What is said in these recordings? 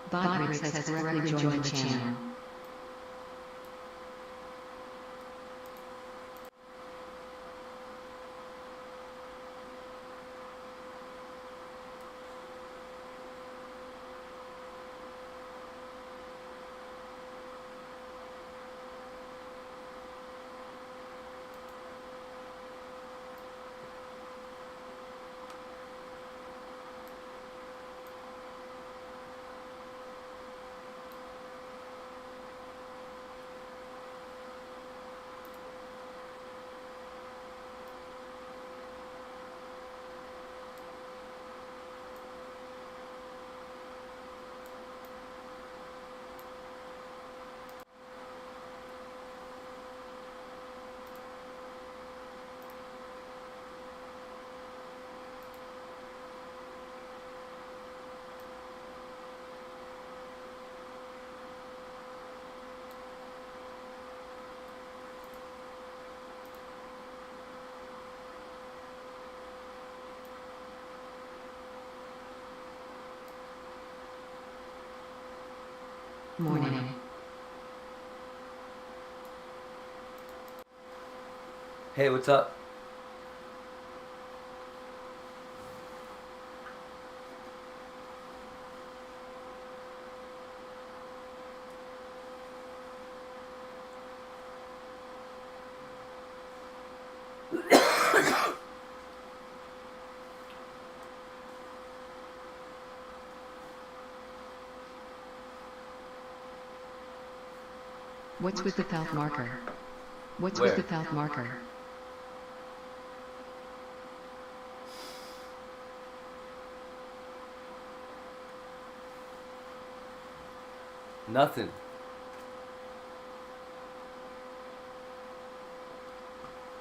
Bot has correctly joined the channel. Morning. Hey, what's up? What's with the south marker? What's Where? with the south marker? Nothing.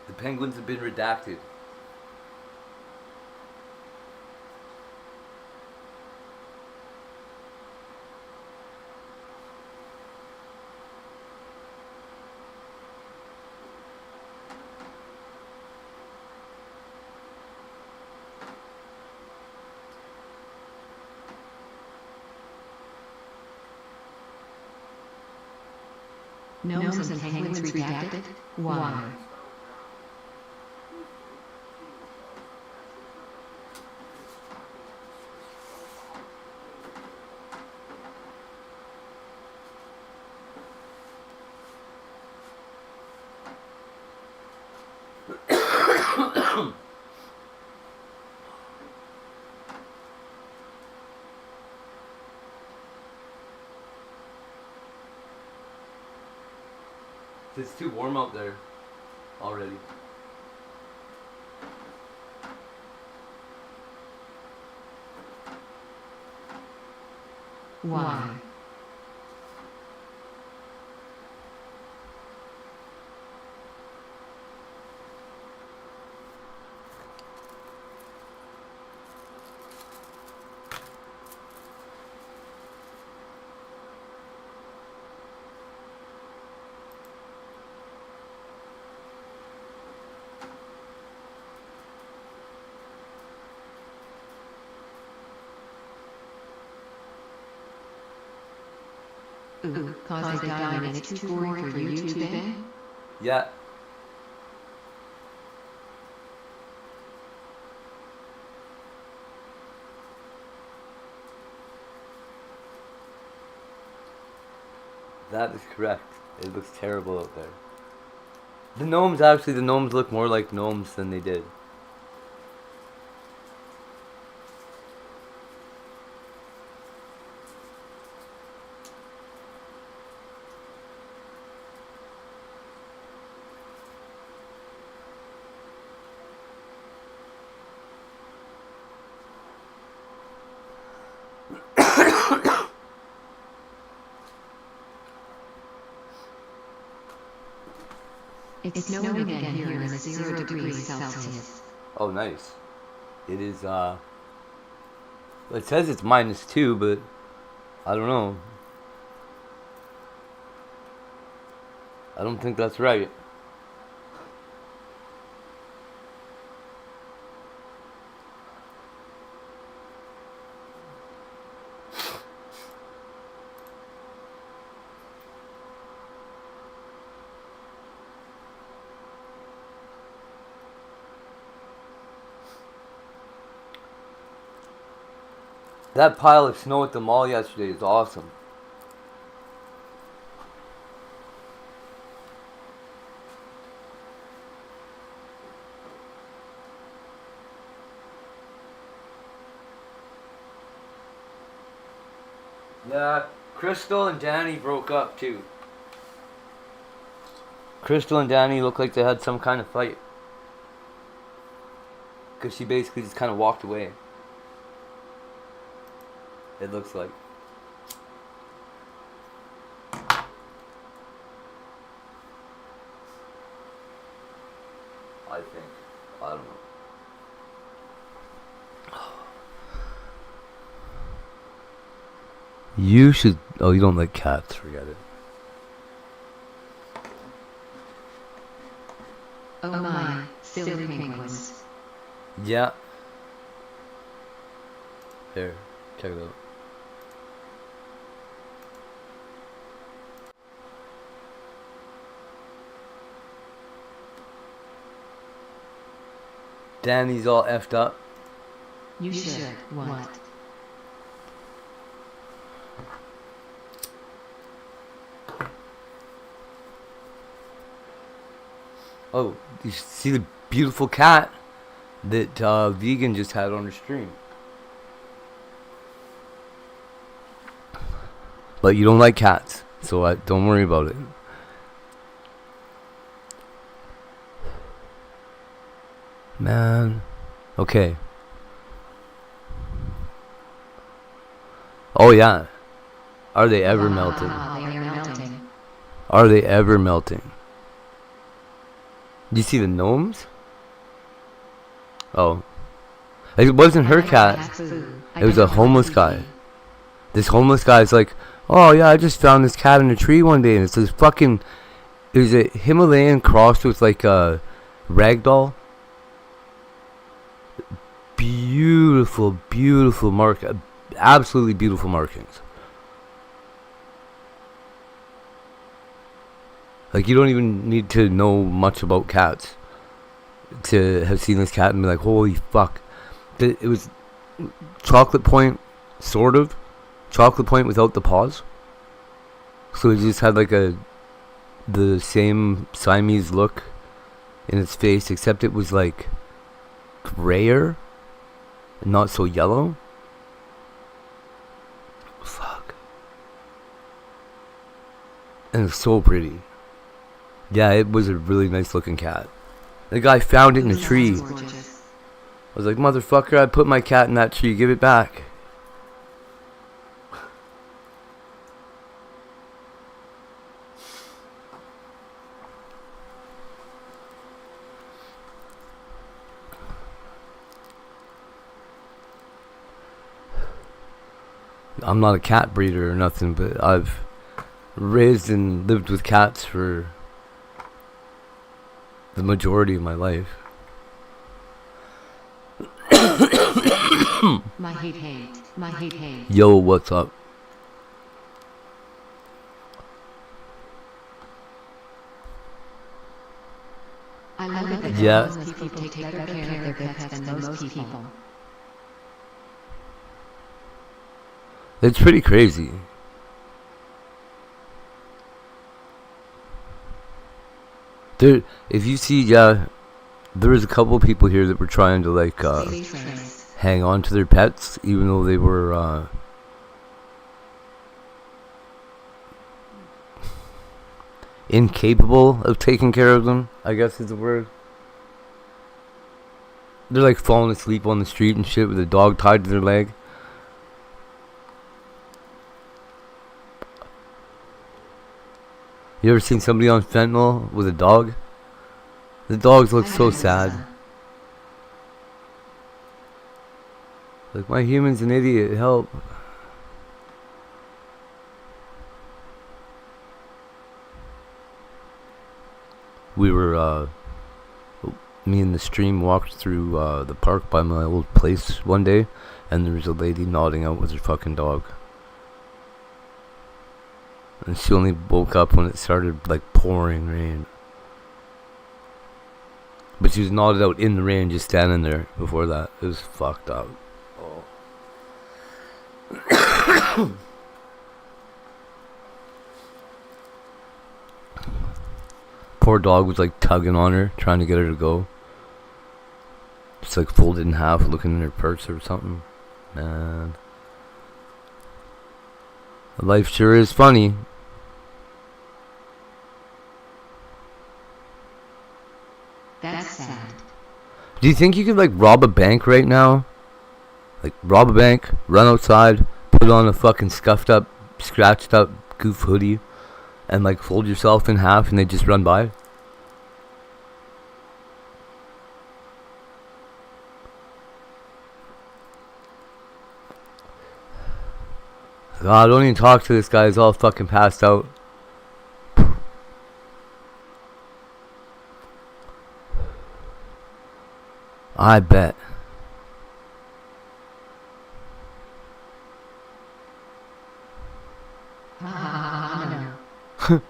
The penguins have been redacted. Gnomes and penguins redacted? Why? It's too warm out there already. Why? Ooh, cause they died and it's too gory for YouTube, eh? Yeah. That is correct. It looks terrible out there. The gnomes look more like gnomes than they did. It's snowing again here and it's 0 degrees Celsius. Oh, nice. It is, it says it's -2, but I don't know. I don't think that's right. That pile of snow at the mall yesterday is awesome. Yeah, Crystal and Danny broke up too. Crystal and Danny looked like they had some kind of fight. Because she basically just kind of walked away. It looks like. I think. I don't know. You should. Oh, you don't like cats. Forget it. Oh my, silly penguins. Yeah. Here, check it out. Danny's all effed up. You should. What? Oh, you see the beautiful cat that Vegan just had on her stream. But you don't like cats, so don't worry about it. Man. Okay. Oh yeah. Are they ever melting? They are melting. Are they ever melting? Do you see the gnomes? Oh. It wasn't her cat. It was a homeless guy. This homeless guy's like, oh yeah, I just found this cat in a tree one day, and it's this fucking... It was a Himalayan crossed with like a ragdoll. Beautiful, beautiful mark. Absolutely beautiful markings. Like, you don't even need to know much about cats to have seen this cat and be like, holy fuck. It was chocolate point, sort of. Chocolate point without the paws. So it just had like the same Siamese look in its face, except it was like grayer and not so yellow. Fuck. And it was so pretty. Yeah, it was a really nice looking cat. The guy found it in a tree. I was like, motherfucker, I put my cat in that tree, give it back. I'm not a cat breeder or nothing, but I've raised and lived with cats for the majority of my life. My hate. Yo, what's up? I love it that Yeah. most people take better care of their pets than most people. It's pretty crazy. There, if you see, there was a couple people here that were trying to like hang on to their pets, even though they were incapable of taking care of them, I guess is the word. They're like falling asleep on the street and shit with a dog tied to their leg. You ever seen somebody on fentanyl with a dog? The dogs look so sad. Like, my human's an idiot, help. We were, me and the stream walked through the park by my old place one day, and there was a lady nodding out with her fucking dog. And she only woke up when it started like pouring rain. But she was nodded out in the rain, just standing there before that. It was fucked up. Oh. Poor dog was like tugging on her, trying to get her to go. Just like folded in half, looking in her purse or something. Man. Life sure is funny. That's sad. Do you think you could like rob a bank right now? Like rob a bank, run outside, put on a fucking scuffed up, scratched up goof hoodie, and like fold yourself in half and they just run by? God, don't even talk to this guy. He's all fucking passed out. I bet. No.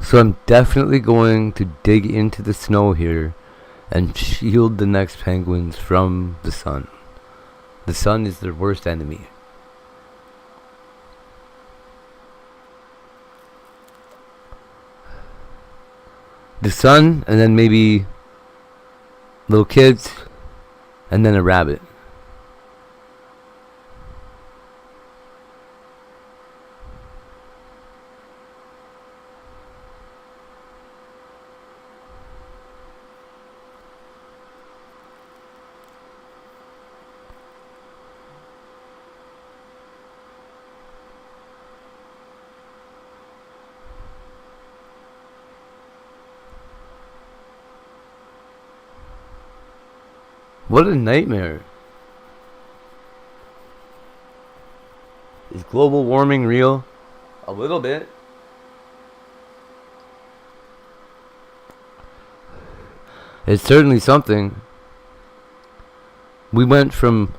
So I'm definitely going to dig into the snow here and shield the next penguins from the sun. The sun is their worst enemy. The sun, and then maybe little kids, and then a rabbit. What a nightmare. Is global warming real? A little bit. It's certainly something. We went from...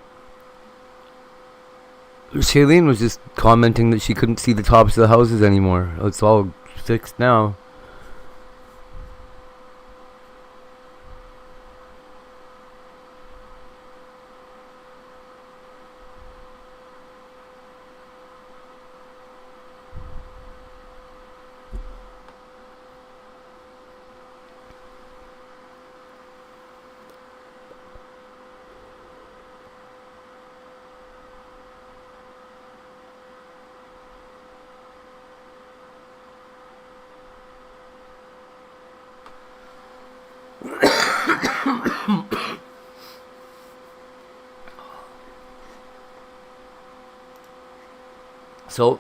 Shailene was just commenting that she couldn't see the tops of the houses anymore. It's all fixed now. So,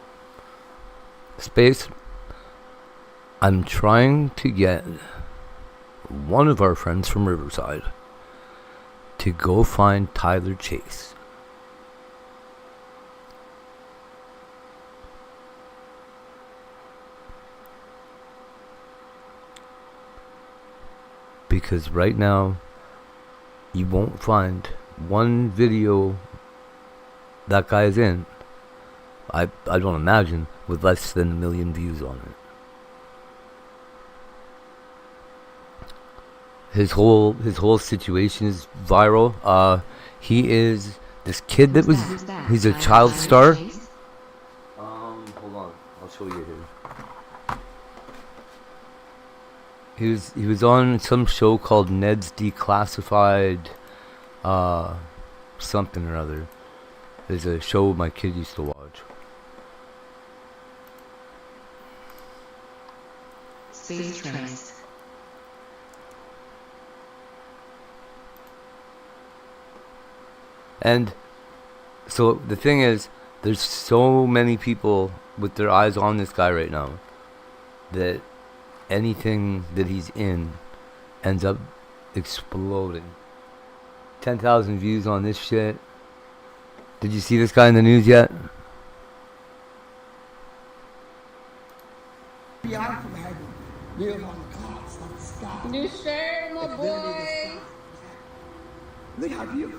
Space, I'm trying to get one of our friends from Riverside to go find Tyler Chase. Because right now, you won't find one video that guy is in, I don't imagine, with less than 1 million views on it. His whole situation is viral. He is this kid that was, he's a child star. Hold on, I'll show you here. He was on some show called Ned's Declassified, something or other. There's a show my kid used to watch. Space Trace. And so the thing is, there's so many people with their eyes on this guy right now that anything that he's in ends up exploding. 10,000 views on this shit. Did you see this guy in the news yet? You sure, my boy?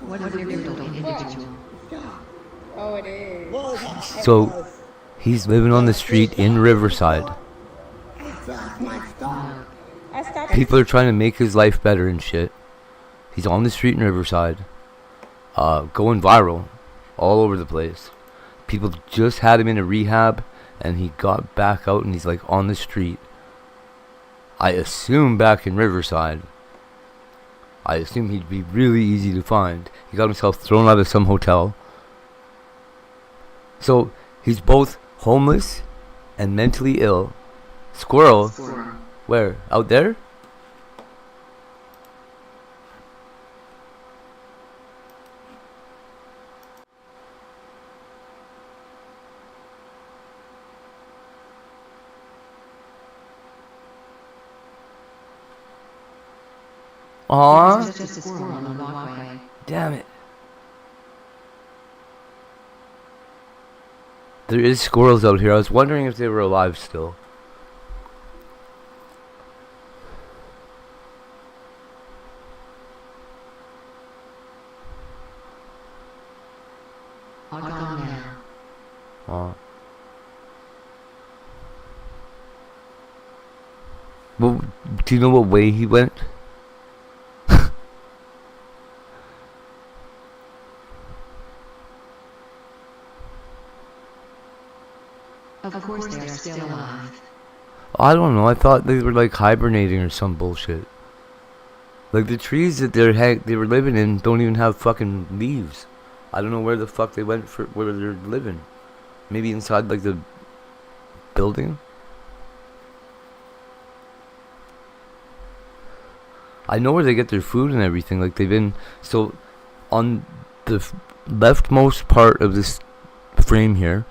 What a weird individual. Oh, it is. So, he's living on the street in Riverside. No. I stopped. People are trying to make his life better and shit. He's on the street in Riverside. Going viral. All over the place. People just had him in a rehab. And he got back out and he's like on the street. I assume back in Riverside. I assume he'd be really easy to find. He got himself thrown out of some hotel. So, he's both homeless and mentally ill. Squirrel? Where? Out there? Aww. It's just a squirrel on the walkway. Damn it. There is squirrels out here. I was wondering if they were alive still. All gone now. Aw. Well, do you know what way he went? Of course they're still alive. I don't know. I thought they were like hibernating or some bullshit. Like the trees that they were living in don't even have fucking leaves. I don't know where the fuck they went for where they're living. Maybe inside like the building. I know where they get their food and everything. Like they've been so on the leftmost part of this frame here.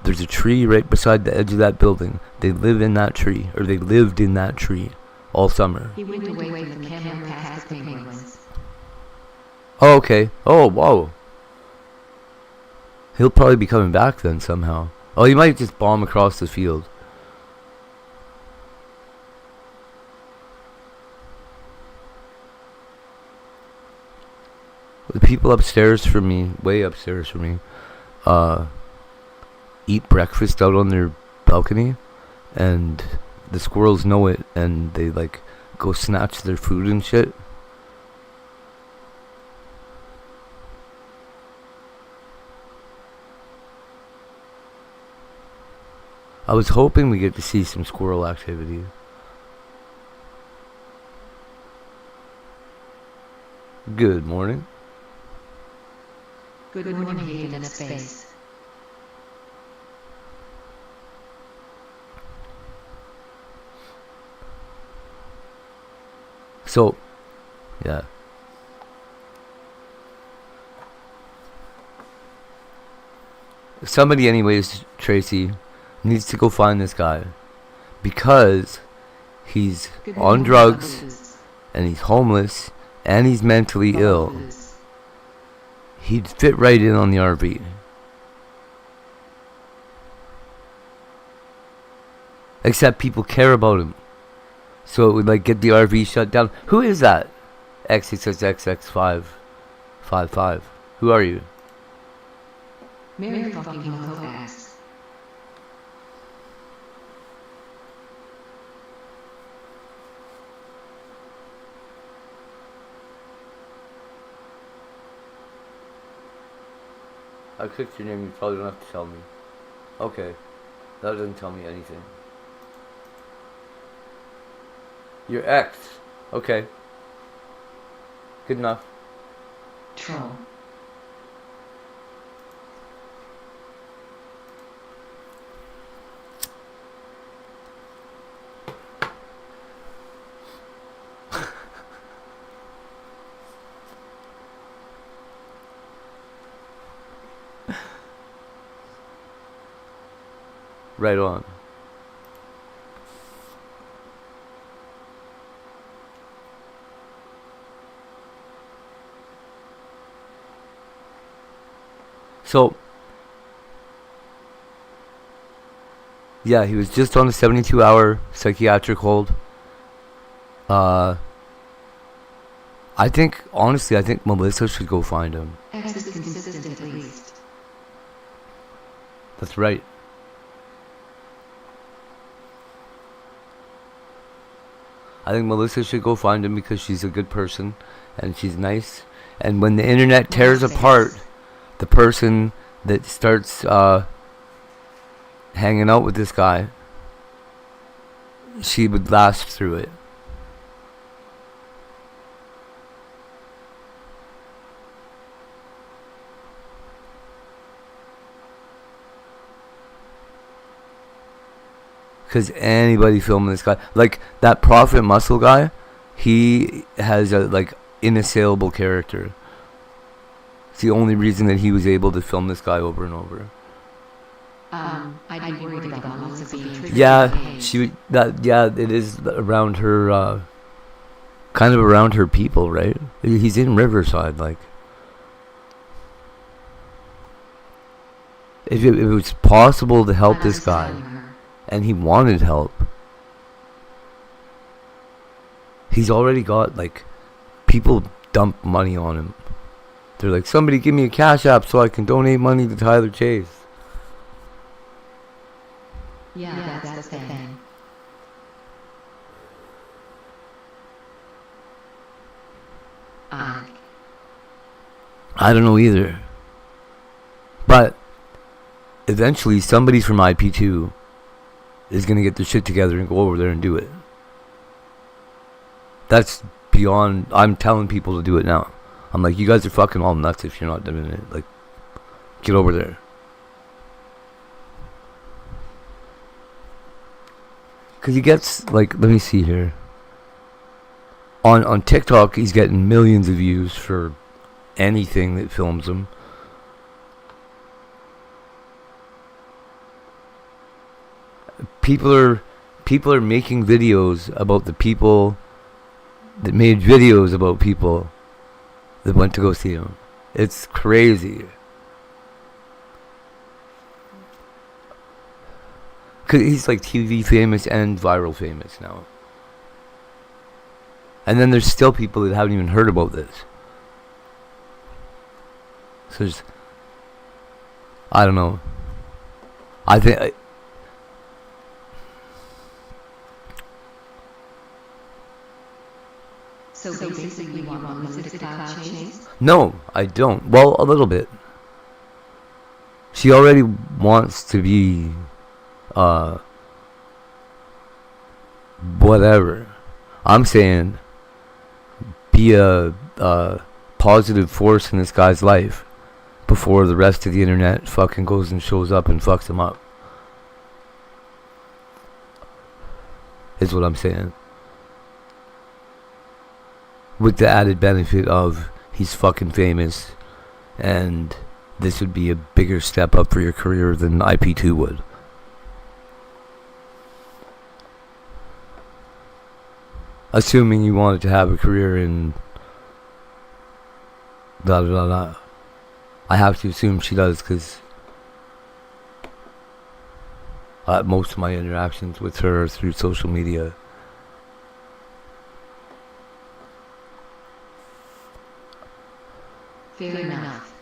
There's a tree right beside the edge of that building. They live in that tree, or they lived in that tree all summer. He went away from the camera past the penguins. Oh, okay. Oh, whoa. He'll probably be coming back then somehow. Oh, he might just bomb across the field. The people upstairs from me, way upstairs from me, eat breakfast out on their balcony, and the squirrels know it, and they like go snatch their food and shit. I was hoping we get to see some squirrel activity. Good morning. Good morning, Haven in space. So, yeah. Somebody, anyways, Tracy, needs to go find this guy. Because he's on drugs, and he's homeless, and he's mentally ill. He'd fit right in on the RV. Except people care about him. So it would like get the RV shut down. Who is that? X66XX555. Who are you? Mary fucking Hilco asks. I clicked your name, you probably don't have to tell me. Okay. That doesn't tell me anything. Your ex. Okay. Good enough. Troll. Right on. So, yeah, he was just on a 72-hour psychiatric hold. Honestly, I think Melissa should go find him. X is consistent at least. That's right. I think Melissa should go find him because she's a good person and she's nice. And when the internet tears apart the person that starts hanging out with this guy, she would last through it. Because anybody filming this guy, like that Prophet Muscle guy, he has a inassailable character. It's the only reason that he was able to film this guy over and over. I'd be worried about Melissa being triggered. Yeah, it is around her, kind of around her people, right? He's in Riverside, like. If it was possible to help this guy, and he wanted help, he's already got, people dump money on him. They're like, somebody give me a Cash App so I can donate money to Tyler Chase. Yeah, that's the thing. I don't know either. But eventually somebody from IP2 is going to get their shit together and go over there and do it. That's beyond... I'm telling people to do it now. I'm like, you guys are fucking all nuts if you're not doing it. Like, get over there. Because he gets, let me see here. On TikTok, he's getting millions of views for anything that films him. People are making videos about the people that made videos about people that went to go see him. It's crazy. Cause he's TV famous and viral famous now. And then there's still people that haven't even heard about this. So there's, I don't know. I think... So basically you want Melissa to cloud chase? No, I don't. Well, a little bit. She already wants to be, whatever. I'm saying, be a positive force in this guy's life before the rest of the internet fucking goes and shows up and fucks him up. Is what I'm saying. With the added benefit of he's fucking famous, and this would be a bigger step up for your career than IP2 would. Assuming you wanted to have a career in blah blah blah. I have to assume she does, because most of my interactions with her are through social media. Fair enough.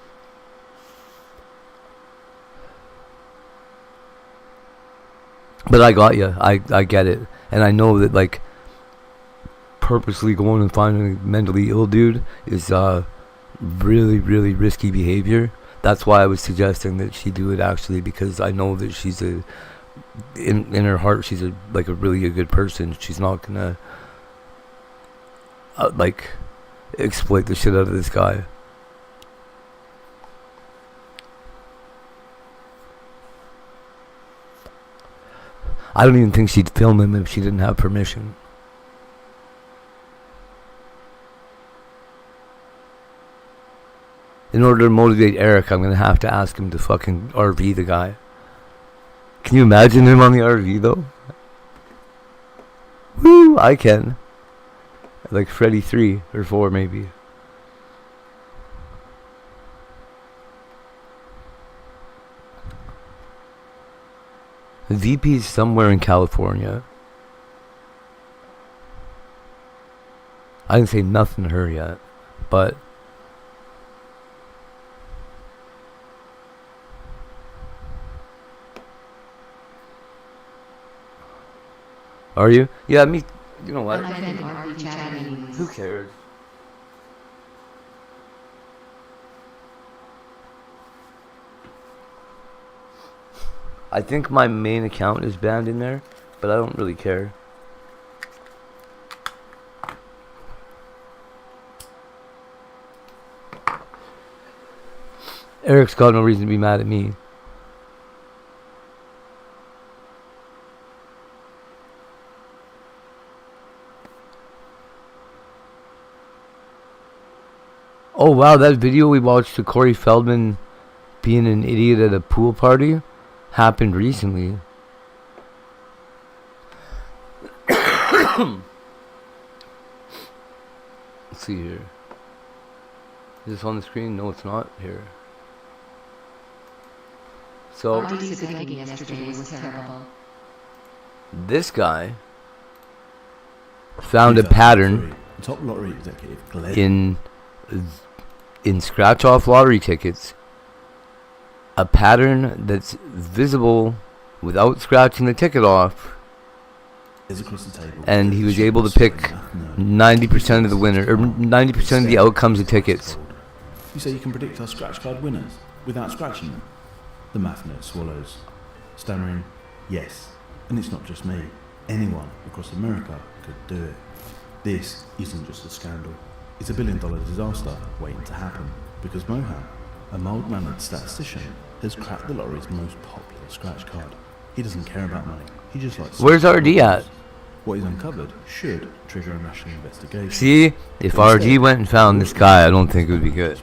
But I got you. I get it. And I know that, purposely going and finding a mentally ill dude is really, really risky behavior. That's why I was suggesting that she do it, actually, because I know that she's in her heart, she's a really good person. She's not gonna exploit the shit out of this guy. I don't even think she'd film him if she didn't have permission. In order to motivate Eric, I'm going to have to ask him to fucking RV the guy. Can you imagine him on the RV, though? Woo, I can. Like Freddy 3 or 4, maybe. VP's somewhere in California. I didn't say nothing to her yet, but are you? Yeah, me. You know what? Who cares? I think my main account is banned in there, but I don't really care. Eric's got no reason to be mad at me. Oh wow, that video we watched of Corey Feldman being an idiot at a pool party happened recently. Let's see here. Is this on the screen? No, it's not. Here. So this guy found a pattern top lottery executive in scratch off lottery tickets, a pattern that's visible without scratching the ticket off, and he was able to pick 90% of the winner, or 90% of the outcomes of tickets. You say you can predict our scratch card winners without scratching them? The math nerd swallows, stammering, yes. And it's not just me. Anyone across America could do it. This isn't just a scandal. It's $1 billion disaster waiting to happen, because Mohan, a mild-mannered statistician, has cracked the lottery's most popular scratch card. He doesn't care about money. He just likes... Where's RD at? What he's uncovered should trigger a national investigation. See, if RD went and found this guy, I don't think it would be good.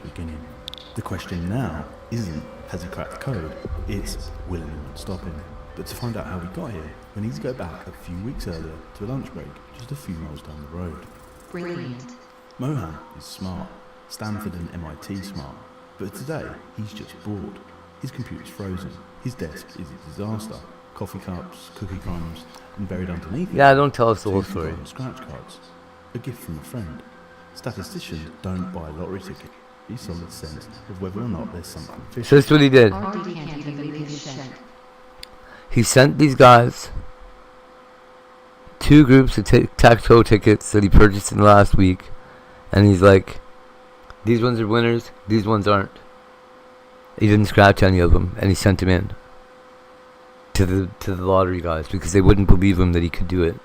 The question now isn't, has he cracked the code? It's, will anyone stop him? But to find out how he got here, we need to go back a few weeks earlier to a lunch break, just a few miles down the road. Brilliant. Mohan is smart, Stanford and MIT smart, but today he's just bored. His computer's frozen, his desk is a disaster, coffee cups, cookie crumbs, and buried underneath Yeah, don't tell us the whole story. Scratch cards, a gift from a friend. Statisticians don't buy lottery tickets. Be solid sense of whether or not there's something fishy. So that's what he did. RD can't even believe his shit. He sent these guys 2 groups of tic-tac-toe tickets that he purchased in the last week, and he's like, these ones are winners, these ones aren't. He didn't scratch any of them, and he sent them in to the lottery guys because they wouldn't believe him that he could do it.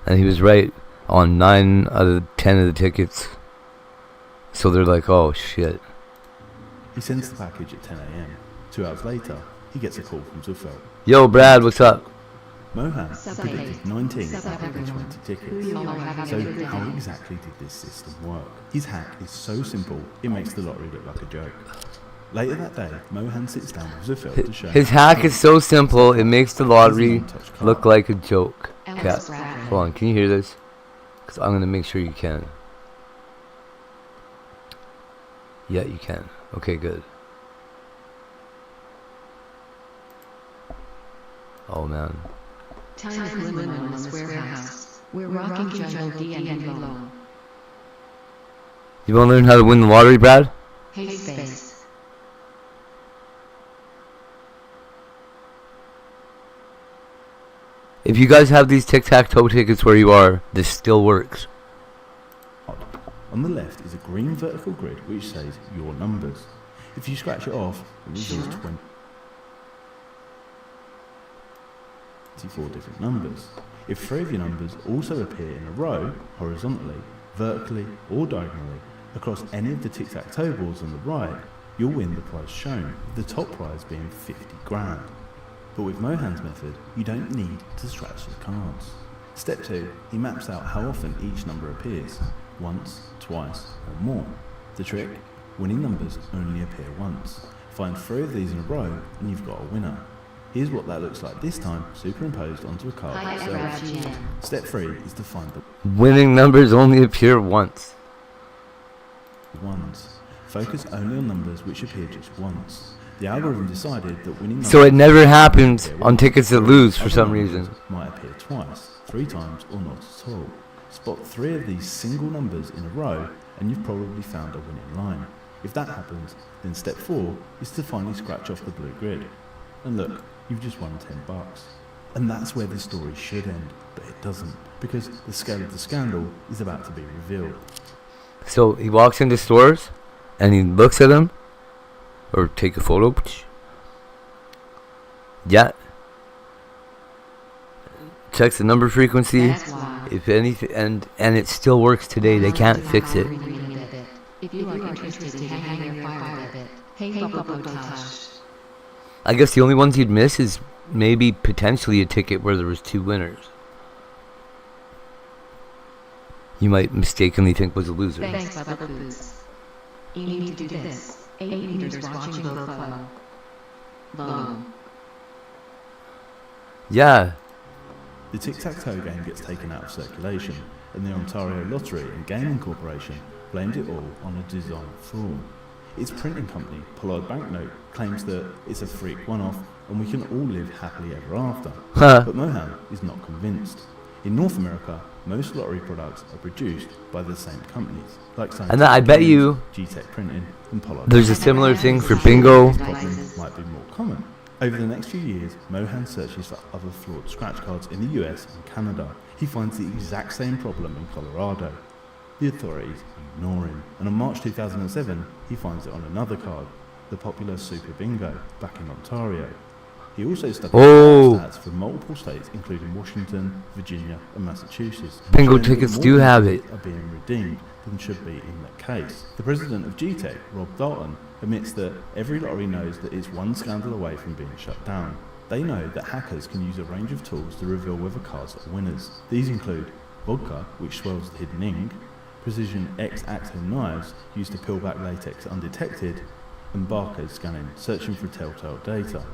And he was right on 9 out of 10 of the tickets. So they're like, oh shit. He sends the package at 10 a.m. 2 hours later, he gets a call from Zuffel. Yo, Brad, what's up? Mohan predicted 19 out of the 20 tickets. So how exactly did this system work? His hack is so simple, it makes the lottery look like a joke. Later that day, Mohan sits down with Zuffel to show his hack is so simple, it makes the lottery look like a joke. Cat, hold on, can you hear this? Because I'm going to make sure you can. Yeah, you can. Okay, good. Oh, man. Time is limited on this warehouse. We're rocking Jungle D and low. You want to learn how to win the lottery, Brad? Hey, space. If you guys have these tic-tac-toe tickets where you are, this still works. On the left is a green vertical grid which says your numbers. If you scratch it off, it reveals 24 different numbers. If 3 of your numbers also appear in a row, horizontally, vertically or diagonally, across any of the tic-tac-toe boards on the right, you'll win the prize shown, the top prize being 50 grand. But with Mohan's method, you don't need to scratch the cards. Step 2, he maps out how often each number appears, once, twice, or more. The trick, winning numbers only appear once. Find 3 of these in a row and you've got a winner. Here's what that looks like this time, superimposed onto a card itself. Step 3 is to find the winning numbers only appear once. ones. focus only on numbers which appear just once. The algorithm decided that winning numbers So it never happens on tickets that lose for some reason. might appear twice, 3 times, or not at all. Spot 3 of these single numbers in a row, and you've probably found a winning line. If that happens, then step 4 is to finally scratch off the blue grid. And look, you've just won $10. And that's where the story should end, but it doesn't, because the scale of the scandal is about to be revealed. So he walks into stores and he looks at them, or take a photo. Yeah. Checks the number frequency. That's why. If anything, and it still works today. They can't fix it. If you are interested in hanging your fire a bit, hey Bobotosh. I guess the only ones you'd miss is maybe potentially a ticket where there was 2 winners. You might mistakenly think was a loser. Thanks, Bubba. You need to do this. 8 meters watching Bofo. Boom. Yeah. The tic-tac-toe game gets taken out of circulation, and the Ontario Lottery and Gaming Corporation blamed it all on a design flaw. Its printing company, Pollard Banknote, claims that it's a freak one-off and we can all live happily ever after. But Mohan is not convinced. In North America, most lottery products are produced by the same companies, like And I bet you G-Tech Printing and Pollard. there's a similar thing for bingo. This problem might be more common. Over the next few years, Mohan searches for other flawed scratch cards in the US and Canada. He finds the exact same problem in Colorado. The authorities ignore him, and on March 2007, he finds it on another card, the popular Super Bingo, back in Ontario. He also studied stats from multiple states, including Washington, Virginia, and Massachusetts. Bingo showing that tickets more do have it. are being redeemed than should be in that case. The president of G-Tech, Rob Dalton, admits that every lottery knows that it's one scandal away from being shut down. They know that hackers can use a range of tools to reveal whether cards are winners. These include vodka, which swells the hidden ink, precision X-Acto knives used to peel back latex undetected, and barcode scanning, searching for telltale data.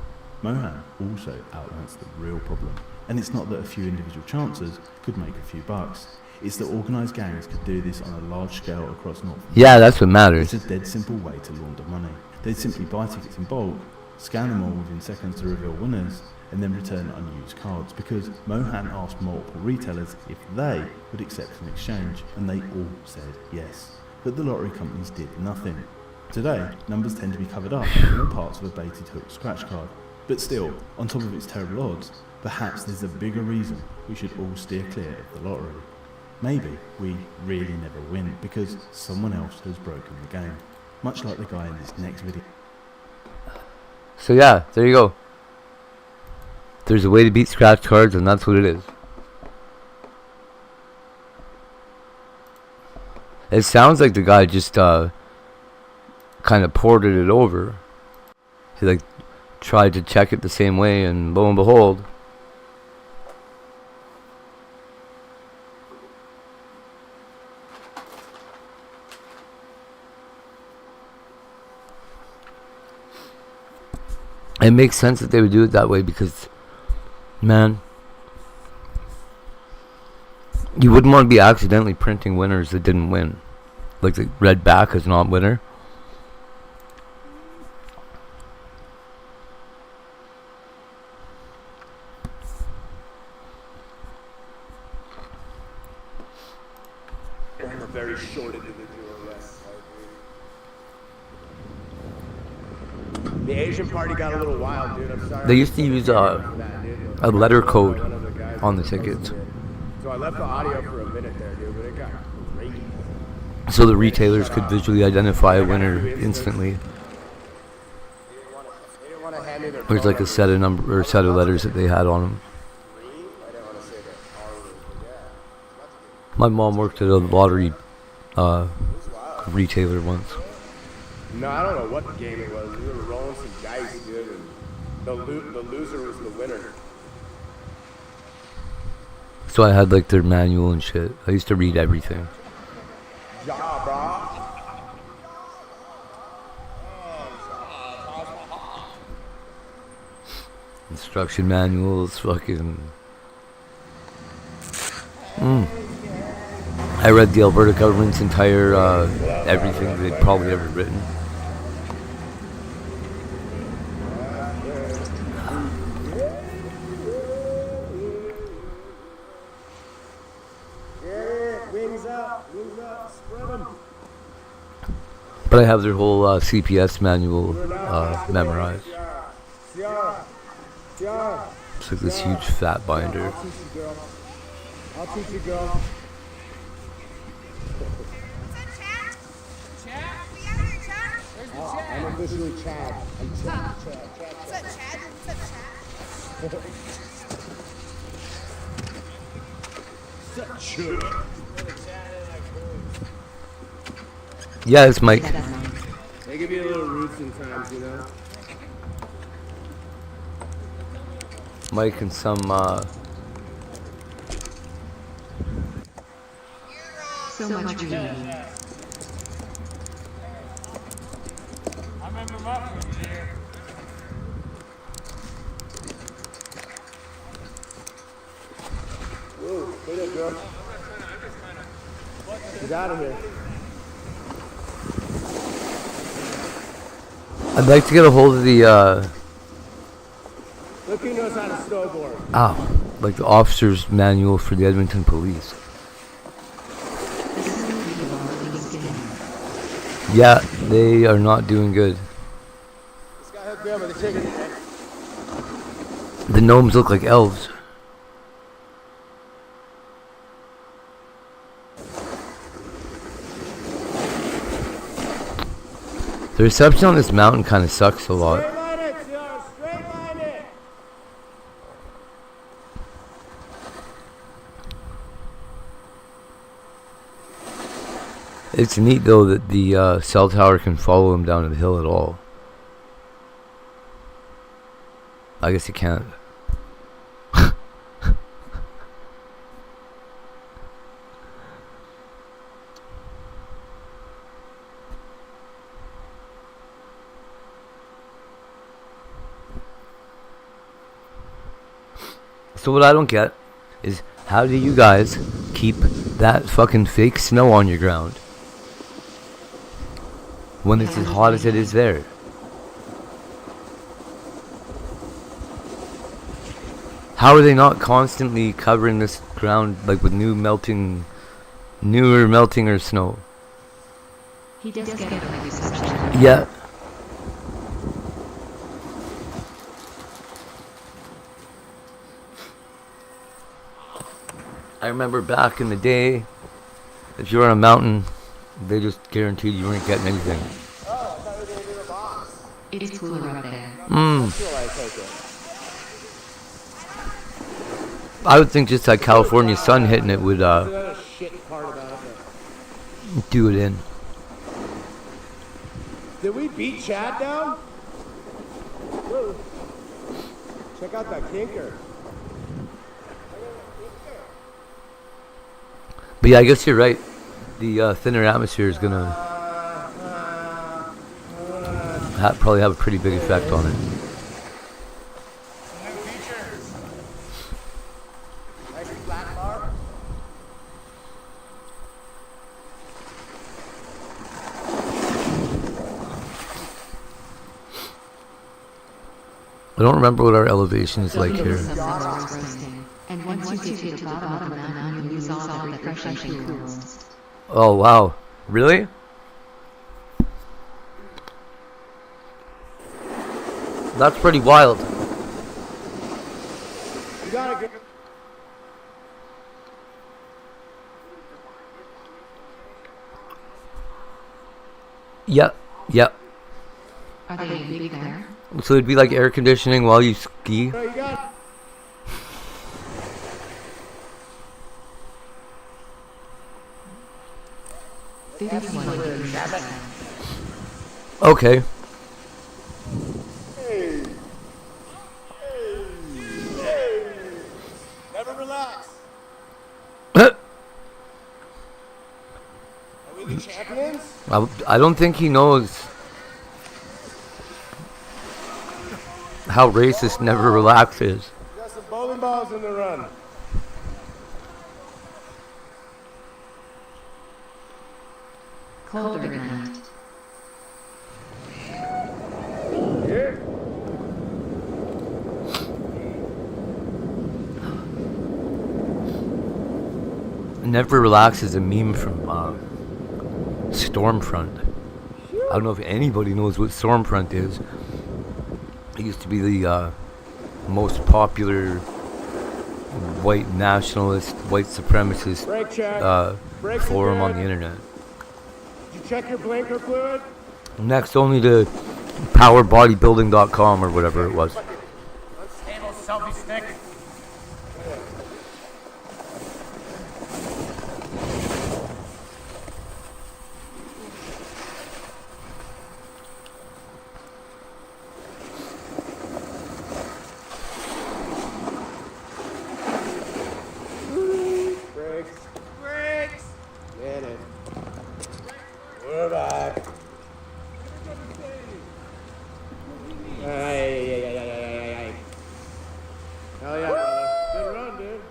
Mohan also outlines the real problem, and it's not that a few individual chancers could make a few bucks. It's that organised gangs could do this on a large scale across North America. Yeah, that's what matters. It's a dead simple way to launder money. They'd simply buy tickets in bulk, scan them all within seconds to reveal winners, and then return unused cards, because Mohan asked multiple retailers if they would accept an exchange, and they all said yes. But the lottery companies did nothing. Today, numbers tend to be covered up in all parts of a baited hook scratch card. But still, on top of its terrible odds, perhaps there's a bigger reason we should all steer clear of the lottery. Maybe we really never win because someone else has broken the game. Much like the guy in this next video. So yeah, there you go. There's a way to beat scratch cards, and that's what it is. It sounds like the guy just kind of ported it over. He like tried to check it the same way, and lo and behold, it makes sense that they would do it that way, because, man, you wouldn't want to be accidentally printing winners that didn't win. Like the red back is not winner. I'm a very short individual, yes, I agree. The Asian party got a little wild, dude. I'm sorry. They used to use a letter code on the tickets, So I left the audio for a minute there, dude, but it got crazy. so the retailers could visually identify a winner instantly. They didn't want to hand me their There's like a set of number or set of letters that they had on them. I didn't want to say that R word, but yeah. My mom worked at a lottery retailer once. No, I don't know what game it was. We were rolling some dice, dude, and the loser was the winner. So I had like their manual and shit. I used to read everything. Yeah, bro. Instruction manuals, fucking. I read the Alberta government's entire everything they'd probably ever written. But I have their whole CPS manual memorized. It's like this huge fat binder. I'll teach you, girl. I'll teach you, girl. I'm officially Chad. I'm Chad. What's up, Chad? Yeah, it's Mike. They give you a little rude sometimes, you know? Mike and some So much weed. Ooh, wait up, girl. Get out of here. I'd like to get a hold of the Look who knows how to snowboard. like the officer's manual for the Edmonton police. Yeah, they are not doing good. This guy hooked me up with a chicken. The gnomes look like elves. The reception on this mountain kind of sucks a lot. Straight line it, Sierra. Straight line it. It's neat though that the cell tower can follow him down the hill at all. I guess he can't. So what I don't get is how do you guys keep that fucking fake snow on your ground when it's as hot as it is there? How are they not constantly covering this ground like with newer melting or snow? He does get it like reception. Yeah. I remember back in the day, if you were on a mountain, they just guaranteed you weren't getting anything. Oh, I thought we were going to do the box. It's cooler up there. I feel like taking it. I would think just that California sun hitting it would That's another shit part about it. do it in. Did we beat Chad down? Whoa. Check out that kinker. But yeah, I guess you're right. The thinner atmosphere is gonna probably have a pretty big effect on it. Nice flat bar. I don't remember what our elevation is like here. And once you get to the bottom of the mountain, you lose all the refreshing fuels. Oh wow, really? That's pretty wild. You gotta get. Yep, yep. Are they big there? So it'd be like air conditioning while you ski. No, you got. This one would be Okay. Hey. Never relax. Are we the champions? I don't think he knows how racist Never Relax is. We got some bowling balls in the run. colder at night. Here. Never Relax is a meme from Stormfront. Phew. I don't know if anybody knows what Stormfront is. It used to be the most popular white nationalist, white supremacist Brake check. Brakes are forum on good. the internet. Did you check your blinker fluid? Next only to powerbodybuilding.com or whatever it was. Unstable selfie stick. Brakes. Brakes. Get it. We're back. Ay. Hell yeah, brother. Good run, dude.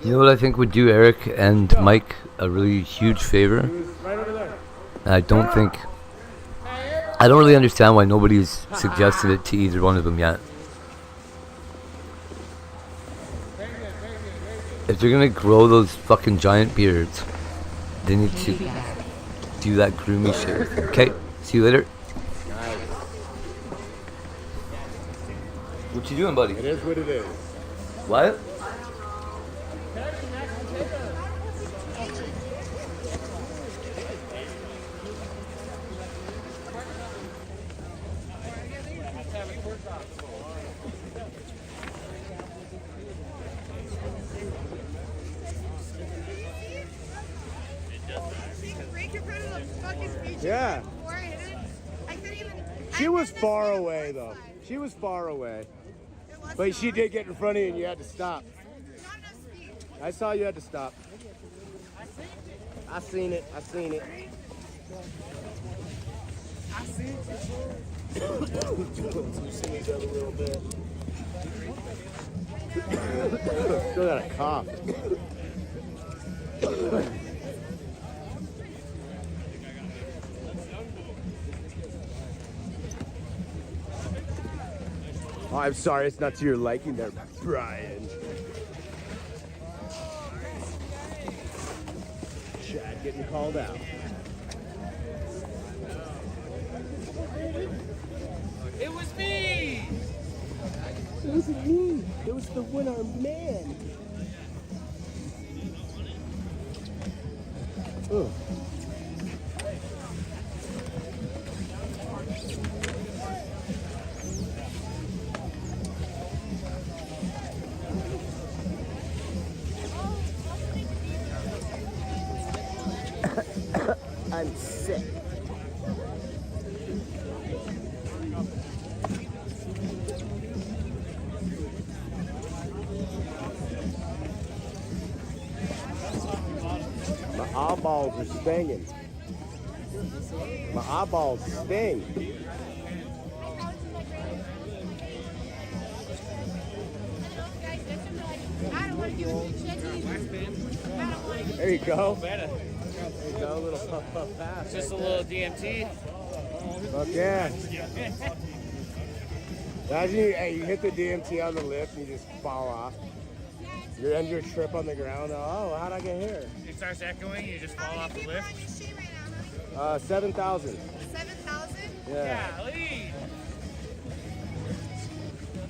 You know what I think would do Eric and Mike a really huge favor? He was right over there. And I don't really understand why nobody's suggested it to either one of them yet. If they're gonna grow those fucking giant beards, they need to do that groomy shit. Okay, see you later. What you doing, buddy? It is what it is. What? Yeah. She was far away, though. She was far away. But she did get in front of you and you had to stop. I saw you had to stop. I seen it. Still got a cough. Oh, I'm sorry, it's not to your liking there, Brian. Chad getting called out. It was me! It wasn't me. It was the one-armed man. Ugh. I'm sick. My eyeballs are stinging. My eyeballs sting. There you go. There you go, a little puff pass. Just a little DMT. Fuck yeah. Imagine you hit the DMT on the lift and you just fall off. And you trip on the ground. Oh, how'd I get here? It starts echoing, you just fall off the lift. 7,000. 7,000? Yeah. Golly.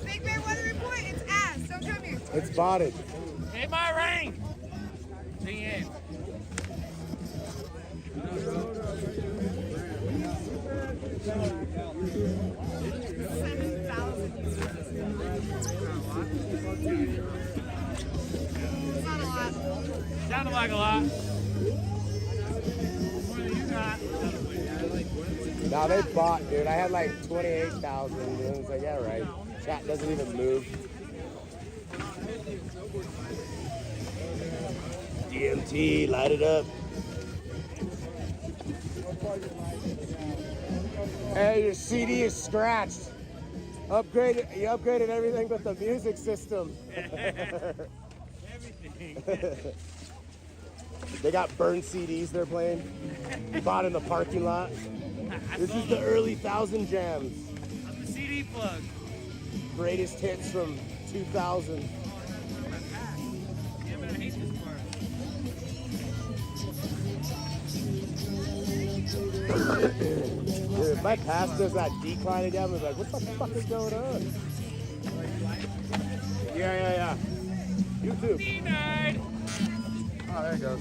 Big Bear Weather Report, it's ass. Don't come here. It's botted. Hit my ring! The end. Not a lot. Sounded like a lot. Nah, they bought, dude. I had like 28,000. And it was like, yeah, right. Chat doesn't even move. DMT, light it up. Hey, your CD is scratched. You upgraded everything but the music system. Everything. They got burned CDs they're playing. Bought in the parking lot. This is the early 1000 jams. I'm the CD plug. Greatest hits from 2000. Yeah, but I hate this part. Dude, if I pass this that decline again, I'm like, what the fuck is going on? Yeah. YouTube. Denied. Oh, there it goes.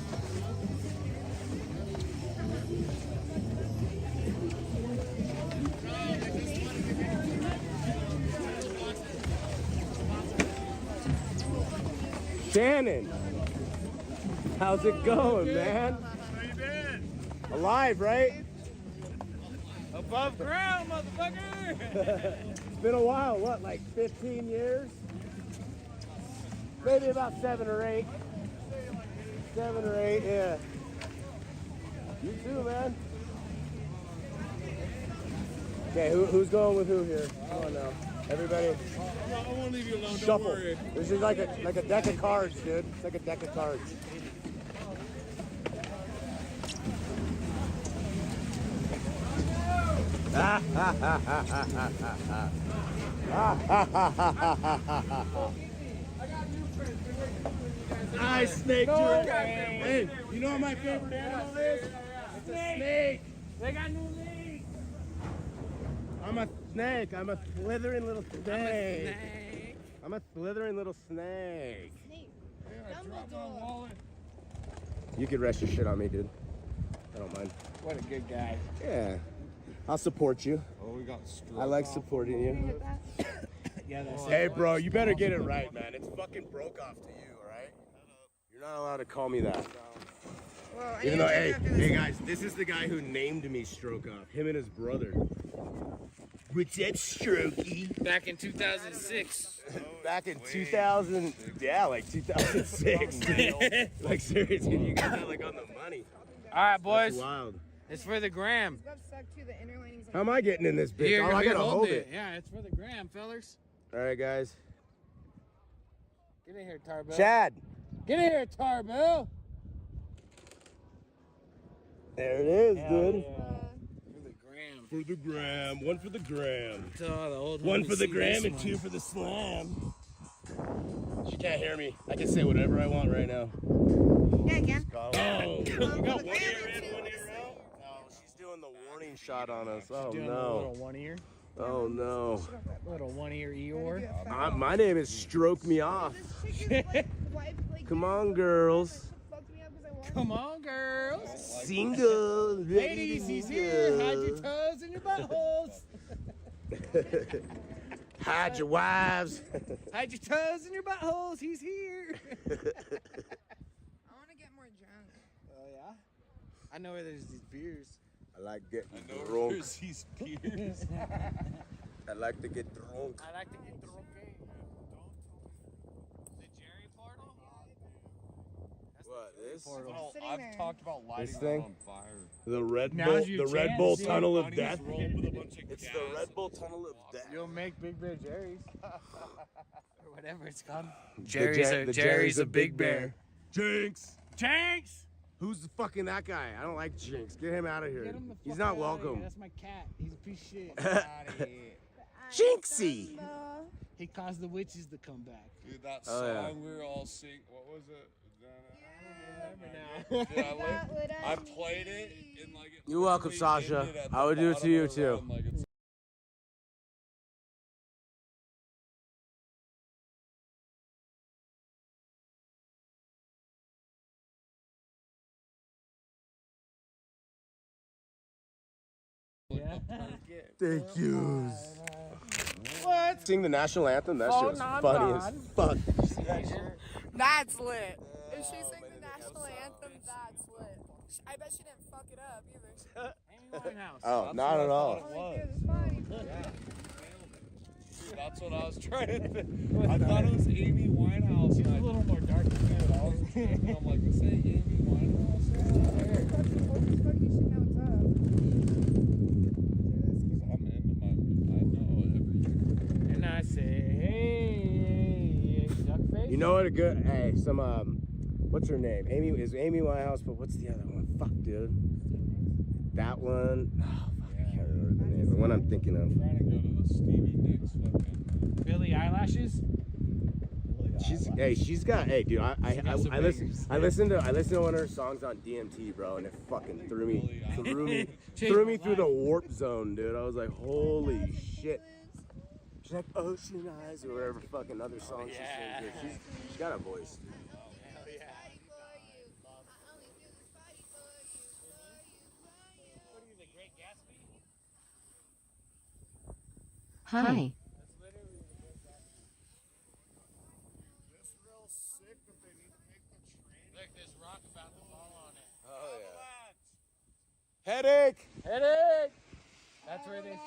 Shannon, how's it going, man? How you been? Alive, right? Above ground, motherfucker. It's been a while, what, like 15 years? Maybe about 7 or 8. 7 or 8, yeah. You too, man. Okay, who's going with who here? Come on now. Everybody, I won't leave you alone. Don't shuffle. worry. This is like a deck of cards, dude. It's like a deck of cards. I snaked you. Hey, you know what my favorite animal is? It's a snake. They got new leads. I'm a snake. I'm a slithering little snake. I'm a slithering little snake. You could rest your shit on me, dude. I don't mind. What a good guy. Yeah. I'll support you. Oh, we got stroke. I like supporting you. Yeah, that's Hey, bro, you better get it right, man. It's fucking broke off to you, all right? You're not allowed to call me that. Well, Even though, hey guys, this is the guy who named me Stroke Off. Him and his brother. What's up, Strokey? back in 2006. Back in 2000, yeah, like 2006. Like seriously, you got that like on the money. All right, That's boys. wild. It's for the gram. That sucked too. The inner linings. How am I getting in this bitch? Here, Oh, I here, gotta hold it. Yeah, it's for the gram, fellas. All right, guys. Get in here, Tarbell. Chad. Get in here, Tarbell. There it is, dude. For the gram. For the gram. One for the gram. Tell all the old One homies for the see gram this and one. 2 for the slam. She can't hear me. I can say whatever I want right now. Yeah, again. Oh, you got one ear in, one ear out? No, she's doing the warning shot on us. Oh, Doing a no. little one ear. Oh, no. Little one ear Eeyore. My name is Stroke Me Off. Come on, girls. Come on, girls. Single. Ladies, he's here. Hide your toes in your buttholes. Hide your wives. Hide your toes in your buttholes. He's here. I want to get more drunk. Oh, yeah? I know where there's these beers. I like getting drunk. These beers. I like to get drunk. I like to get drunk. The Jerry portal? What, this? Sitting I've there. talked about lighting This that thing? on fire. The Red Now's Bull, your the Red chance, Bull dude. Tunnel of Buddies Death. roll with a bunch of It's gas. the Red Bull Tunnel of Death. You'll make Big Bear Jerry's. Or whatever it's called. The Jerry's a big bear. Jinx. Jinx! Who's the fucking that guy? I don't like Jinx. Get him out of here. Get him the He's fuck not outta here. welcome. That's my cat. He's a piece of shit. Jinxie. He caused the witches to come back. Dude, that Oh, song yeah. we were all singing. What was it? Now. Dude, I played it and like. It You're welcome, literally Sasha. ended at I the would do it to bottom you, of the too. run, like, it's Yeah. Thank you. What? Sing the national anthem. That shit was non, funny non. as fuck. Did you see that shit? That's lit. If she sang the national anthem, that's lit. I bet she didn't fuck it up either. Amy Winehouse. Oh, not at all. That's what I was trying to think. I thought it was Amy Winehouse. She's a and I- little more dark than Dude, I was tripping. I'm like, this ain't Amy Winehouse. I'm into my. I know every. And I say, hey, duckface. You know what? A good. Hey, some what's her name? Amy Winehouse, but what's the other one? Fuck, dude. That one. Oh, fuck, I can't remember the name. The one I'm thinking of. I'm trying to go to the Stevie Nicks fucking. Billy Eyelashes? she's got. Hey, dude, I got some bangers. listened to one of her songs on DMT, bro, and it fucking threw me through the warp zone, dude. I was like, holy shit. She's like Ocean Eyes or whatever fucking other song she sings. Dude. She's got a voice. Hi. Look, there's rock about to fall on it. Oh yeah. Headache. That's where they set.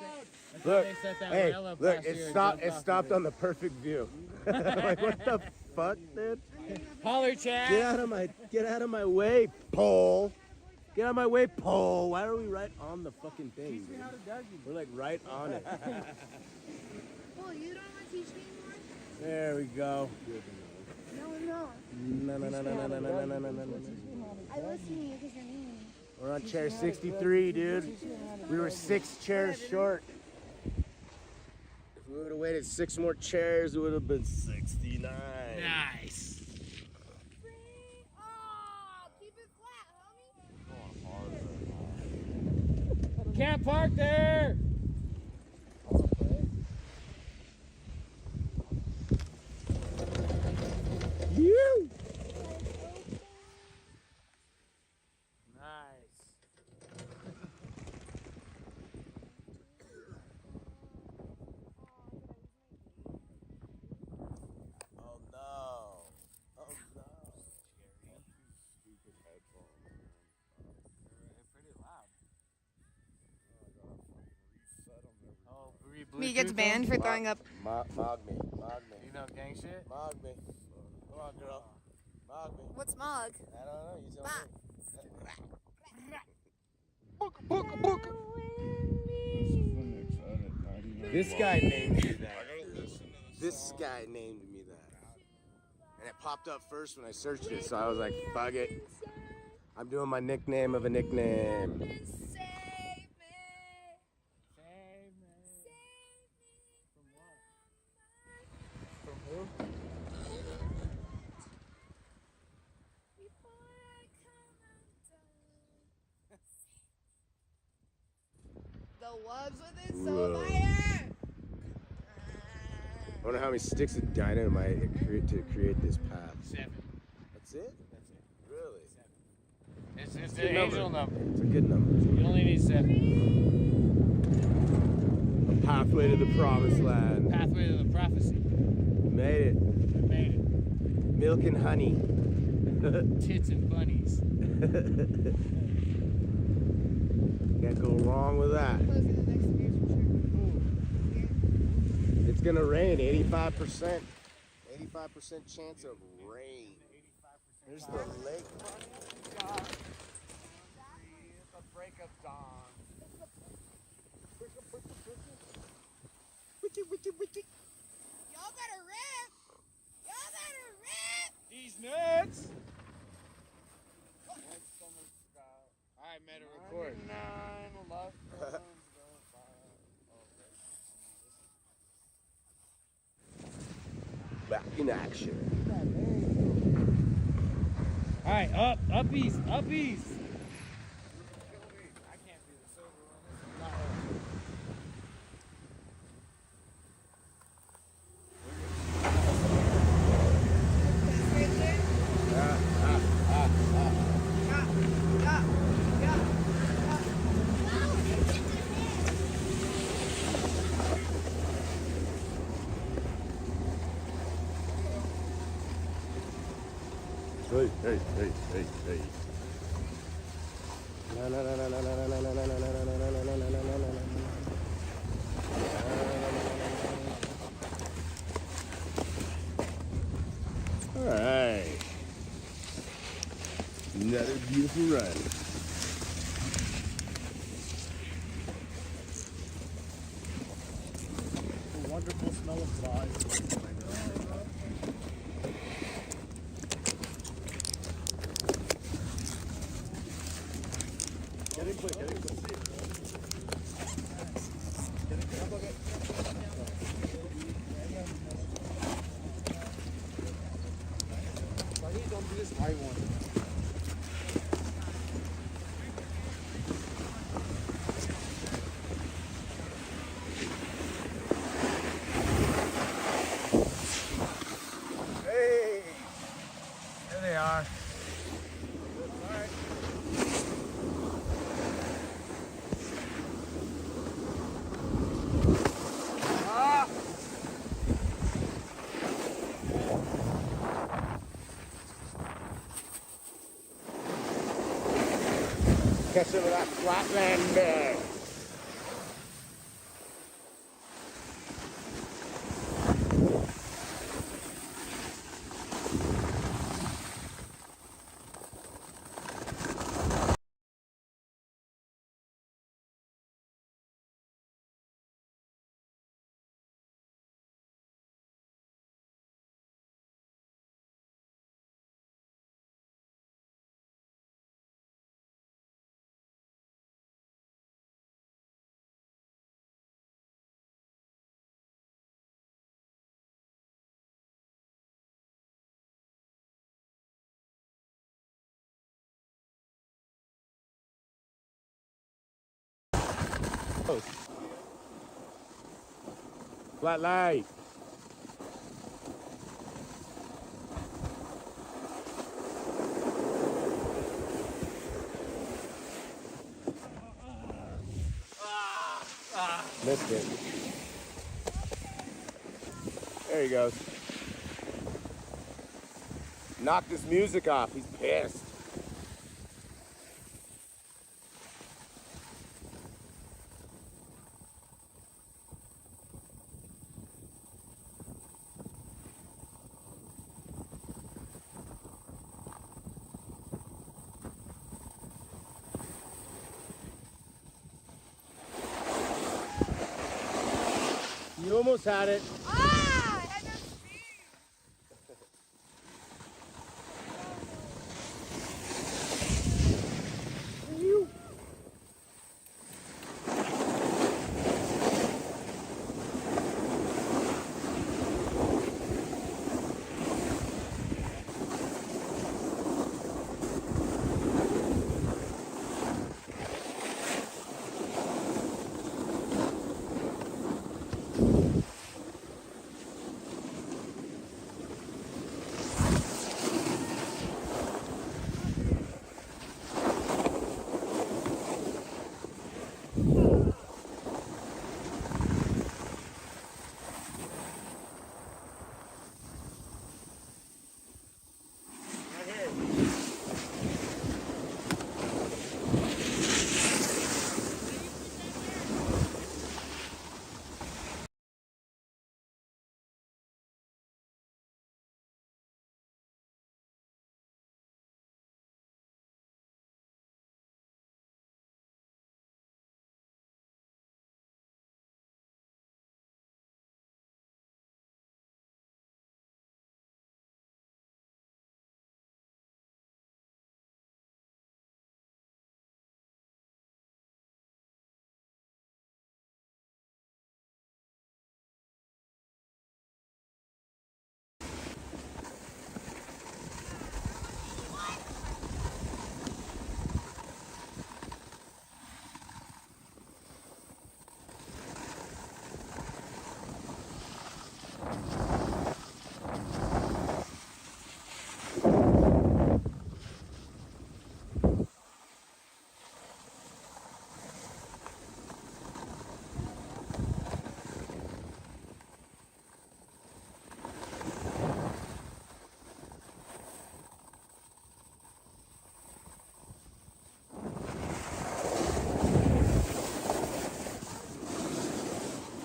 That's Look, where they set that hey, rail up look, last it year and stopped. jumped It off stopped of on the perfect view. Like what the fuck, dude? Holler, Chad. Get out of my way, pole. Get out of my way, pole. Why are we right on the fucking thing, dude? We're like right on it. Well, you don't want to teach me more? There we go. No, no. No. I listen to you because you're mean. We're on chair 63, dude. We were 6 chairs short. If we would have waited 6 more chairs, it would have been 69. Nice. Oh, keep it flat, homie. Can't park there. You. Nice. Oh no. Oh no. Stupid headphones. They're pretty loud. Oh, Me gets banned for throwing up. Mog me. You know gang shit? Mog me. Come on, girl. Mog me. What's mug? I don't know. You tell Bah. me. This guy named me that. This guy named me that. And it popped up first when I searched it, so I was like, fuck it. I'm doing my nickname of a nickname. Save me. Save me. Save me. From what? From who? Before I come undone. The wugs with it so fire. I wonder how many sticks of dynamite it to create this path. 7. That's it? That's it. Really? 7. It's Good the angel number. It's a good number. You only need 7. A pathway to the promised land. Pathway to the prophecy. We made it. We made it. Milk and honey. Tits and bunnies. Can't go wrong with that. Closing the next beers for sure. It's gonna rain, 85%. 85% chance of rain. Here's the lake. The break of dawn. Y'all better rip. Y'all better rip. These nuts. Alright, made it record. Back in action. Alright, up east. I can't do the sober one. This is not Hey. All right. Another beautiful run. A wonderful smell of flies. Get in quick. Catch some of that Flatlander. Flat light. Missed it. There he goes. Knocked his music off. He's pissed. You almost had it. Ah! I had no speed.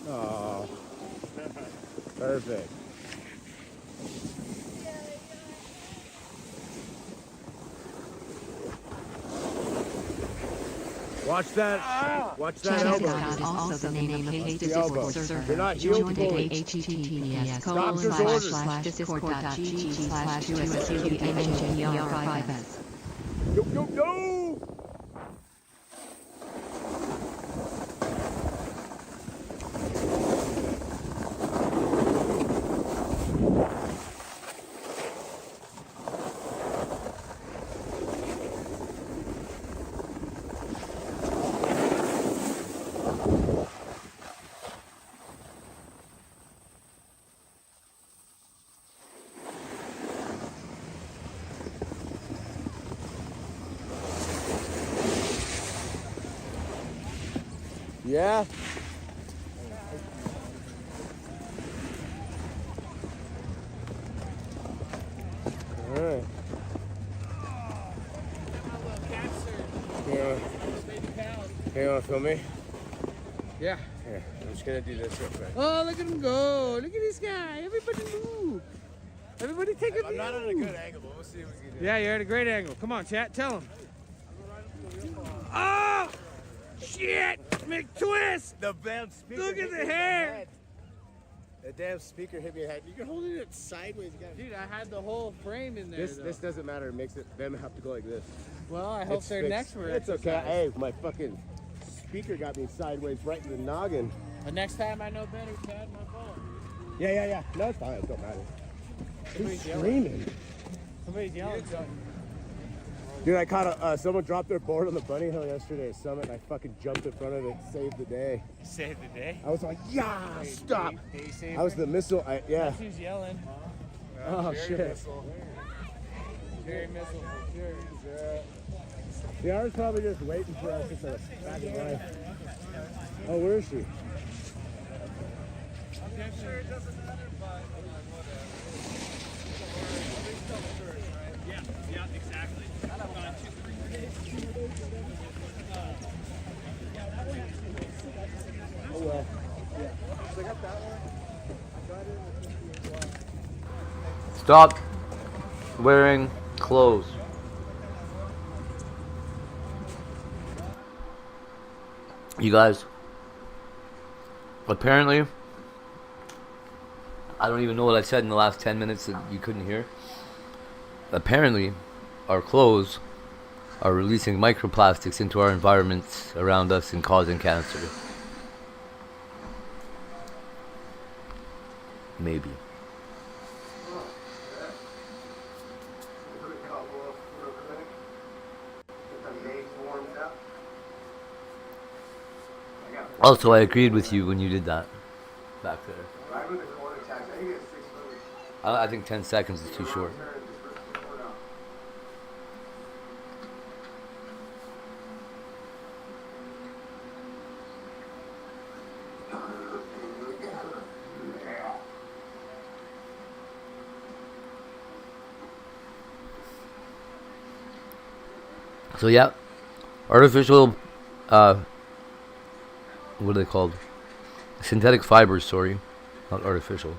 Oh, perfect. Watch that. Watch that Check elbow. it out is also the name of his The elbow. Discord server. You're not healed Join at fully. https://discord.gg/discord.gg/2SUVNGR5S. Yo, yo, yo! Yeah? All right. Yeah. You want to film me? Yeah. Here, I'm just gonna do this real quick. Oh, look at him go. Look at this guy. Everybody move. Everybody take a view. I'm not at a good angle, but we'll see what we can do. Yeah, you're at a great angle. Come on, chat. Tell him. Oh! Shit! McTwist! The damn speaker. Look at hit the me in hair. head. The damn speaker hit me in the head. You're holding it sideways, guys. Dude, I had the whole frame in there. This doesn't matter. It makes them have to go like this. Well, I hope It's their fixed. necks were It's okay. exercised. Hey, my fucking speaker got me sideways right in the noggin. But next time I know better, Chad, my fault. Yeah. No, it's fine. It don't matter. Who's Somebody's yelling. screaming? Somebody's yelling. Dude, I caught someone dropped their board on the bunny hill yesterday at Summit, and I fucking jumped in front of it, saved the day. Save the day. I was like, yeah, stop. Day saver. I was the missile. Yeah. Who's yelling? Oh shit. Jerry Missile for sure. The hour's probably just waiting for us to back in line. Oh, where is she? I'm sure it doesn't matter, but whatever. Yeah, exactly. Oh well. Stop wearing clothes. You guys, apparently, I don't even know what I said in the last 10 minutes that you couldn't hear. Apparently, our clothes are releasing microplastics into our environments around us and causing cancer. Maybe. Also, I agreed with you when you did that back there. I think 10 seconds is too short. So yeah, artificial, what are they called? Synthetic fibers, sorry, not artificial,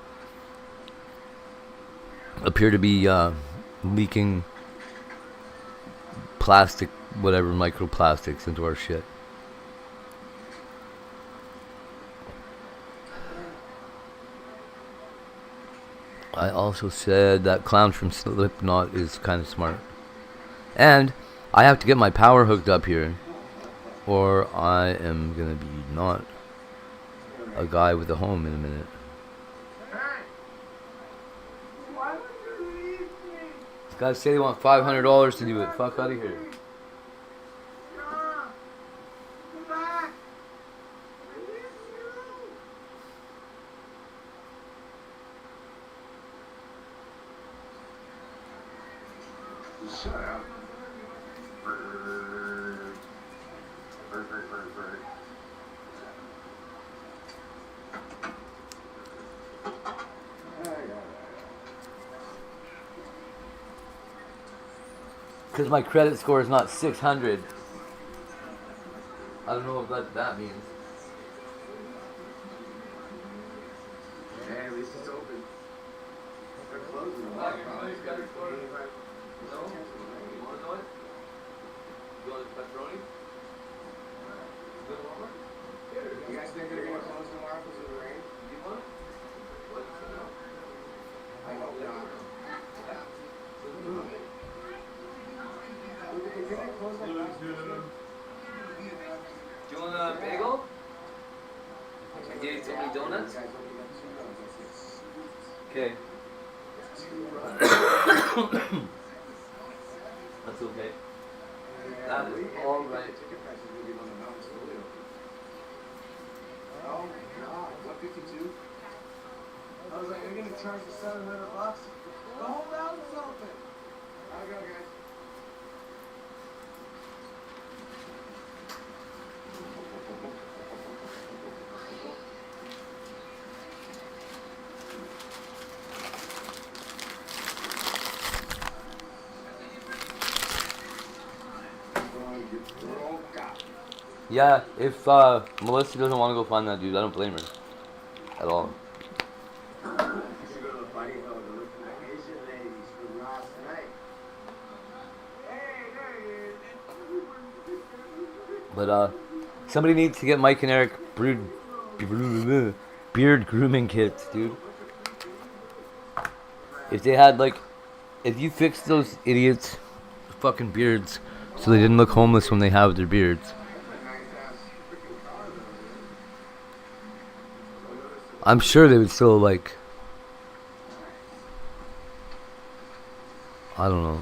appear to be leaking plastic, whatever, microplastics into our shit. I also said that clown from Slipknot is kind of smart. And I have to get my power hooked up here, or I am going to be not a guy with a home in a minute. These guys say they want $500 to do it. Fuck out of here. Because my credit score is not 600. I don't know what that means. Hey, at least it's open. They're closing. No? You want to know it? You want pepperoni? You guys think they're gonna close tomorrow because of the rain? You want it? I hope not. Do you want a bagel? I gave you so many donuts? Okay. That's okay. That is all right. Oh my god, what 52? I was like, they're gonna charge you $700. The whole house is open. I'll go, guys. Yeah, if Melissa doesn't want to go find that dude, I don't blame her at all. You should go to the fighting hell and look for the Asian ladies from last night. Hey, there he is. But somebody needs to get Mike and Eric beard grooming kits, dude. If they had like, if you fixed those idiots' fucking beards so they didn't look homeless when they have their beards, I'm sure they would still like, I don't know,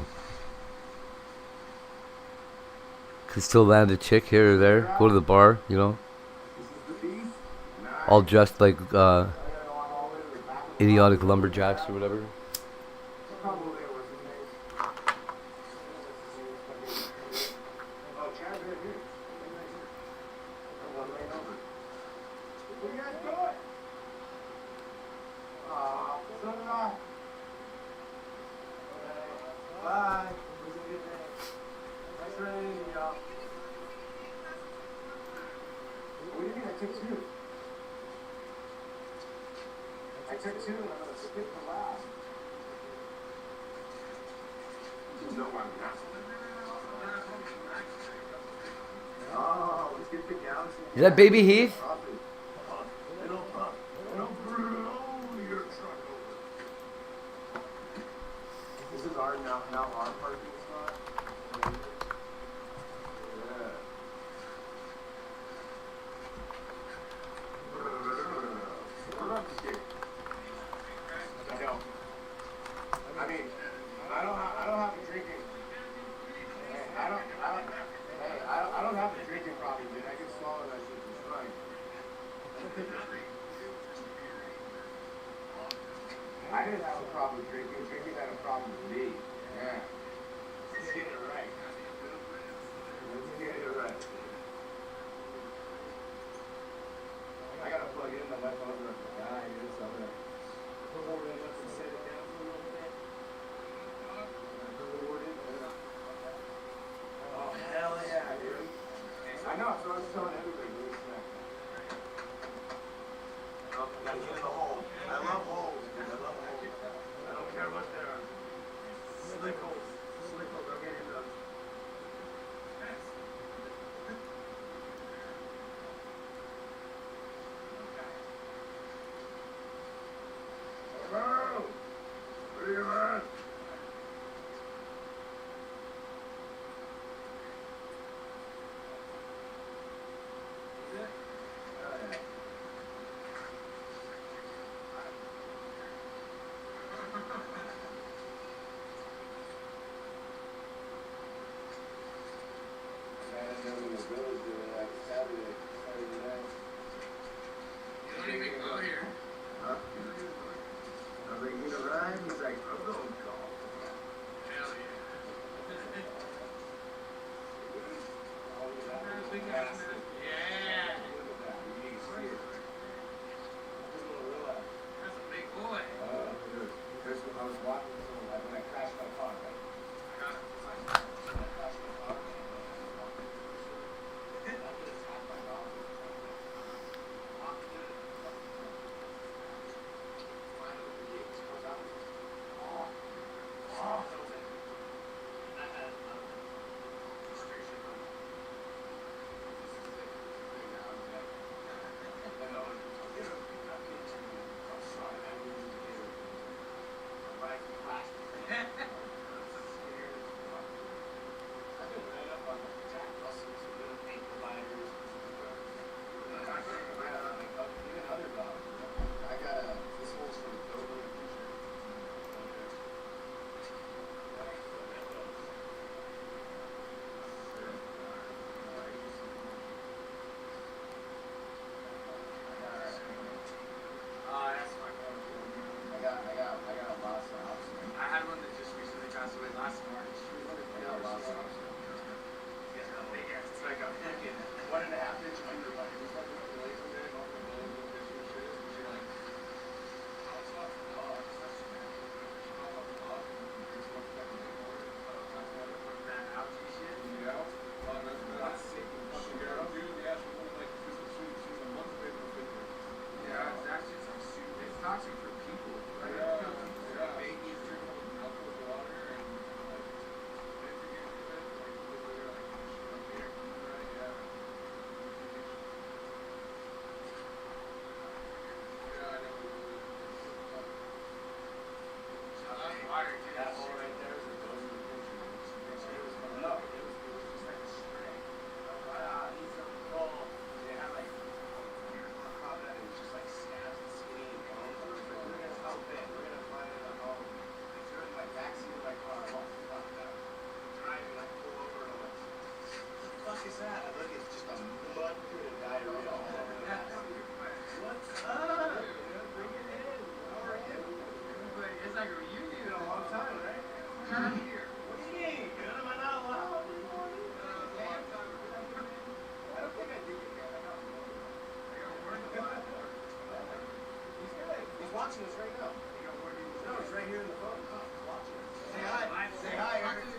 could still land a chick here or there, go to the bar, you know, all dressed like idiotic lumberjacks or whatever. Bye. It was a good day. Thanks for having me, y'all. What do you mean I took two? I took two and I'm gonna skip the last. No, I'm not. Oh, let's get the galaxy. Is that Baby Heath? This is our now our parking spot. Yeah. We're up to here. I know. I mean, I don't have a drinking. Hey, I don't have a drinking problem, dude. I can swallow that shit just fine. I didn't have a problem drinking. Drinking had a problem with me. Yeah. Let's get it right. Let's get it right. I gotta plug in the left over of the guy, dude, so I'm gonna put the word in and set it down for a little bit. Put the word in. Oh, hell yeah, dude. I know, so I was telling everybody to do snack. Oh, gotta get in the hole. I love holes, dude. I love holes. I don't care what they are. Slick holes.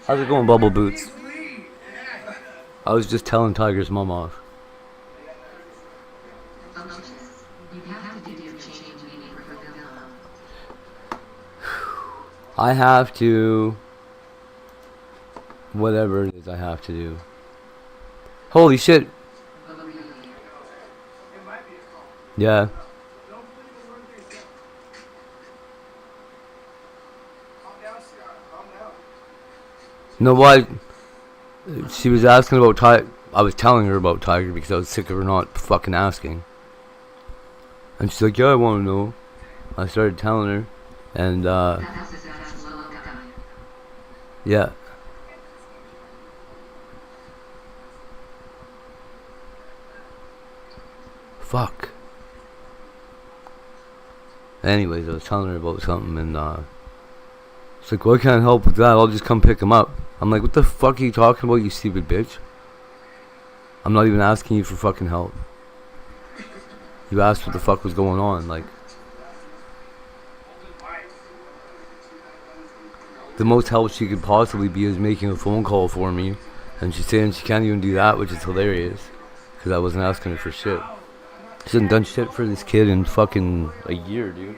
How's it going, Bubble Boots? I was just telling Tiger's mom off. I have to... Whatever it is I have to do. Holy shit. Yeah. No, why? She was asking about Tiger. I was telling her about Tiger because I was sick of her not fucking asking. And she's like, yeah, I want to know. I started telling her. And, yeah. Fuck. Anyways, I was telling her about something and, she's like, well, I can't help with that. I'll just come pick him up. I'm like, what the fuck are you talking about, you stupid bitch? I'm not even asking you for fucking help. You asked what the fuck was going on, like. The most help she could possibly be is making a phone call for me. And she's saying she can't even do that, which is hilarious. Because I wasn't asking her for shit. She hasn't done shit for this kid in fucking a year, dude.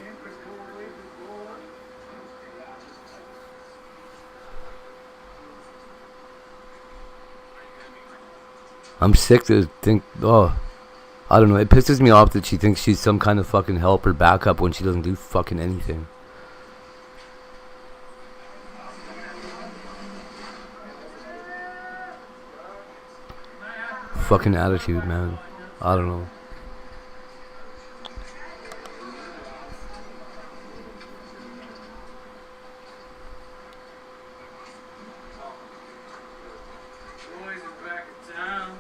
I'm sick to think, I don't know, it pisses me off that she thinks she's some kind of fucking help or backup when she doesn't do fucking anything. Fucking attitude, man. I don't know.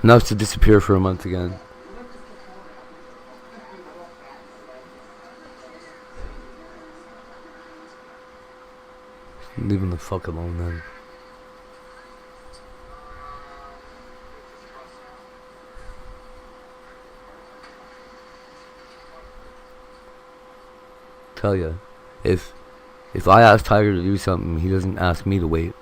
Enough to disappear for a month again. Leave him the fuck alone then. Tell ya, if I ask Tiger to do something, he doesn't ask me to wait.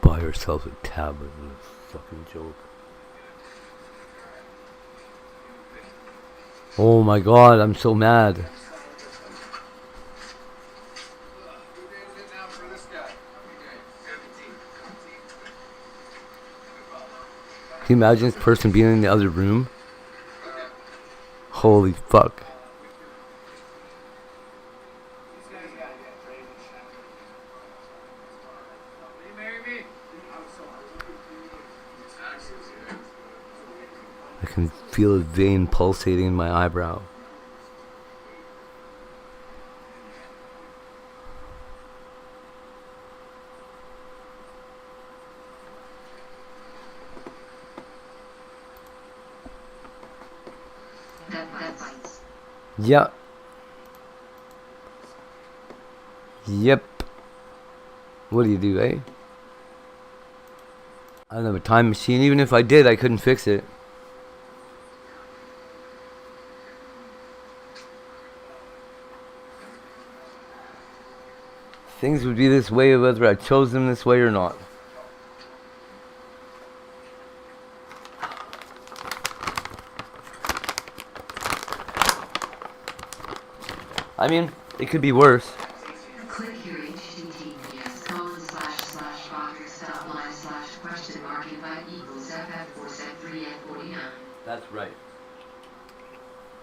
Buy yourself a tablet and a fucking joke. Oh my god, I'm so mad. Can you imagine this person being in the other room? Holy fuck. I can feel a vein pulsating in my eyebrow. Death bites. Yep. Yep. What do you do, eh? I don't have a time machine. Even if I did, I couldn't fix it. Things would be this way whether I chose them this way or not. I mean, it could be worse. Click here https://boxer.line/question mark invite equals ff4set3f49. That's right.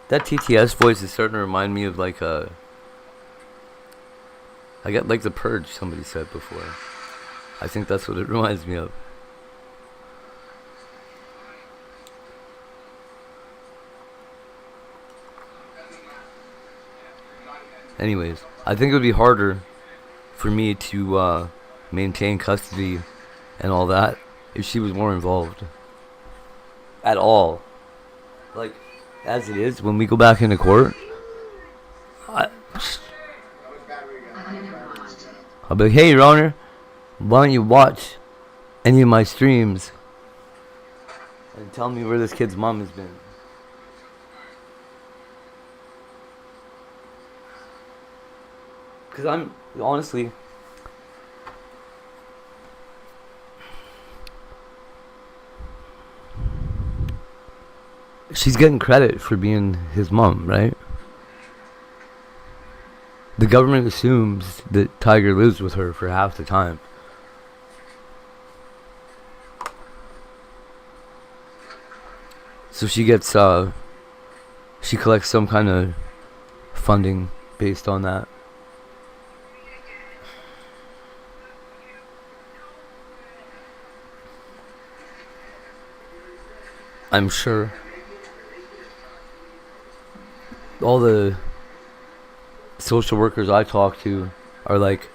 That TTS voice is starting to remind me of like a... I get like the Purge, somebody said before. I think that's what it reminds me of. Anyways, I think it would be harder for me to maintain custody and all that if she was more involved. At all. Like, as it is, when we go back into court, I'll be like, hey, Your Honor, why don't you watch any of my streams and tell me where this kid's mom has been? Because I'm, honestly, she's getting credit for being his mom, right? The government assumes that Tiger lives with her for half the time. So she gets, she collects some kind of funding based on that. I'm sure all the social workers I talk to are like,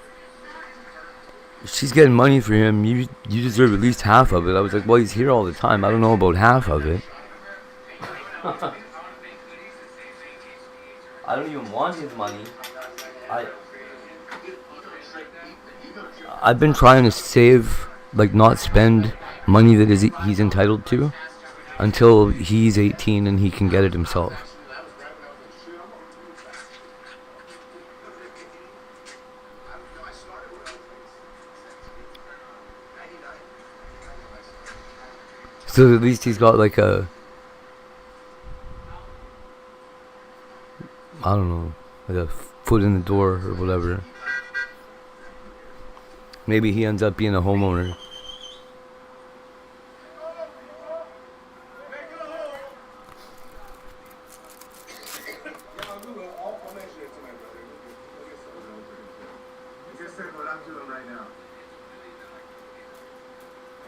she's getting money for him, you deserve at least half of it. I was like, well, he's here all the time, I don't know about half of it. I don't even want his money. I've been trying to save, like not spend money that he's entitled to until he's 18 and he can get it himself. So at least he's got like a, I don't know, like a foot in the door or whatever. Maybe he ends up being a homeowner.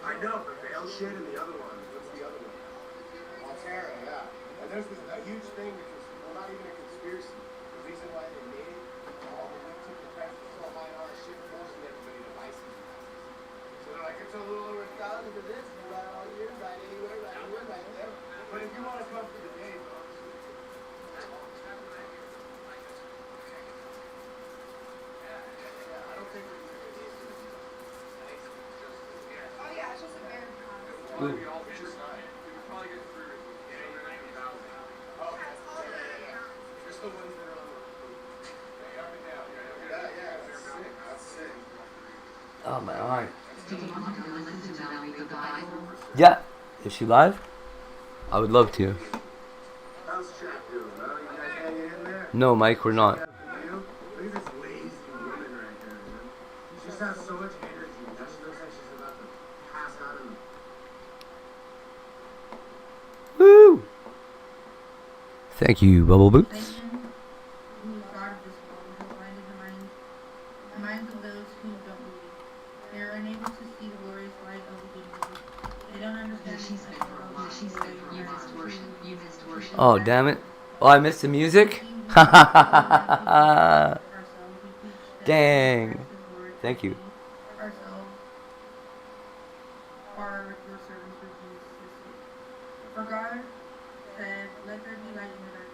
I know, but Bale shit and the other one. What's the other one? Altera, yeah. And there's this a huge thing because, well, not even a conspiracy. The reason why they made it, all the we took the price so high on our shit, forcing everybody to buy season passes. So they're like, it's a little over $1,000 for this, you ride all year, ride anywhere, ride there. But if you want to come for the day, bro. Yeah, I don't think we're doing it. Oh yeah, it's just a very Ooh. Just the ones that are on the up and down. Yeah, that's sick. Oh my eye. Do you want to listen to Melanie the Bible? Yeah. Is she live? I would love to. How's Jack doing, bro? You guys hanging in there? No, Mike, we're not. You? Look at this lazy woman right there, man. She just has so much energy. Now she looks like she's about to pass out in the... Woo! Thank you, Bubble Boots. Who is God of this world, who has blinded the minds of those who don't believe. They are unable to see the glorious light of the kingdom. They don't understand You missed worship. Oh, damn it. Oh, I missed the music? Dang. Thank you. Ourselves are your servants for Jesus' sake. For God said, let there be light in the darkness.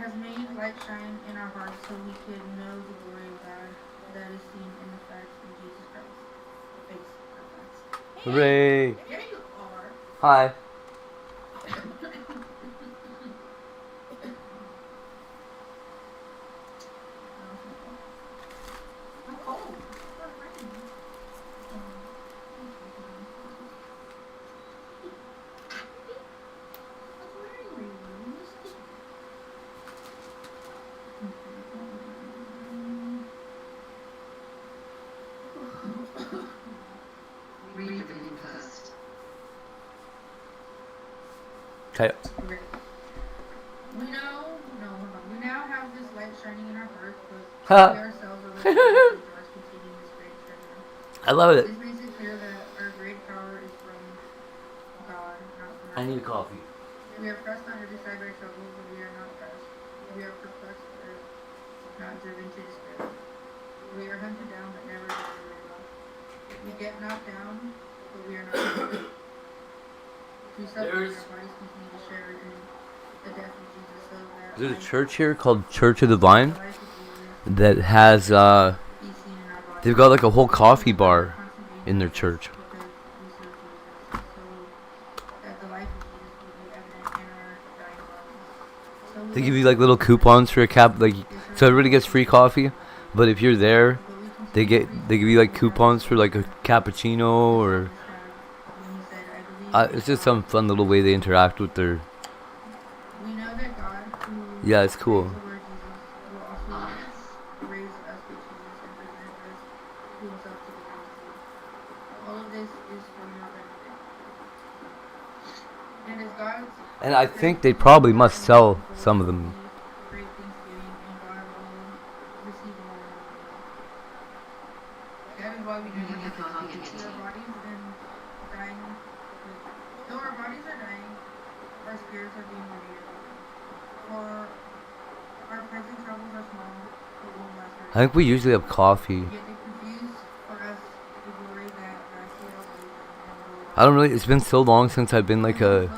has made light shine in our hearts so we could know the glory of God that is seen in the facts of Jesus Christ. Face of facts. Hooray! There you are. Hi. I'm cold. It's not raining. Read the reading first. Okay. Okay. We now have this light shining in our hearts, but Ha. we ourselves are responsible for containing this great treasure. I love it. This makes it clear that our great power is from God, not from I need ourselves. coffee. We are pressed on every side by troubles, but we are not pressed. We are perplexed, but not driven to despair. We are hunted down, but never delivered up. We get knocked down, but we are not destroyed. We suffer, and our bodies continue to share in the death of Jesus, so that There's a life, church here called Church of the Vine the life of Jesus, that has be seen in our bodies. they've got like a whole coffee bar Constant in their being church. because we serve Jesus, so that the life of Jesus will be evident in our dying bodies. So we They give you like little coupons for a cap, like so everybody gets free coffee. But if you're there, they give you like coupons for like a cappuccino or it's just some fun little way they interact with their. We know that God, who Yeah, it's cool. raised the Lord Jesus, will also raise us with Jesus and present us to himself together with you. All of this is for your benefit. And as God's And I think they probably must sell some of them. great thanksgiving, and God will receive all of it. That is why we do Bring your coffee and our tea. bodies and dying. Though our bodies are dying, our spirits are being renewed. For our present troubles are small, but won't last I forever. think we usually have coffee. Yet they produce for us the glory that vastly outweighs them. I don't really. It's been so long since I've been like When we a look at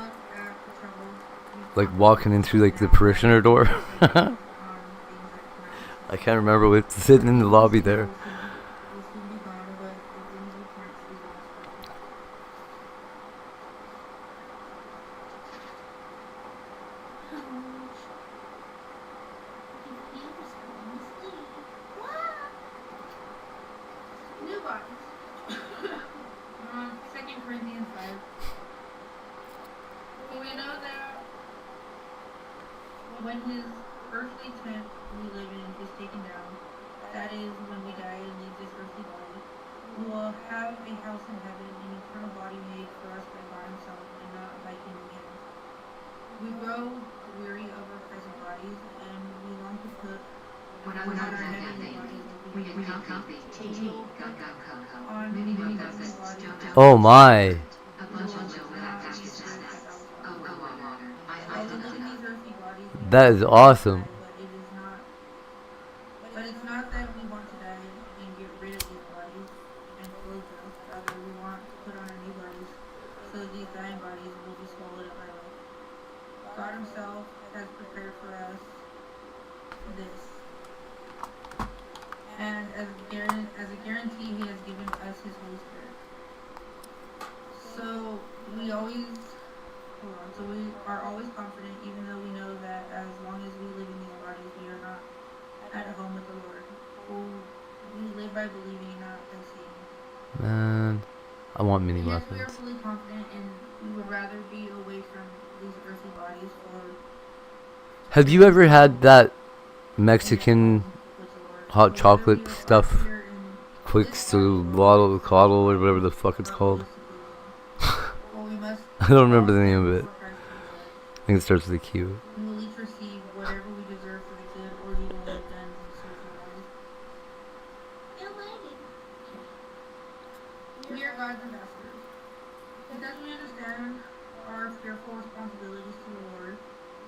the troubles like walking in through like the parishioner door. I I can't remember with sitting in the lobby there. will soon be gone, but the things we can't see last forever. New bodies. 2 Corinthians 5. For we know that when his earthly tent we live in is taken down, that is, when we die and leave this earthly body, we will have a house in heaven, an eternal body made for us by God himself, and not by human hands. We grow weary of our present bodies, and we long to put When I was on that thing, we got coffee, tea, got cocoa, on many many breakfasts, bodies. Oh my! a bunch of Joe pastures oh, water. I We feel live in that. these earthly bodies. We That want is to awesome. die, but it's not that we want to die and get rid of these bodies and clothe them. Rather, we want to put on our new bodies, so these dying bodies will be swallowed up by life. God himself has prepared for us this. And as a guarantee, he has given us his Holy Spirit. So we are always confident, even though we know that as long as we live in these bodies, we are not at home with the Lord. For we live by believing, not by seeing. Man, I want mini Yes, we are muffins. fully confident, and we would rather be away from these earthly bodies for. Have you ever had that Mexican with the Lord. hot So chocolate whether we are stuff? here in Quick this Bottle, Coddle, or whatever the fuck it's or called. well, we must I don't remember the name of it. before Christ will be judged. I think it starts with a Q. We will each receive whatever we deserve for the good or evil we have done in this earthly life. We are God's ambassadors. Because we understand our fearful responsibilities to the Lord,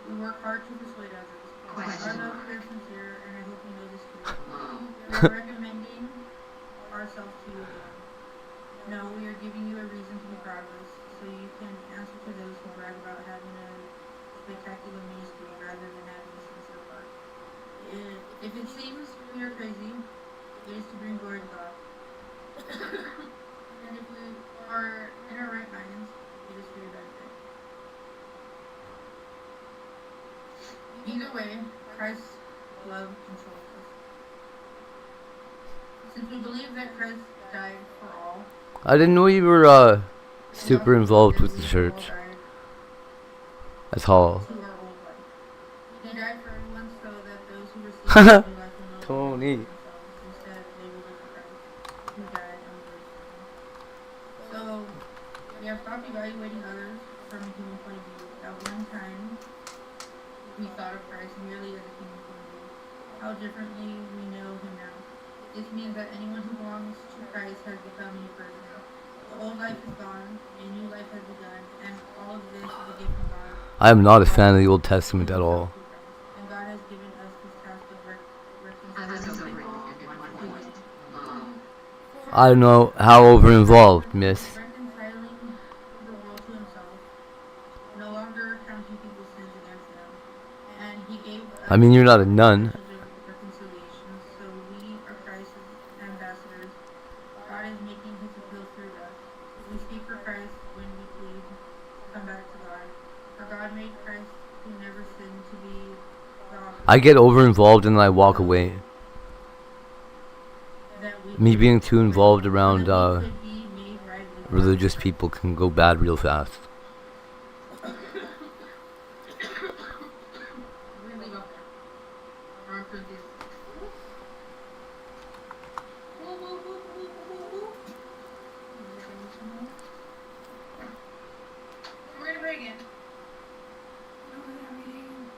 we work hard to persuade others. Our love is sincere, and I hope you know this too. We are recommending ourselves to you again. No, we are giving you a reason to be proud of us, so you can answer to those who brag about having a spectacular ministry rather than having a sincere Either way, Christ's love controls us. Since we believe that Christ died for all, I didn't know you were we super also involved believe with the that we all church. died That's all. to our old life. He died for everyone so that those who receive his new life will no longer Tony. live for themselves. Instead, they will live for Christ, who died and was raised for them. So, we have stopped evaluating others from a human point of view. At one time, we thought of Christ merely as a human point of view. How differently we know him now. This means that anyone who belongs to Christ has become a new person. The old life is gone, a new life has begun, and all of this is a gift from God. I am not a fan of the Old Testament at all. And God has given us this task of I was reconciling over people at one to point. Him. I don't know how over involved, miss. Reconciling the world to himself, no longer counting people's sins against them. And he gave us I mean, you're not a nun. message of reconciliation, so we are Christ's ambassadors. God is making his appeal through us. We speak for Christ when we plead, come back to God. For God made Christ, who never sinned, to be the offering I get over involved and I walk away. that we Me could- being too involved so around that we could be made right with God. religious people can go bad real fast. We're gonna leave off there. Or for this. Woo, woo, woo, woo, woo, woo. We're gonna pray again. No, we're not reading.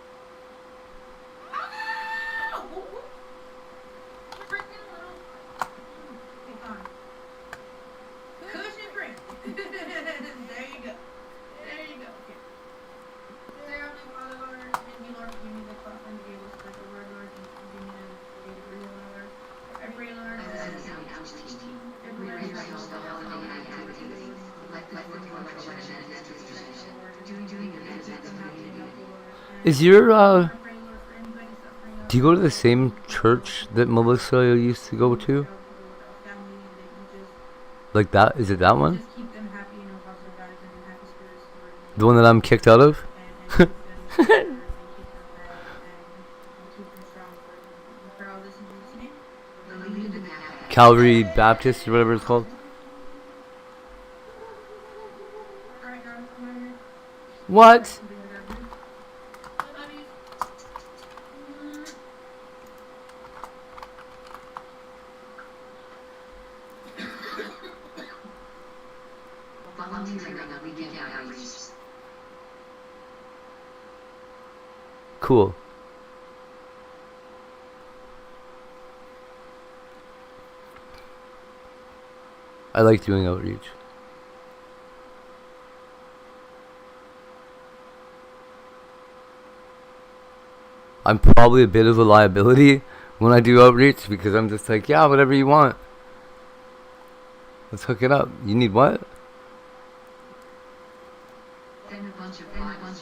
Ah! Woo, woo. Freaking little. Okay, fine. Cushion free. There you go. There you go. Okay. Dear Heavenly Father, Lord, thank you, Lord, for giving me the platform to be able to spread the word, Lord, and for giving me the degree, Lord. I pray, Lord, that everyone else will help me activities, like the fourth collection and distribution, doing the events that come happy and helpful, Lord. Is your I pray, Lord, for anybody suffering. do you go to the same church that Melissa used to go to? Like that? Is it that one? Just keep them happy and no positive vibes and in happy spirits, Lord. The one that I'm kicked out of? And keep them and keep them strong, Lord. We pray all this in Jesus' name. Calvary Baptist or whatever it's called. Alright, guys, I'm out of here. What? Love you. Volunteering on weekend outreach. Cool. I like doing outreach. I'm probably a bit of a liability when I do outreach because I'm just like, yeah, whatever you want. Let's hook it up. You need what? Then a bunch of Bible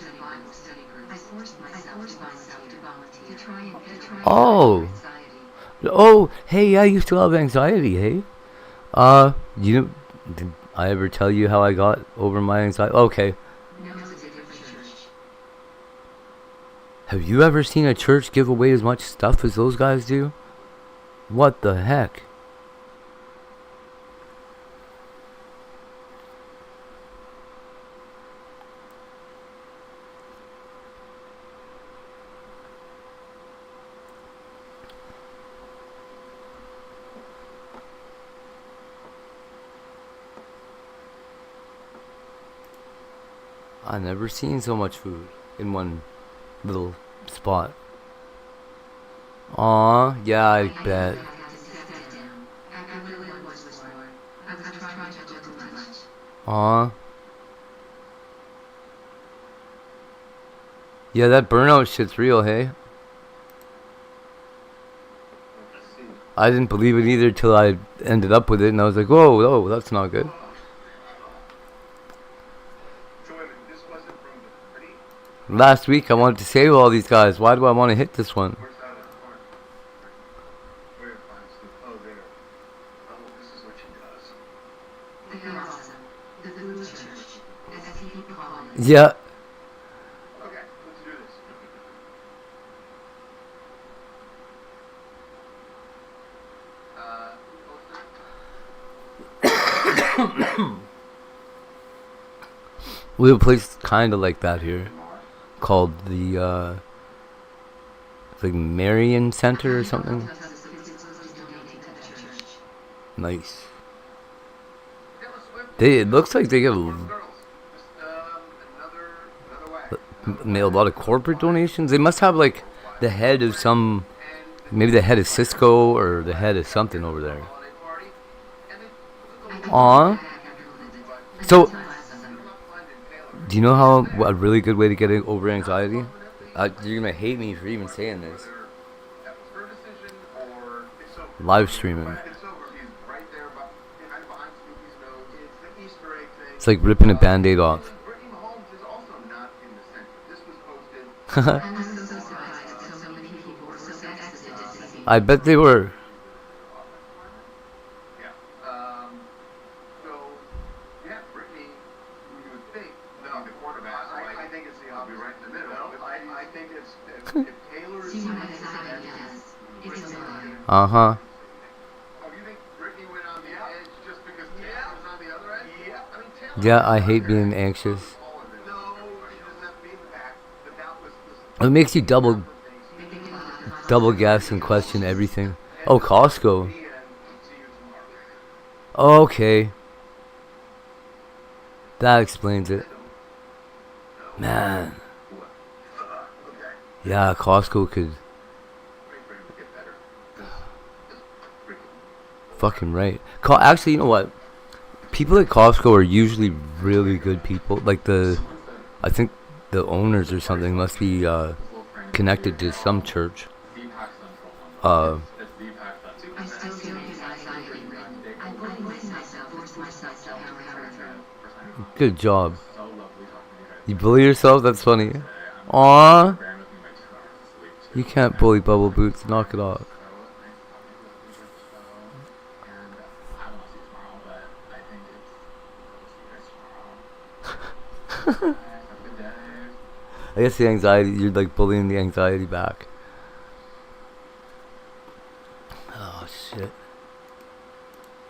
study groups. I forced myself to volunteer. To try and Oh. anxiety. Oh, hey, yeah, you still have anxiety, hey? Did I ever tell you how I got over my anxiety? Okay. No, it's a different church. Have you ever seen a church give away as much stuff as those guys do? What the heck? I never seen so much food in one little spot. Aw, yeah, I bet. I had to set that down. I really was for. I was trying to do too much. Aw. Yeah, that burnout shit's real, hey? I didn't believe it either till I ended up with it, and I was like, whoa, that's not good. Last week I wanted to save all these guys. Why do I want to hit this one? They're awesome. The Blue Church, as people call it. Yeah. Okay, let's do this. We have a place kind of like that here, called the like Marion Center or something. Nice. It looks like they get mail a lot of corporate donations. They must have like the head of some, maybe the head of Cisco or the head of something over there. Aw. So, do you know how a really good way to get over anxiety? You're gonna hate me for even saying this. Live streaming. It's like ripping a band-aid off. I bet they were. Uh-huh. Yeah, I hate being anxious. It makes you double guess and question everything. Oh, Costco. Okay. That explains it. Man. Yeah, Costco could. Fucking right. Actually, you know what? People at Costco are usually really good people. Like I think the owners or something must be connected to some church. Good job. You bully yourself? That's funny. Aww. You can't bully Bubble Boots. Knock it off. I guess the anxiety, you're like bullying the anxiety back. Oh shit.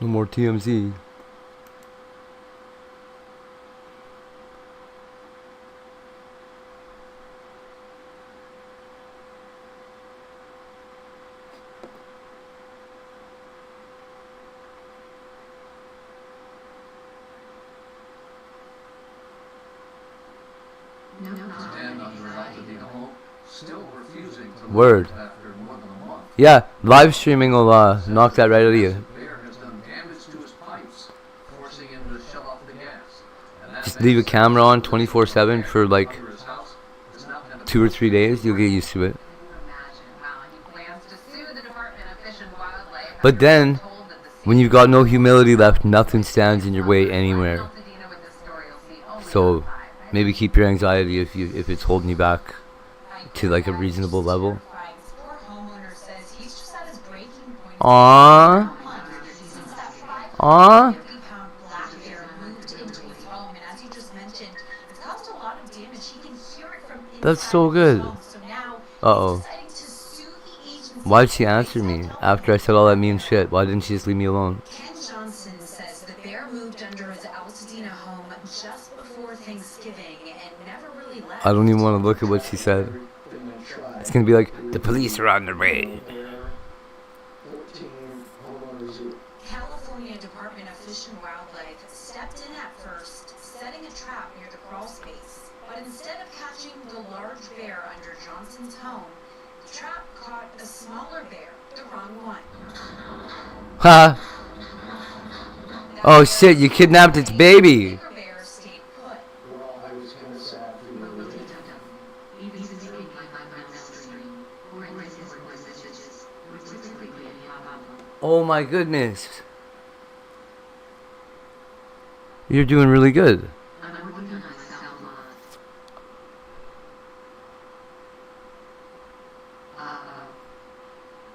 No more TMZ. Word. Yeah, live streaming will knock that right out of you. Just leave a camera on 24/7 for like 2 or 3 days. You'll get used to it. But then, when you've got no humility left, nothing stands in your way anywhere. So, maybe keep your anxiety if it's holding you back to like a reasonable level. Aww. Aww. That's so good. Uh-oh. Why'd she answer me after I said all that mean shit? Why didn't she just leave me alone? Ken Johnson says the bear moved under his Altadena home just before Thanksgiving and never really left. I don't even want to look at what she said. It's gonna be like, the police are on their way. California Department of Fish and Wildlife stepped in at first, setting a trap near the crawl space. But instead of catching the large bear under Johnson's home, the trap caught a smaller bear, the wrong one. Ha! Oh shit, you kidnapped its baby! Oh my goodness. You're doing really good.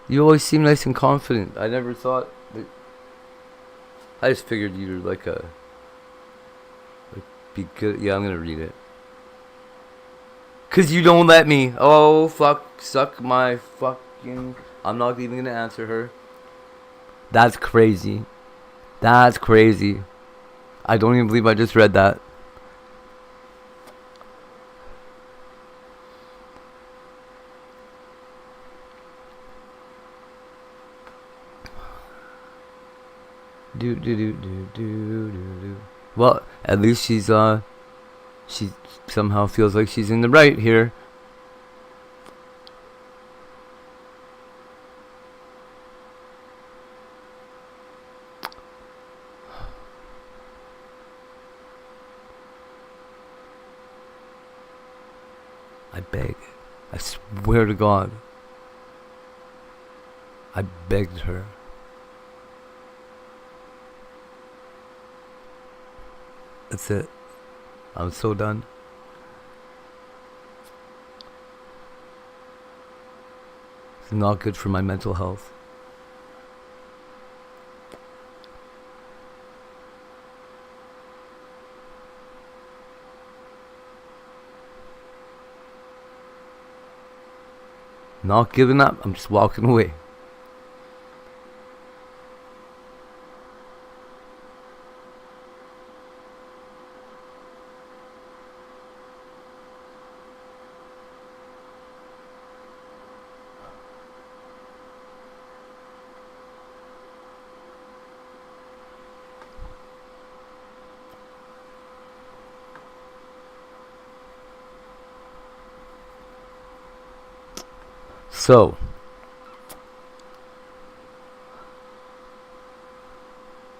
You always seem nice and confident. I never thought that. I just figured you were like be good. Yeah, I'm gonna read it. 'Cause you don't let me. Oh, fuck. Suck my fucking. I'm not even gonna answer her. That's crazy. That's crazy. I don't even believe I just read that. Do do do do do do do. Well, at least she somehow feels like she's in the right here. I beg. I swear to God. I begged her. That's it. I'm so done. It's not good for my mental health. Not giving up. I'm just walking away. So,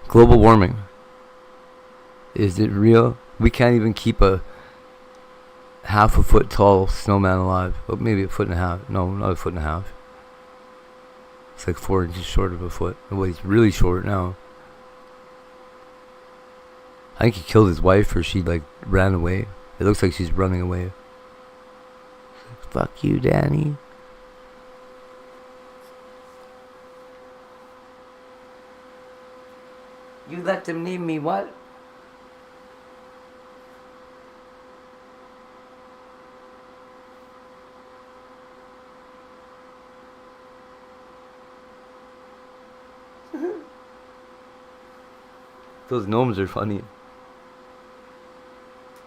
global warming. Is it real? We can't even keep a half a foot tall snowman alive. Well, maybe a foot and a half. No, not a foot and a half. It's like 4 inches short of a foot. Well, he's really short now. I think he killed his wife, or she like ran away. It looks like she's running away. Fuck you, Danny. You let them name me what? Those gnomes are funny.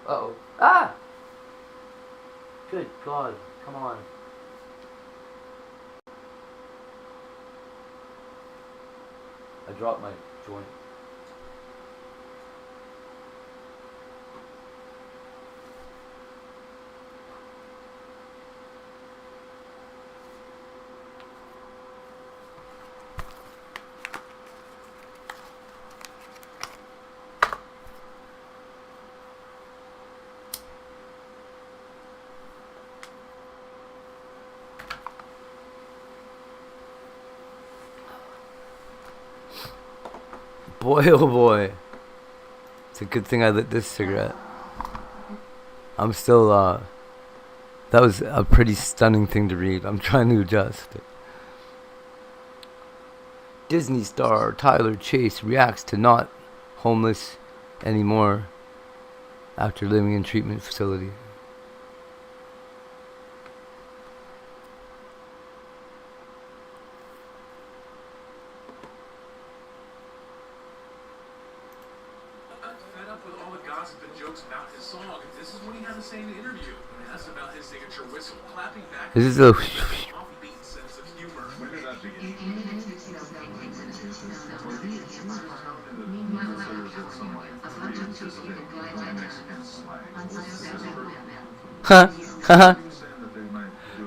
Uh-oh. Ah! Good God. Come on. I dropped my joint. Boy, oh boy. It's a good thing I lit this cigarette. I'm still, that was a pretty stunning thing to read. I'm trying to adjust. Disney star Tyler Chase reacts to not homeless anymore after living in treatment facility. This is a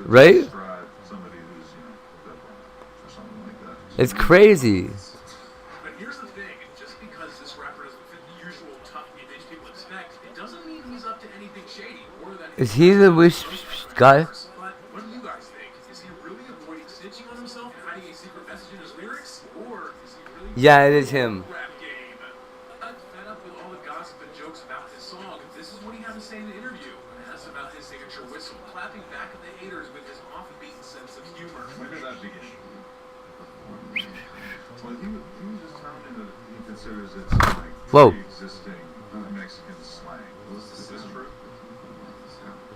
right? It's crazy. But here's the thing, just because this rapper doesn't fit the usual tough image people expect, it doesn't mean he's up to anything shady or that Is he the wish guy? But what do you guys think? Is he really avoiding snitching on himself and hiding a secret message in his lyrics? Or is he really Yeah, it is him. rap game? Fed up with all the gossip and jokes about his song, this is what he had to say in the interview. Asked about his signature whistle, clapping back at the haters with his offbeat sense of humor. When did that begin? Well, he was just telling me that he considers it like Whoa. pre-existing Mexican slang. Is this true?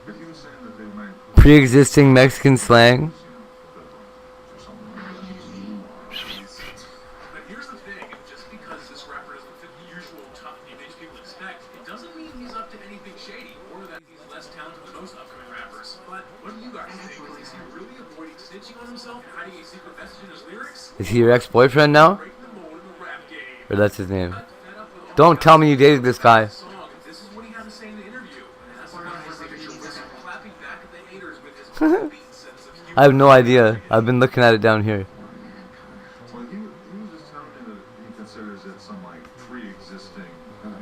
But he was saying that they might Pre-existing Mexican slang. But here's the thing, just because this rapper doesn't fit the usual tough image people expect, it doesn't mean he's up to anything shady or that he's less talented than most upcoming rappers. But what do you guys think? Is he really avoiding snitching on himself and hiding a secret message in his lyrics? Is he your ex-boyfriend now? Break the mold in the rap game. Or that's his name. Don't tell me you dated this guy. This is what he had to say in the interview. And that's why his signature was clapping back at the haters with his offbeat sense of humor. I have no idea. I've been looking at it down here. Well, he was just telling me that he considers it some like pre-existing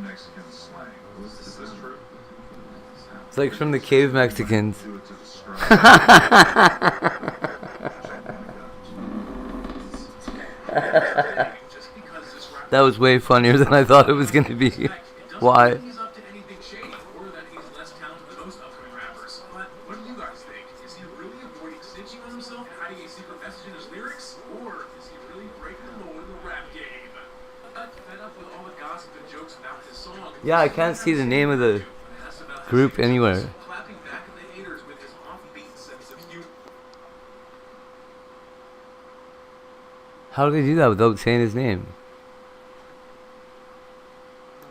Mexican slang. Is this true? It's like from the cave Mexicans. Do it to describe. That was way funnier than I thought it was going to be. Why? He's up to anything shady, or that he's less talented than most upcoming rappers. But what do you guys think? Is he really avoiding snitching on himself and hiding a secret message in his lyrics? Or is he really breaking the mold in the rap game? Fed up with all the gossip and jokes about his song. Yeah, I can't see the name of the group anywhere. Clapping back at the haters with his offbeat sense of humor. How do they do that without saying his name?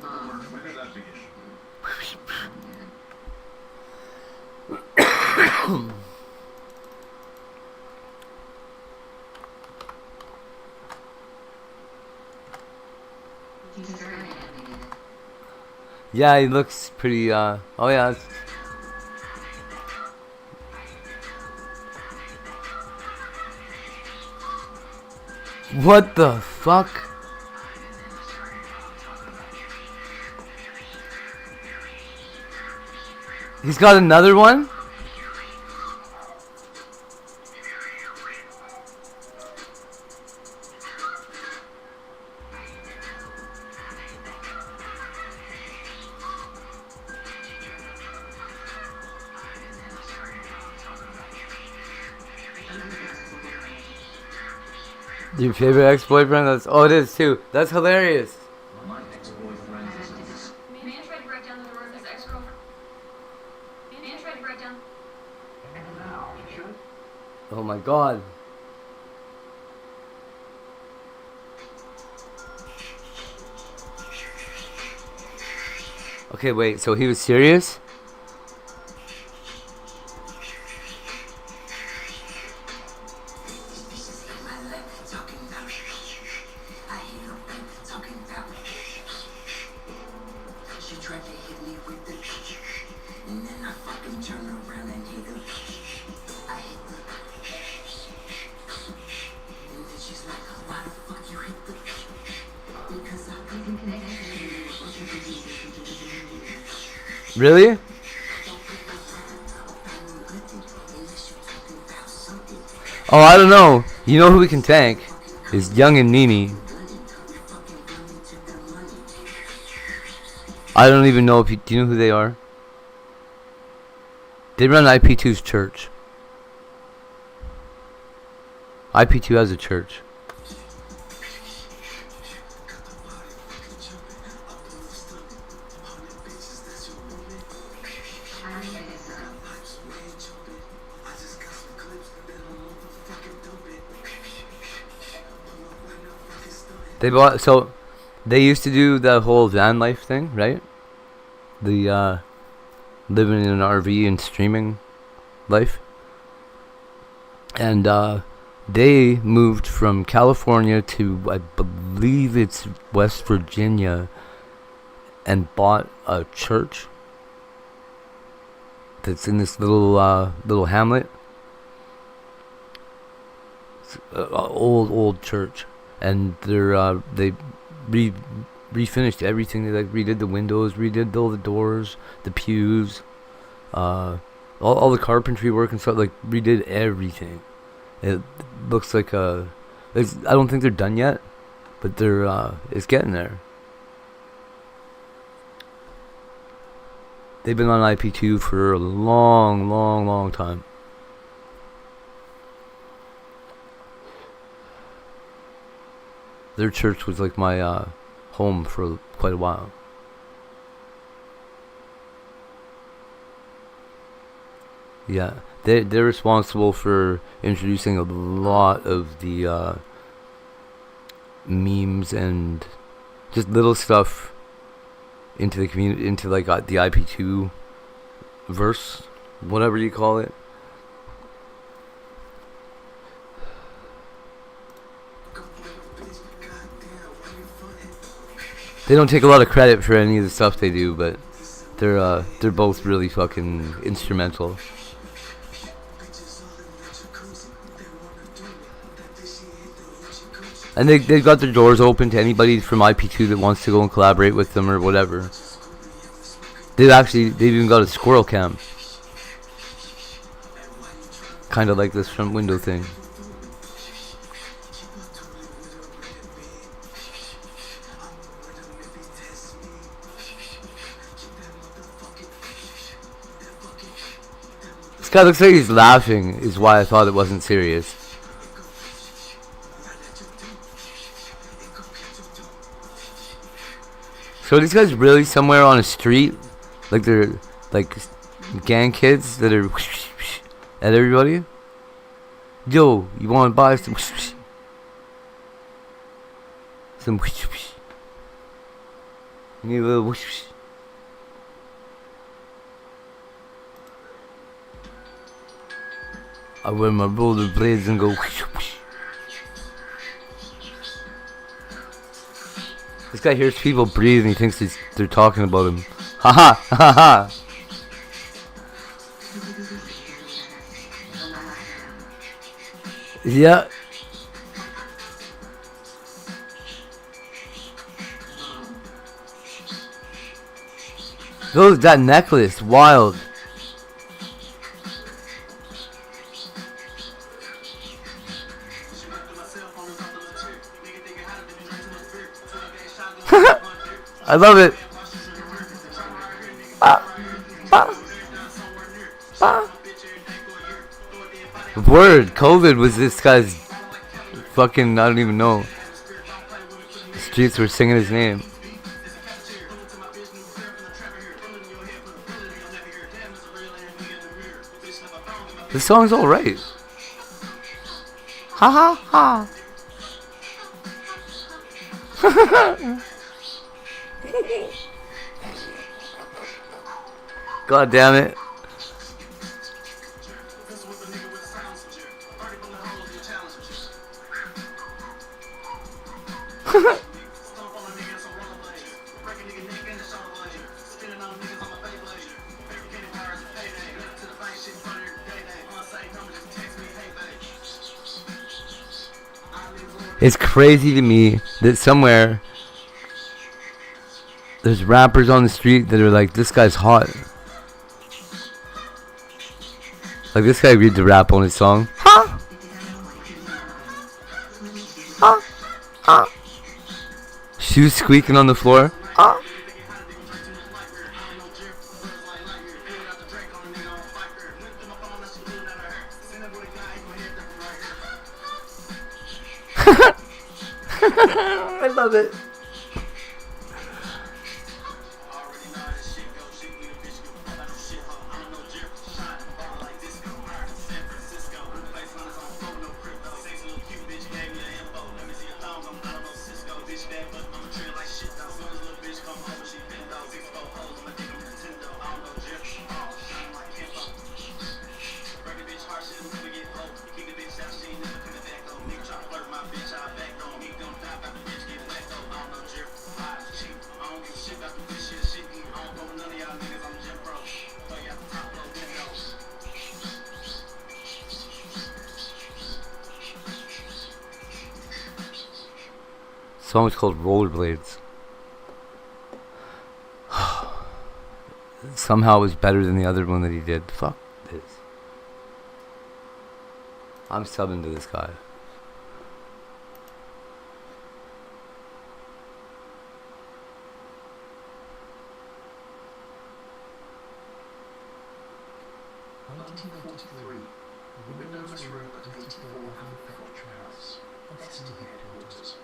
When did that begin? Yeah, he looks pretty, oh yeah. What the fuck? He's got another one? Your favorite ex-boyfriend? That's, oh, it is too. That's hilarious. My ex-boyfriend is Man tried to break down the door of his ex-girlfriend. Man tried to break down. Oh my god. Okay, wait, so he was serious? Really? Oh, I don't know. You know who we can thank? Is Young and Nini. I don't even know if you... Do you know who they are? They run IP2's church. IP2 has a church. They bought, so they used to do the whole van life thing, right? The living in an RV and streaming life. And they moved from California to, I believe it's West Virginia, and bought a church that's in this little hamlet. It's a old church. And they refinished everything. They like redid the windows, redid all the doors, the pews, all the carpentry work and stuff. Like redid everything. It looks like I don't think they're done yet, but they're it's getting there. They've been on IP2 for a long time. Their church was like my home for quite a while. Yeah, they're responsible for introducing a lot of the memes and just little stuff into the community, into like the IP2 verse, whatever you call it. They don't take a lot of credit for any of the stuff they do, but they're both really fucking instrumental. And they got their doors open to anybody from IP2 that wants to go and collaborate with them or whatever. They've even got a squirrel cam. Kind of like this front window thing. This guy looks like he's laughing, is why I thought it wasn't serious. So are these guys really somewhere on a street? Like they're like gang kids that are at everybody? Yo, you wanna buy some you need a little I wear my roller blades and go. This guy hears people breathe and he thinks they're talking about him. Haha, haha. Yeah. Look, that necklace, wild. I love it. Word, COVID was this guy's fucking, I don't even know. The streets were singing his name. The song's alright. Ha ha ha. God damn it. It's crazy to me that somewhere there's rappers on the street that are like, this guy's hot. Like this guy read the rap on his song. Huh? Huh? Huh? Shoes squeaking on the floor. Huh? I love it. The song is called Rollerblades. Somehow it was better than the other one that he did. Fuck this. I'm subbing to this guy. The windows room at 84 Agriculture House, ST headquarters.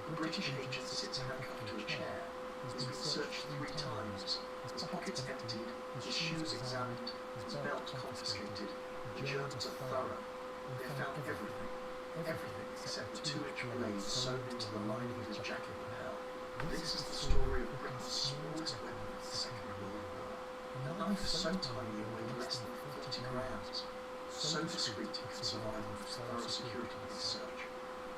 A British agent sits handcuffed to a chair. He's been searched 3 times. His pockets emptied, his shoes examined, his belt confiscated. The Germans are thorough. They found everything. Everything except 2-inch blades sewn into the lining of his jacket lapel. This is the story of Britain's smallest weapon of the Second World War. A knife so tiny it weighed less than 40 grams. So discreet it could survive with thorough security research.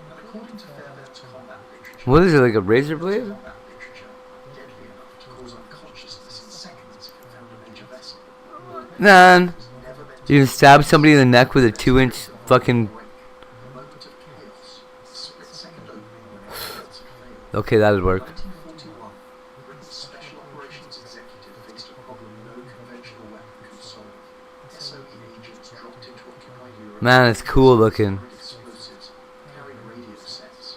And according to Fairleft combat literature, what is it, like a razor blade? cause unconsciousness in seconds if it found a major vessel. Man, you can stab somebody in the neck with a 2-inch fucking. A moment of chaos, a split second opening when experts had failed. Okay, that'd work. 1941, Britain's Special Operations Executive faced a problem no conventional weapon could solve. SOE agents dropped into occupied Europe. Man, it's cool looking. Explosives, carried radio sets,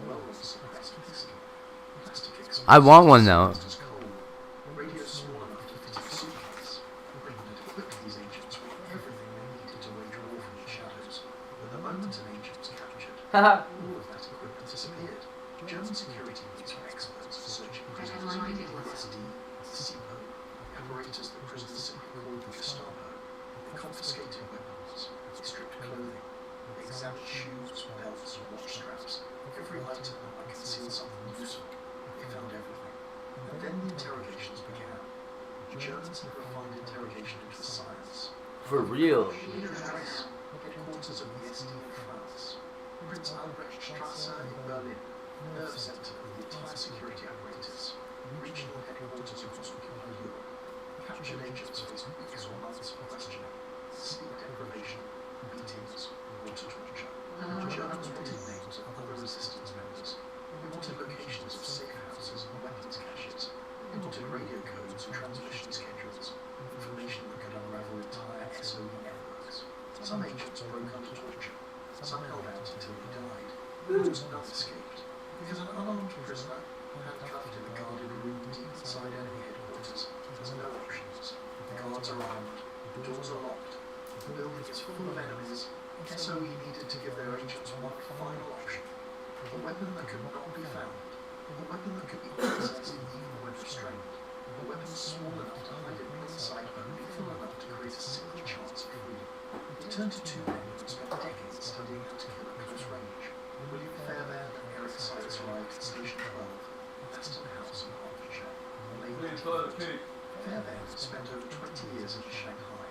well suppressed pistol, plastic I want one now. radio small enough to fit a suitcase. Britain had equipped these agents with everything they needed to wage war from the shadows. But the moment an agent was captured, all of that equipment disappeared. German security police were experts at searching prisoners using LSD, SIPO, the apparatus that prisoners simply called the Gestapo. They confiscated weapons, they stripped clothing, they examined shoes, belts, watch straps. Every item that might conceal something useful. They found everything. And then the interrogations began. The Germans had refined interrogation into a science. For real. Paris, headquarters of the SD in France. Prince Albrechtstrasse in Berlin, nerve center of the entire security apparatus. Regional headquarters across occupied Europe. Captured agents faced weeks or months of questioning, sleep deprivation, beatings, water torture. The Germans wanted names of other resistance members. They wanted locations of safe houses and weapons caches. They wanted radio codes and transmission schedules, information that could unravel entire SOE networks. Some agents broke under torture. Some held out until they died. Almost none escaped, because an unarmed prisoner, handcuffed in a guarded room deep inside enemy headquarters, has no options. The guards are armed, the doors are locked, the building is full of enemies. SOE needed to give their agents one final option. A weapon that could not be found. A weapon that could be accessed even when restrained. A weapon small enough to hide in plain sight but lethal enough to create a single chance of freedom. They turned to two men who had spent decades studying how to kill at close range. William Fairbairn and Eric Sykes arrived at Station 12, Aston House in Hertfordshire. Fairbairn had spent over 20 years in Shanghai.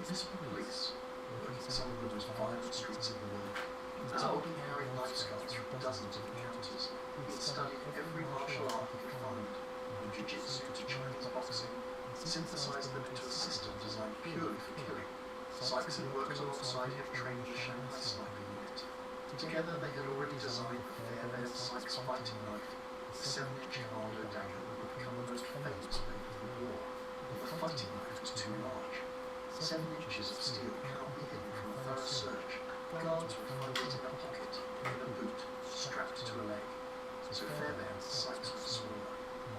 Municipal police, working some of the most violent streets in the world. He was openly carrying knife scars from dozens of encounters. He had studied every martial art he could find, from jiu-jitsu to Chinese boxing, synthesized them into a system designed purely for killing. Sykes had worked alongside him training the Shanghai sniper unit. Together they had already designed Fairbairn Sykes fighting knife, the 7-inch commando dagger that would become the most famous weapon of the war. But the fighting knife was too large. 7 inches of steel cannot be hidden from a thorough search. Guards would find it in a pocket, in a boot, strapped to a leg. So Fairbairn's Sykes was smaller,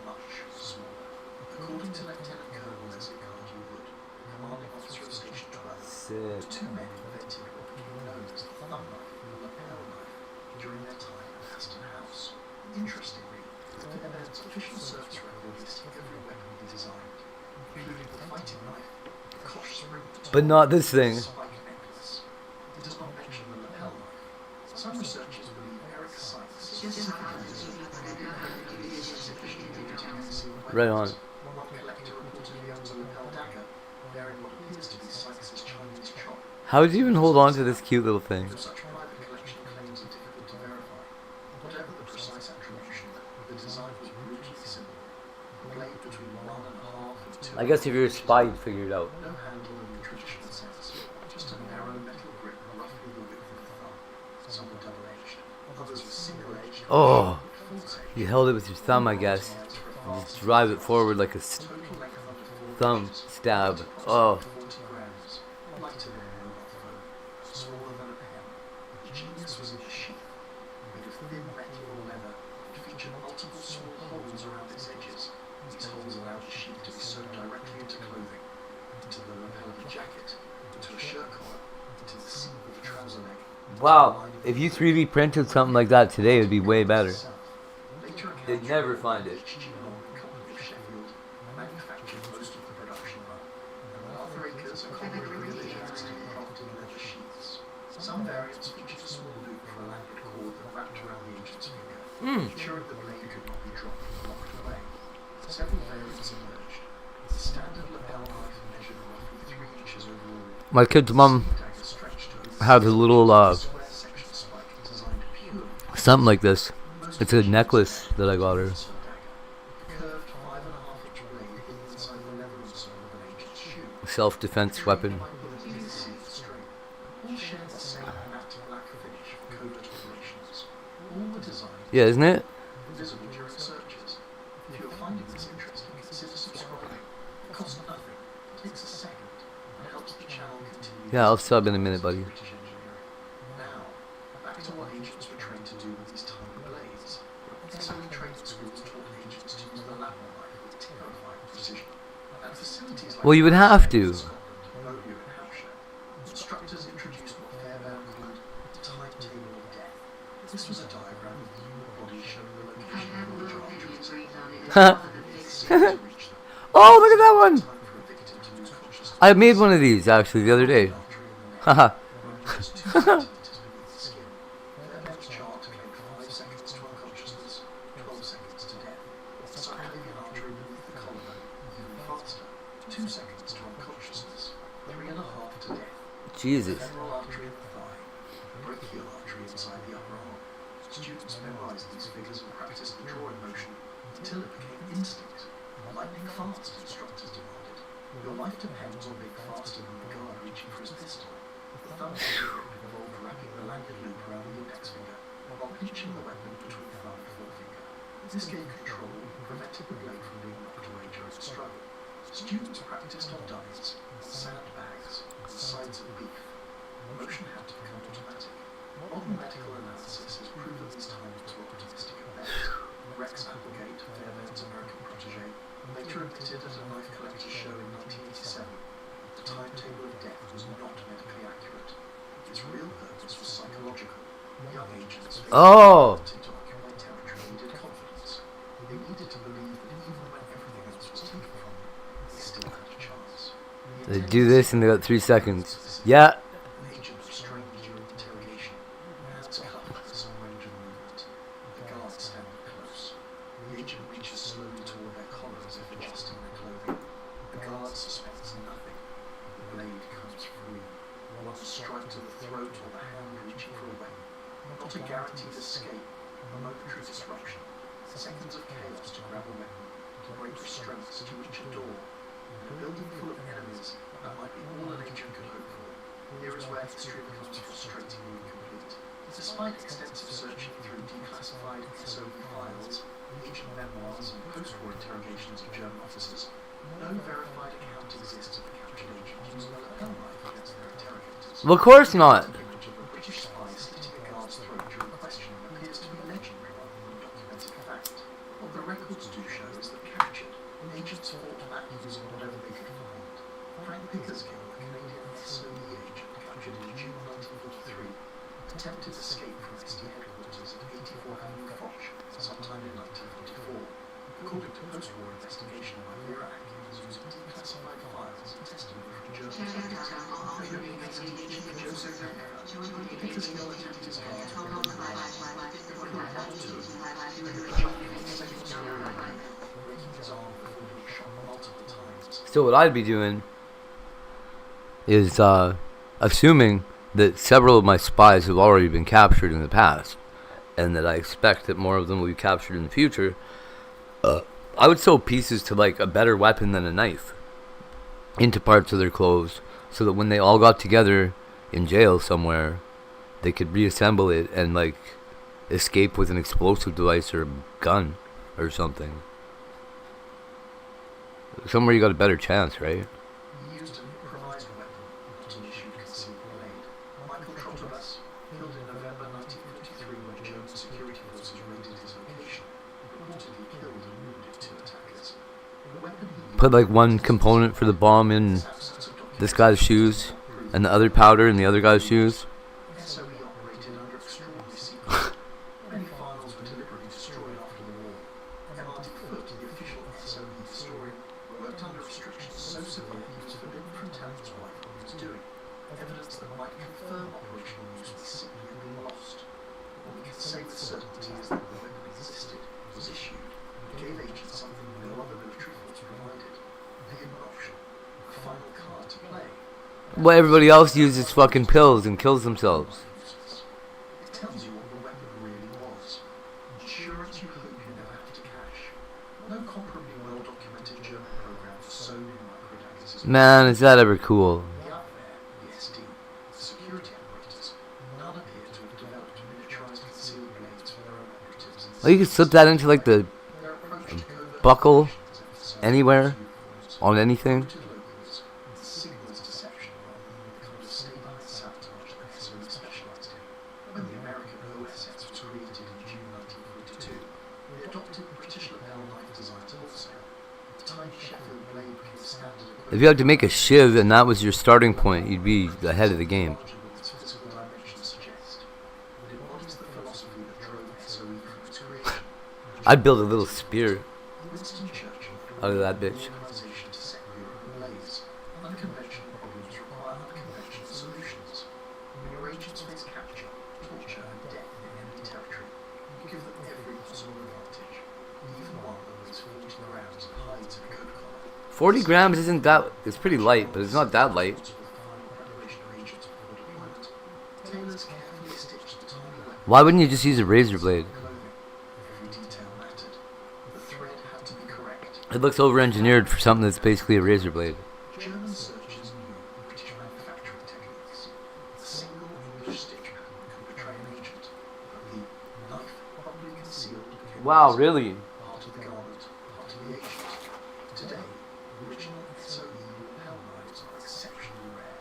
much smaller. According to Lieutenant Colonel Leslie Cardew Wood, commanding officer of Station 12, the two men invented what became known as the thumb knife and the lapel knife during their time at Aston House. Interestingly, Fairbairn's official service record lists every weapon he designed, including the fighting knife, the Koch spring, But not this thing. spike necklace. It does not mention the lapel knife. Some researchers believe Eric Sykes Right on. One collector reportedly owns a lapel dagger bearing what appears to be Sykes' Chinese chop. How would you even hold on to this cute little thing? Though such private collection claims are difficult to verify. Whatever the precise attribution, the design was brutally simple. A blade between 1.5 and 2. I guess if you're a spy, you'd figure it out. No handle in the traditional sense, just a narrow metal grip roughly the width of the thumb. Some were double-edged, others were single-edged. Oh, Full-edged. you held it with your thumb, I guess. And just drive it forward like a Total length under 4 thumb inches. stab. Oh, 40 grams, lighter than a mobile phone, smaller than a pen. The genius was in the sheath, made of thin metal or leather. It featured multiple small holes around its edges. These holes allowed the sheath to be sewed directly into clothing, into the lapel of a jacket, into a shirt collar, into the seam of the trouser leg. wow. If you 3D printed something like that today, it would be way better. Later They'd never find it. Company of Sheffield manufactured most of the production run, and Arthur Akers and Conrad Greeley used crafted leather sheaths. Some variants featured a small loop for a landed cord that wrapped around the agent's finger, ensuring the blade could not be dropped or locked away. Several variants emerged. The standard lapel knife measured roughly 3 inches overall. My kid's mum Dagger stretched to its had a little, square section spike designed purely something like this. It's a necklace that I got her. curved 5.5-inch self-defense weapon. All share the same matte black finish for covert operations. All were designed Yeah, isn't it? visible during searches. If you're finding this interesting, consider subscribing. It costs nothing, takes a second, and helps the channel continue. Yeah, I'll sub in a minute, buddy. British engineering. Now, back to what agents were trained to do with these tiny blades. SOE training schools taught agents to use the lapel knife with terrifying precision. At facilities like Well, you would have to. Scotland, Ohio, and Hampshire, instructors introduced what Fairbairn called the timetable of death. This was a diagram of the human body showing the location of the arteries. Oh, look at that one! I made one of these actually the other day. Haha. Fairbairn's chart claimed 5 seconds to unconsciousness, 12 seconds to death. So having an artery beneath the collarbone, even faster, 2 seconds to unconsciousness, 3.5 to death. Jesus. Femoral artery in the thigh, brachial artery inside the upper arm. Students memorized these figures and practiced the drawing motion until it became instinct. Lightning fast, instructors demanded. Your life depends on being faster than the guard reaching for his pistol. The thumb grip involved wrapping the lanyard loop around the index finger while pinching the weapon between thumb and forefinger. This gave control and prevented the blade from being knocked away during a struggle. Students practiced on dummies, sandbags, and sides of beef. Motion had to become automatic. Modern medical analysis has proven these times too optimistic at best. Rex Applegate, Fairbairn's American protege, later admitted at a knife collector's show in 1987 the timetable of death was not medically accurate. Its real purpose was psychological. Young agents faced to occupy territory needed confidence. They needed to believe that even when everything else was taken from them, they still had a chance. They do this and they got 3 seconds. Yeah. An agent restrained during interrogation. Hands cuffed some range of movement. The guards stand close. The agent reaches slowly toward their collar as if adjusting their clothing. The guard suspects nothing. The blade comes free. One strike to the throat or the hand reaching for a weapon. Not a guaranteed escape, a momentary disruption. Seconds of chaos to grab a weapon, to break restraints to reach a door. In a building full of enemies, that might be all an agent could hope for. Here is where history becomes frustratingly incomplete. Despite extensive searching through declassified SOE files, agent memoirs, and post-war interrogations of German officers, no verified account exists of the captured agent using a lapel knife against their interrogators. Well, of course not. The image of a British spy slitting a guard's throat during questioning appears to be legendary rather than a documented fact. What the records do show is that captured, agents fought back using whatever they could find. Frank Pickersgill, a Canadian SOE agent captured in June 1943, attempted escape from SD headquarters at 84 Avenue Foch sometime in 1944. According to post-war investigation by Vera Atkins using declassified files and testimony from German Joseph Pickersgill attacked his guards with a breaking his arm before being shot multiple times. So what I'd be doing is assuming that several of my spies have already been captured in the past, and that I expect that more of them will be captured in the future. I would sew pieces to like a better weapon than a knife into parts of their clothes, so that when they all got together in jail somewhere, they could reassemble it and like escape with an explosive device or a gun or something. Somewhere you got a better chance, right? He used an improvised weapon, not an issued concealed blade. Michael Trotobas, killed in November 1953 when German security forces raided his location, reportedly killed and wounded 2 attackers. The weapon he used Put like one component for the bomb in this guy's shoes, and the other powder in the other guy's shoes. SOE operated under extraordinary secrecy. Many files were deliberately destroyed after the war. MRT Foot, the official SOE historian, worked under restrictions so severe he was forbidden from telling his wife what he was doing. Evidence that might confirm operational use was simply had been lost. What we can say with certainty is that the weapon existed, was issued, and gave agents something no other military force provided. A hidden option, a final card to play. Well, everybody else uses fucking pills and kills themselves. It tells you what the weapon really was. Insurance you hope you never have to cash. No comparably well-documented German program for sewing in microdagger Man, is that ever cool? The other the SD, the security apparatus, none appear to have developed miniaturized concealed grenades for their own operatives. Well, you could slip that into like the Their approach to covert buckle operations is emphasized anywhere uniforms, on anything. recruited locals, and signals deception rather than the kind of state-led sabotage that SOE specialized in. When the American OSS was created in June 1942, they adopted British lapel knife designs wholesale. The tiny Sheffield blade became standard. If you had to make a shiv and that was your starting point, you'd be ahead of the game. Its physical dimensions suggest. It embodies the philosophy that drove SOE from its creation. I'd build a little spear Winston Churchill out of that the bitch. organisation to set Europe ablaze. Unconventional problems require unconventional solutions. When your agents face capture, torture, and death in enemy territory, you give them every possible advantage, even one that weighs 40 grams and hides in a coat collar. 40 grams isn't that... It's pretty light, but it's not that light. Tailors carefully stitched the tiny weapon. Why wouldn't you just use a razor blade? Every detail mattered. The thread had to be correct. It looks over-engineered for something that's basically a razor blade. German surgeons knew British manufacturing techniques. A single English stitch pattern could betray an agent, but the knife properly concealed became Wow, really? part of the garment, part of the agent. Today, original SOE lapel knives are exceptionally rare.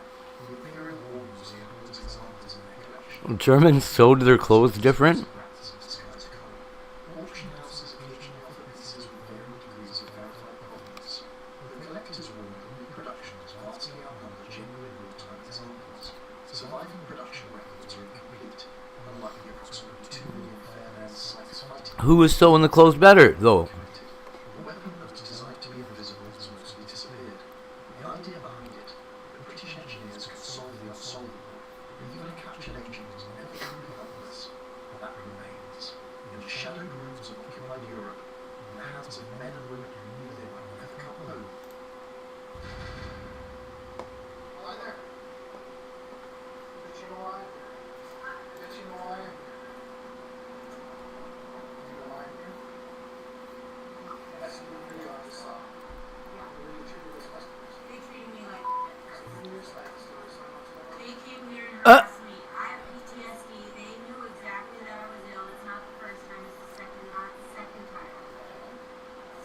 The Imperial War Museum holds examples in their collection. Germans sewed their clothes different? Auction houses occasionally offer pieces with varying degrees of verified provenance. The collector's warn that new productions vastly outnumber genuine real-time examples. Surviving production records are incomplete, unlike the approximately 2 million fair-man's Sykes fighting. Who was sewing the clothes better, though? The weapon that was designed to be invisible has mostly disappeared. The idea behind it, that British engineers could solve the unsolvable, and even a captured agent was never truly helpless, that remains. In the shadowed rooms of occupied Europe, in the hands of men and women who knew they might never come home. Hi there. Did you know I am here? Did you know I am here? You know I am here? That's the video I just saw. Yeah. The way you treated those customers. They treated me like Years back, so there's so much more. they came here and harassed me. I have PTSD. They knew exactly that I was ill. It's not the first time, it's the second, not the second time.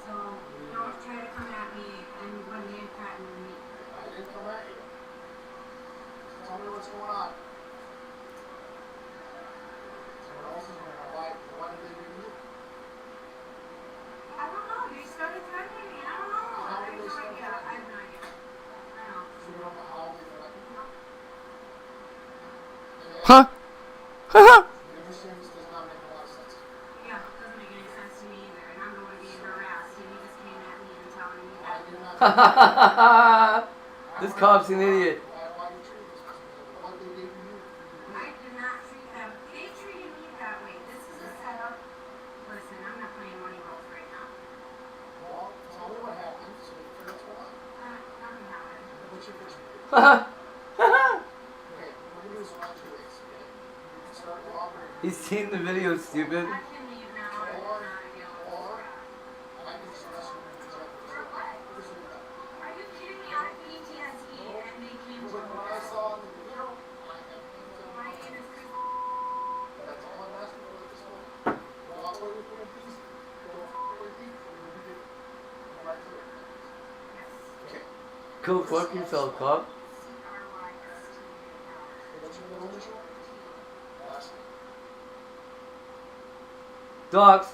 So don't try to come at me and when they threaten me. I didn't come at you. Tell me what's going on. Someone else is going on. Why did they do you? I don't know. They started threatening me. I don't know. How I did have they no start idea. I threatening have no idea. I don't know. So you don't know how they threatened you? Huh? You understand this does not make a lot of sense to me. Yeah, it doesn't make any sense to me either. And I'm the one being harassed, and he just came at me and telling me Why that. did not This cop's an idiot. why you treated those customers? What they did to you? I did not treat them. They treated me that way. This is a setup. Listen, I'm not playing money rolls right now. Well, tell me what happened so we can figure out what's going on. Nothing happened. What's your vision? Okay, we're gonna do this around 2 ways, okay? You can start cooperating. He's seen the video, stupid. I can leave now. I'm not available. Or I can stress you into the For what? Here's what we got. Are you kidding me? I have PTSD and they came to Look, what I me. saw in the video, I have My name is Chris. that's all I'm asking for at this point. Cooperate with me, please. Don't with me. We're gonna do it. Am I clear? Okay. Go fuck yourself, cop. What's your middle initial? Last name. Docs.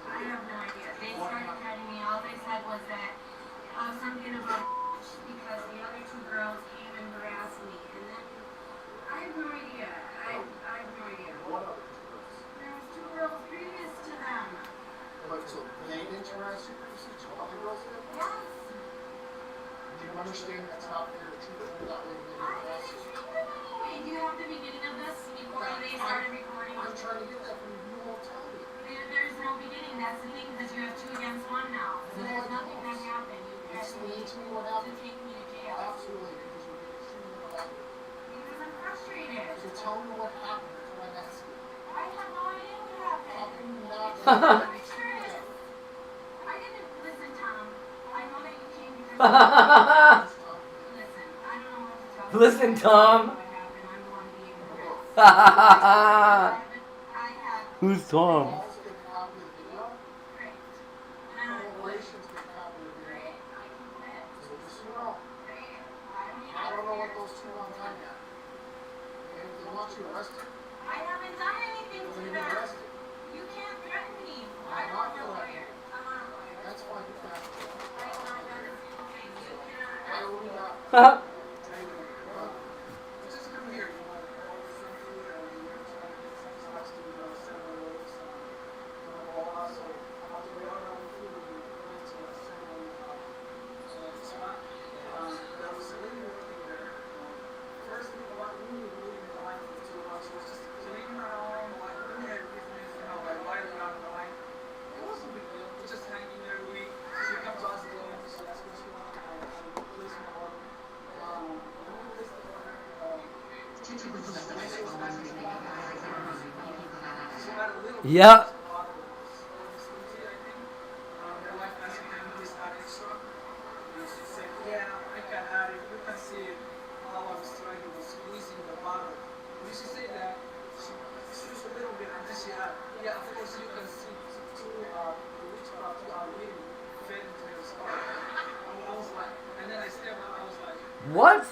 I have no idea. They started threatening me. All they said was that something about because the other two girls came and harassed me. And then I have no idea. I have no idea. What other two girls? There was two girls previous to them. But so they didn't harass you previously? Two other girls did? Yes. Do you understand that's not fair to treat them that way when they I harass didn't you? treat them anyway. Do you have the beginning of this before they started recording? I'm trying to get that from you. You won't tell me. There's no beginning. tell me what happened. That's what I'm asking. I have no idea what happened. How can you not I'm know? curious. I didn't listen, Tom. I know that you came because listen, I don't know what to tell you. Listen, Tom. What happened? I'm going to be embarrassed. I had Who's Tom? Balls get a copy of the video. great. Corporations get a copy of the video. Great. I can bet. So just so you know, Great. I don't know what those two want done yet. Okay, if they want you arrested, I haven't done anything then to you're them. arrested. You can't threaten me. I'm I not want a threatening lawyer. you. I want a lawyer. That's why you have to. I have not done a single thing. You cannot. I will not. Just come here. Yeah. What?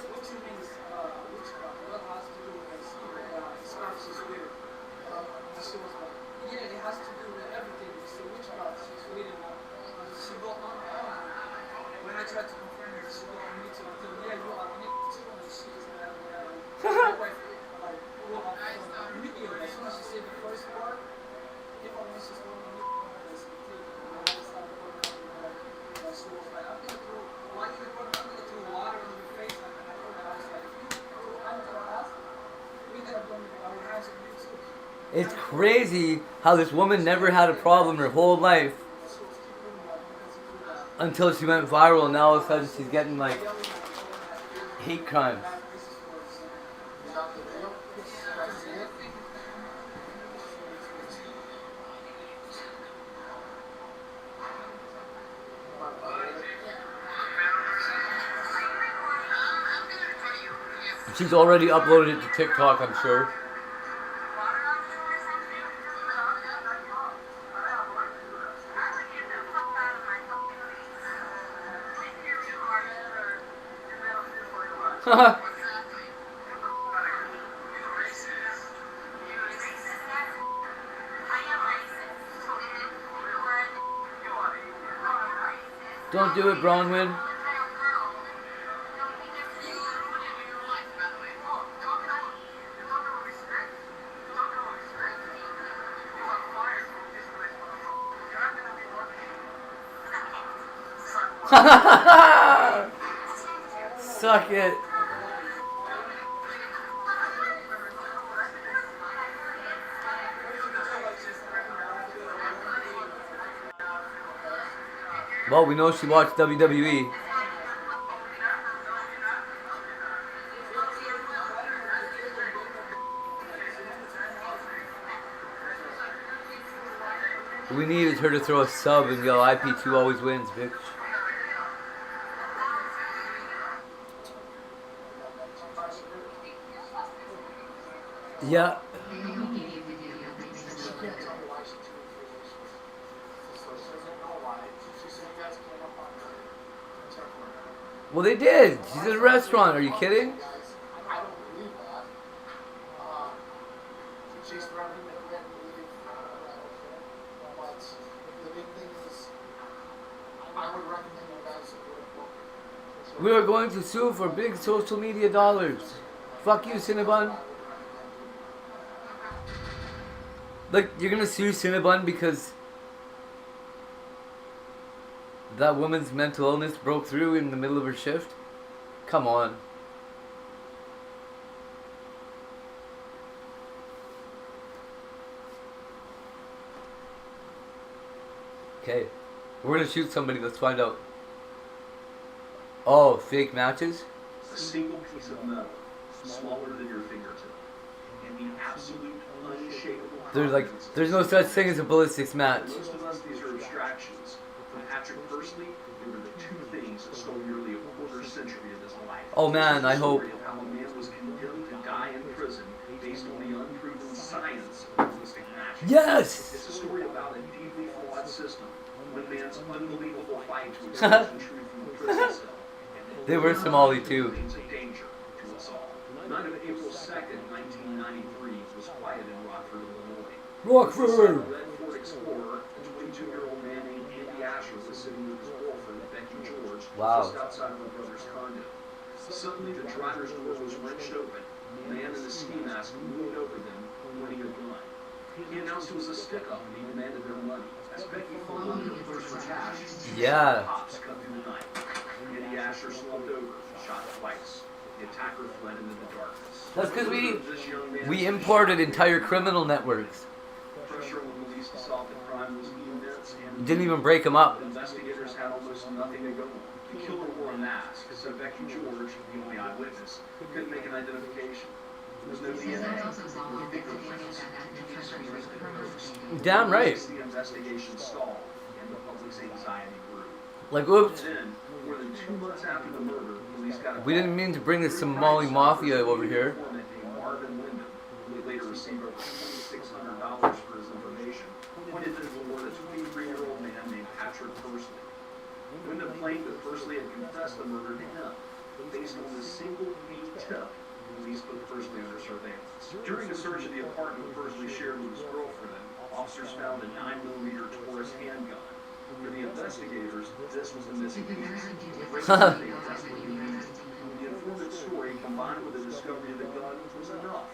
It's crazy how this woman never had a problem her whole life until she went viral, and now all of a sudden she's getting like hate crimes. She's already uploaded it to TikTok, I'm sure. Don't do it, Bronwyn. Suck it. Well, we know she watched WWE. We needed her to throw a sub and go, IP2 always wins, bitch. Yeah. Well, they did. She's in a restaurant. Are you kidding? I don't believe that. She chased around him and ran to leave. But the big thing is, I would recommend you guys support a book. We are going to sue for big social media dollars. Fuck you, Cinnabon. Like, you're gonna sue Cinnabon because that woman's mental illness broke through in the middle of her shift? Come on. Okay. We're gonna shoot somebody. Let's find out. Oh, fake matches? A single piece of metal, smaller than your fingertip, and absolute, unshakable there's no such thing as a ballistics match. For most of us, these are abstractions. For Patrick Pursley, they were the two things that stole nearly a quarter century of his life. Oh man, I hope. It's a story of how a man was condemned to die in prison based on the unproven science of ballistic matching. Yes! It's a story about a deeply flawed system. One man's unbelievable fight to expose the truth from the prison cell. They were Somali too. It's a danger to us all. The night of April 2nd, 1993 was quiet in Rockford, Illinois. Rockford! A red Ford Explorer, a 22-year-old man named Andy Asher was sitting with his girlfriend, Becky George, just outside of her brother's condo. Suddenly, the driver's door was wrenched open. A man in a ski mask moved over them, pointing a gun. He announced it was a stick-up and he demanded their money. As Becky fumbled in her purse for cash, yeah. cops cut through the night. Andy Asher slumped over and shot twice. The attacker fled into the darkness. That's because we imported entire criminal networks. Pressure on police to solve the crime was immense and didn't even break them up. Investigators had almost nothing to go on. The killer wore a mask, so Becky George, the only eyewitness, couldn't make an identification. There was no DNA, no fingerprints. Damn right. The investigation stalled, and the public's anxiety grew. Like, oops. Then, more than 2 months after the murder, police got a we didn't mean to bring the Somali mafia over here. Marvin Wyndham, who would later receive over $2,600 for his information, pointed toward a 23-year-old man named Patrick Pursley. Wyndham claimed that Pursley had confessed the murder to him, based on this single key tip. Police put Pursley under surveillance. During a search of the apartment Pursley shared with his girlfriend, officers found a 9mm Taurus handgun. For the investigators, this was the missing piece. The informant's story, combined with the discovery of the gun, was enough.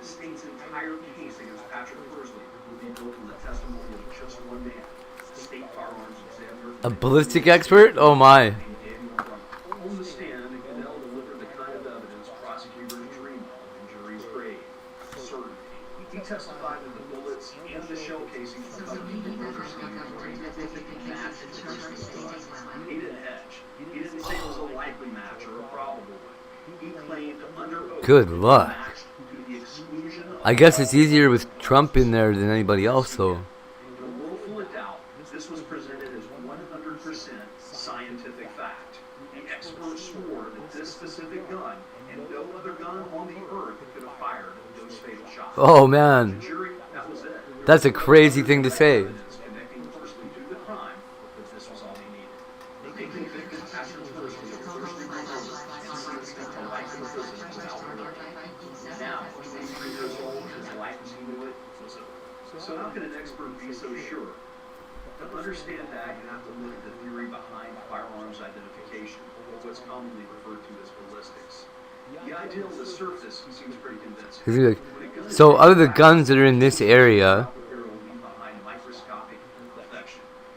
The state's entire case against Patrick Pursley would be built on the testimony of just one man, state firearms examiner. A ballistic expert? Oh my. On the stand, Goodell delivered the kind of evidence prosecutors dream of and juries crave: certainty. He testified that the bullets and the shell casings recovered from the murder scene were a perfect match to Pursley's gun. He didn't hedge. He didn't say it was a likely match or a probable one. He claimed under oath good luck. to the exclusion of I guess it's easier with Trump in there than anybody else, though. In a world full of doubt, this was presented as 100% scientific fact. The experts swore that this specific gun and no other gun on the earth could have fired those fatal shots. Oh man, The jury, that was it. that's a crazy thing to say. Evidence connecting Pursley to the crime, but this was all he needed. They convicted Patrick Pursley of first-degree murder and sentenced him to life in prison without parole. Now, 23 years old, his life as he knew it was over. So how can an expert be so sure? To understand that, you have to look at the theory behind firearms identification, or what's commonly referred to as ballistics. The idea on the surface seems pretty convincing. So out of the guns that are in this area,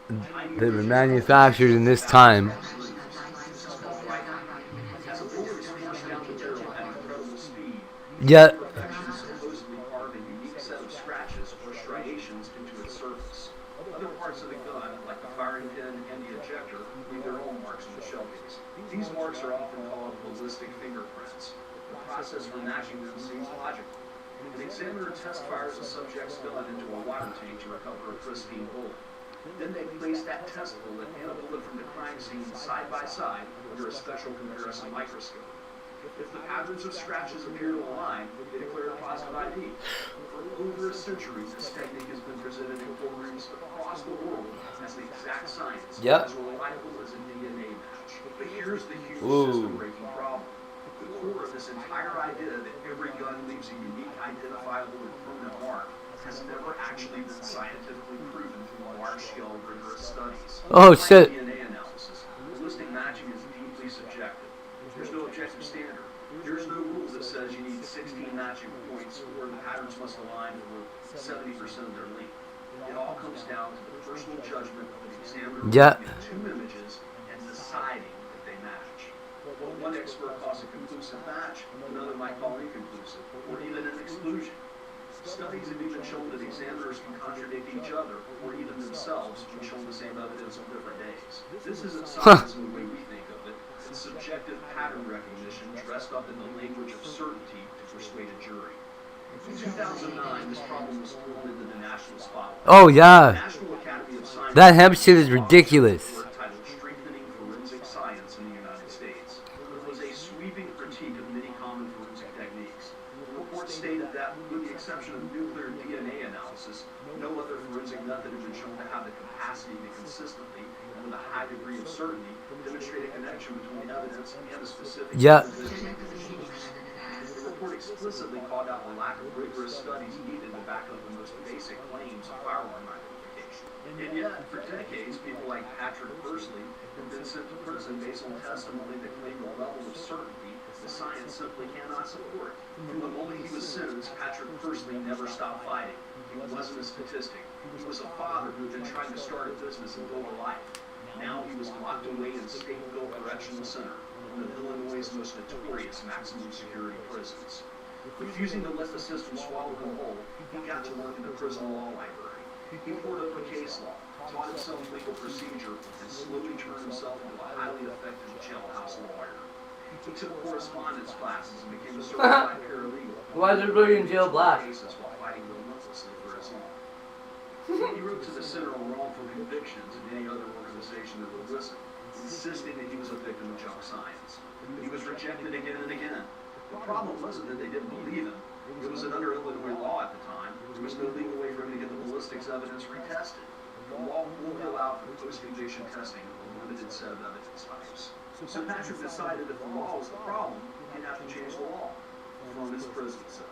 that were manufactured in this time, yet supposedly carve a unique set of scratches or striations into its surface. Other parts of the gun, like the firing pin and the ejector, leave their own marks in the shell case. These marks are often called ballistic fingerprints. The process for matching them seems logical. An examiner test fires a subject's gun into a water tank to recover a pristine bullet. Then they place that test bullet and a bullet from the crime scene side by side under a special comparison microscope. If the patterns of scratches appear to align, they declare a positive ID. For over a century, this technique has been presented in courtrooms across the world as the exact science, as reliable as a DNA match. But here's the huge system-breaking problem. The core of this entire idea that every gun leaves a unique, identifiable, and permanent mark has never actually been scientifically proven through large-scale, rigorous studies. Oh, shit. DNA analysis, ballistic matching is deeply subjective. There's no objective standard. There's no rule that says you need 16 matching points or the patterns must align for 70% of their length. It all comes down to the personal judgment of an examiner looking at two images and deciding that they match. What one expert calls a conclusive match, another might call inconclusive, or even an exclusion. Studies have even shown that examiners can contradict each other, or even themselves, when shown the same evidence on different days. This isn't science in the way we think of it. It's subjective pattern recognition dressed up in the language of certainty to persuade a jury. In 2009, this problem was pulled into the national spotlight. Oh, The yeah. National Academy of Sciences That hemp shit is ridiculous. report titled Strengthening Forensic Science in the United States. It was a sweeping critique of many common forensic techniques. The report stated that, with the exception of nuclear DNA analysis, no other forensic method had been shown to have the capacity to consistently and with a high degree of certainty demonstrate a connection between evidence and a specific Yeah. individual. The report explicitly called out the lack of rigorous studies needed to back up the most basic claims of firearm identification. And yet, for decades, people like Patrick Bursley have been sent to prison based on testimony that claimed a level of certainty the science simply cannot support. From the moment he was sentenced, Patrick Bursley never stopped fighting. He wasn't a statistic. He was a father who had been trying to start a business and build a life. Now he was locked away in Stateville Correctional Center, one of Illinois' most notorious maximum security prisons. Refusing to let the system swallow him whole, he got to work in the prison law library. He poured over case law, taught himself legal procedure, and slowly turned himself into a highly effective jailhouse lawyer. He took correspondence classes and became a certified paralegal. Why is everybody in jail black? Cases while fighting relentlessly for his own. He wrote to the Center on Wrongful Convictions and any other organization that would listen, insisting that he was a victim of junk science. But he was rejected again and again. The problem wasn't that they didn't believe him. It was that under Illinois law at the time, there was no legal way for him to get the ballistics evidence retested. The law only allowed for post-conviction testing of a limited set of evidence types. So Patrick decided if the law was the problem, he'd have to change the law from his prison cell.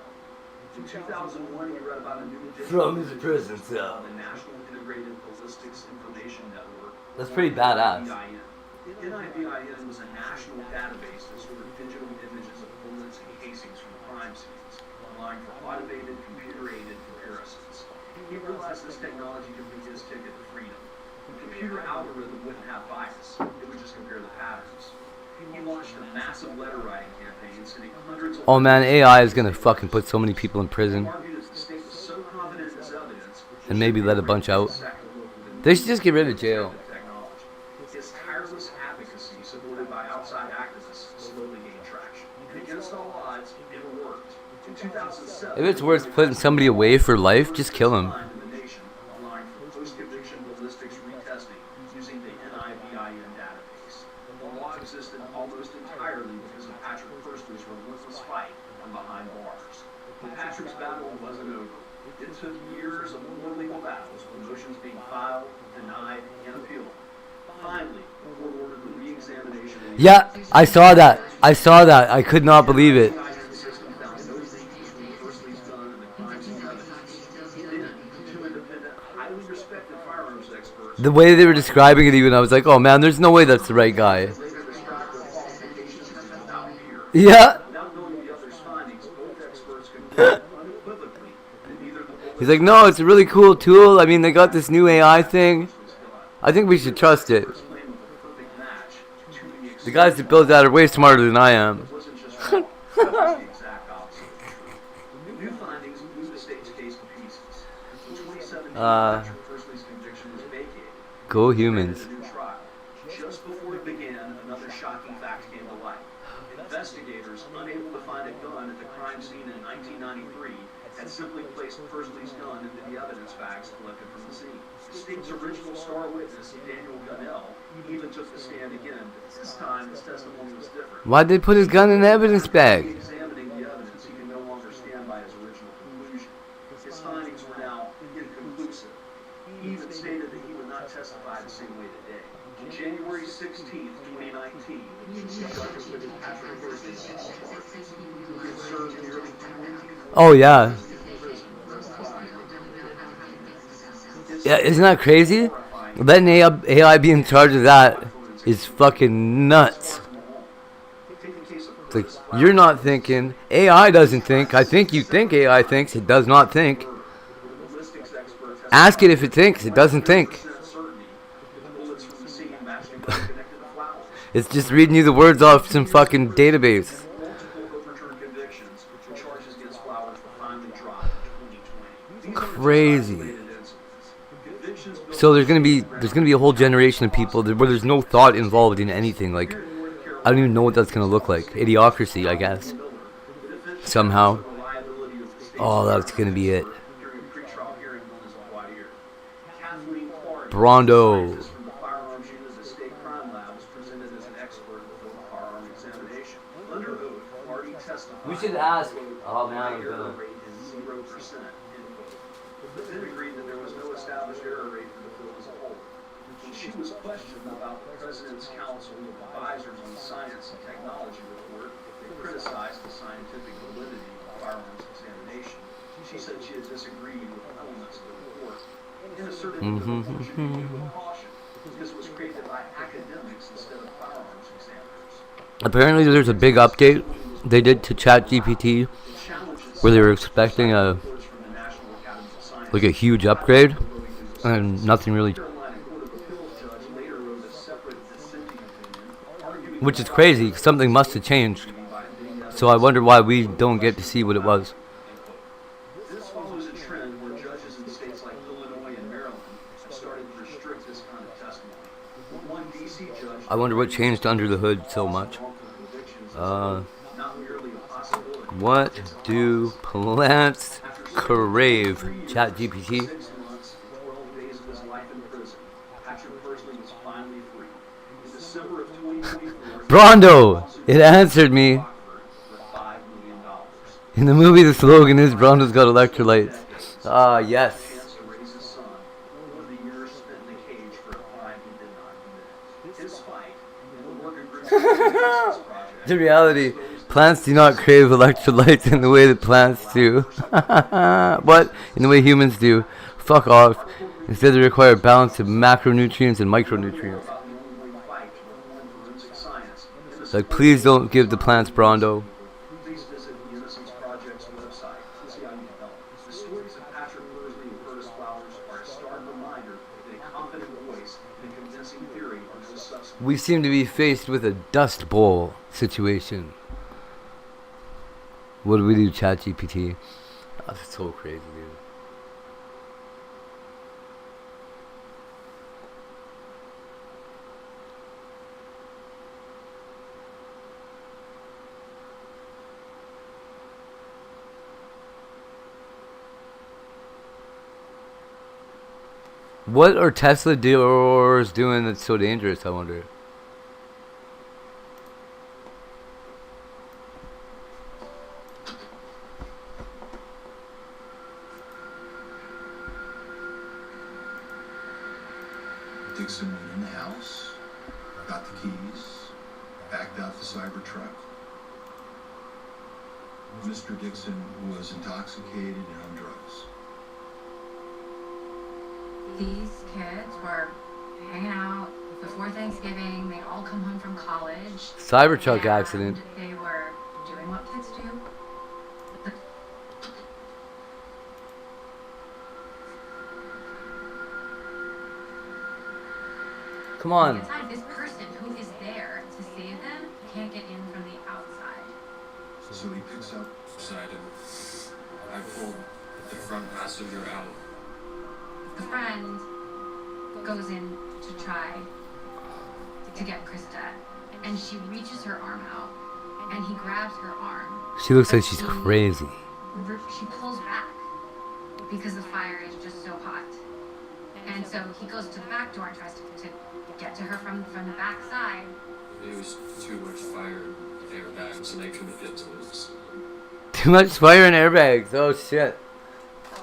In 2001, he read about a new From his prison cell. the National Integrated Ballistics Information Network. That's pretty badass. NIBIN was a national database that stored digital images of bullets and casings from crime scenes, allowing for automated, computer-aided comparisons. He realized this technology could be his ticket to freedom. The computer algorithm wouldn't have bias. It would just compare the patterns. He launched a massive letter writing campaign, sending hundreds of... Oh man, AI is gonna fucking put so many people in prison. And maybe let a bunch out. They should just get rid of jail. His tireless advocacy, supported by outside activists, slowly gained traction. And against all odds, it worked. In 2007... If it's worth putting somebody away for life, just kill him. allowing for post-conviction ballistics retesting using the NIBIN database. The law existed almost entirely because of Patrick Bursley's relentless fight from behind bars. But Patrick's battle wasn't over. It took years of more legal battles, with motions being filed, denied, and appealed. Finally, the court ordered the re-examination of the Yeah, I saw that. I saw that. I could not believe it. system found no linkage between Bursley's gun and the crime scene evidence. Then, two independent, highly respected firearms experts The way they were describing it, even I was like, oh man, there's no way that's the right guy. later described their qualifications as without peer. Yeah. Without knowing the other's findings, both experts concluded unequivocally that neither the bullet He's like, no, it's a really cool tool. I mean, they got this new AI thing. I think we should trust it. claim of a perfect match to the The guys that build that are way smarter than I am. wasn't just wrong, it was the exact opposite of true. The new findings blew the state's case to pieces. In 2017, Patrick Bursley's conviction was vacated. Go humans. A new trial. Just before it began, another shocking fact came to light. Investigators, unable to find a gun at the crime scene in 1993, had simply placed Bursley's gun into the evidence bags collected from the scene. The state's original star witness, Daniel Gunnell, even took the stand again, but this time his testimony was different. Why'd they put his gun in the evidence bag? Examining the evidence, he could no longer stand by his original conclusion. His findings were now inconclusive. He even stated that he would not testify the same way today. On January 16, 2019, the judge acquitted Patrick Bursley of all charges. He had served nearly 20 Oh yeah. Yeah, isn't that crazy? Letting AI be in charge of that is fucking nuts. It's like, you're not thinking. AI doesn't think. I think you think AI thinks. It does not think. Ask it if it thinks. It doesn't think. It's just reading you the words off some fucking database. Crazy. So there's gonna be a whole generation of people where there's no thought involved in anything. Like, I don't even know what that's gonna look like. Idiocracy, I guess. Somehow. Oh, that's gonna be it. During a pretrial hearing known as a voir dire. Kathleen Clark, Brondo. scientist from the Firearms Unit's State Crime Lab, was presented as an expert in the field of firearm examination. Under oath, Marty testified. We should ask. Oh man, The error rate is 0%. But then agreed that there was no established error rate for the field as a whole. When she was questioned about the President's Council of Advisors on Science and Technology report that criticized the scientific validity of firearms examination, she said she had disagreed with elements of the report and asserted that the report should be viewed with caution. This was created by academics instead of firearms examiners. Apparently, there's a big update they did to ChatGPT where they were expecting a huge upgrade, and nothing really. Which is crazy. Something must have changed. So I wonder why we don't get to see what it was. This follows a trend where judges in states like Illinois and Maryland have started to restrict this kind of testimony. One DC judge. I wonder what changed under the hood so much. What do plants crave? ChatGPT. Brondo! It answered me. In the movie, the slogan is Brondo's got electrolytes. Ah, yes. The reality, plants do not crave electrolytes in the way that plants do. What? In the way humans do. Fuck off. Instead, they require balance of macronutrients and micronutrients. Like, please don't give the plants Brondo. Please visit the Innocence Project's website to see how you can help. The stories of Patrick Worsley and Curtis Flowers are a stark reminder that a confident voice and a convincing theory are no substitute. We seem to be faced with a dust bowl situation. What do we do, ChatGPT? Oh, that's so crazy, dude. What are Tesla doors doing that's so dangerous, I wonder? Dixon went in the house, got the keys, backed out the Cybertruck. Mr. Dixon was intoxicated and on drugs. These kids were hanging out before Thanksgiving. They'd all come home from college. Cybertruck accident. They were doing what kids do. Come on. Inside, this person who is there to save them can't get in from the outside. So he picks up side and I pulled the front passenger out. The friend goes in to try to get Krista, and she reaches her arm out, and he grabs her arm. She looks like she's crazy. She pulls back because the fire is just so hot. And so he goes to the back door and tries to get to her from the back side. It was too much fire and airbags, so they couldn't get to us. Too much fire and airbags. Oh shit.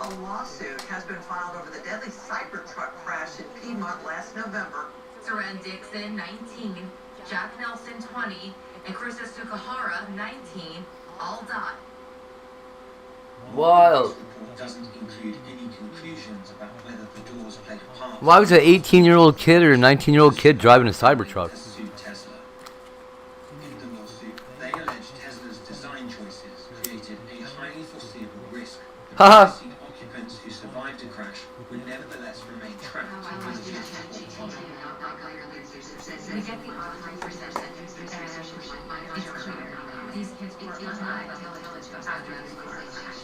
A lawsuit has been filed over the deadly Cybertruck crash in Piedmont last November. Saran Dixon, 19, Jack Nelson, 20, and Krista Sukahara, 19, all died. Wild. Doesn't include any conclusions about whether the doors played a part. Why was an 18-year-old kid or a 19-year-old kid driving a Cybertruck? Tesla. In the lawsuit, they allege Tesla's design choices created a highly foreseeable risk. Haha. Occupants who survived the crash would nevertheless remain trapped. We get the offering for sentence, and it's clear. These kids were alive after the car crash.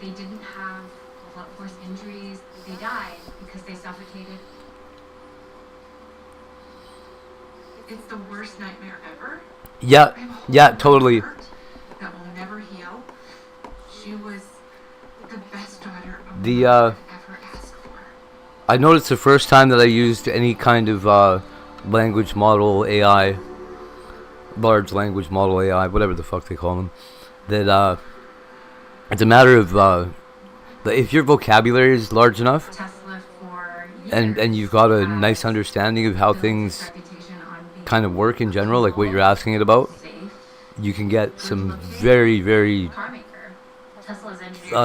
They didn't have blunt force injuries. They died because they suffocated. It's the worst nightmare ever. Yeah, totally. That will never heal. She was The I noticed the first time that I used any kind of language model AI, large language model AI, whatever the fuck they call them, that it's a matter of if your vocabulary is large enough, and you've got a nice understanding of how things kind of work in general, like what you're asking it about, you can get some very, very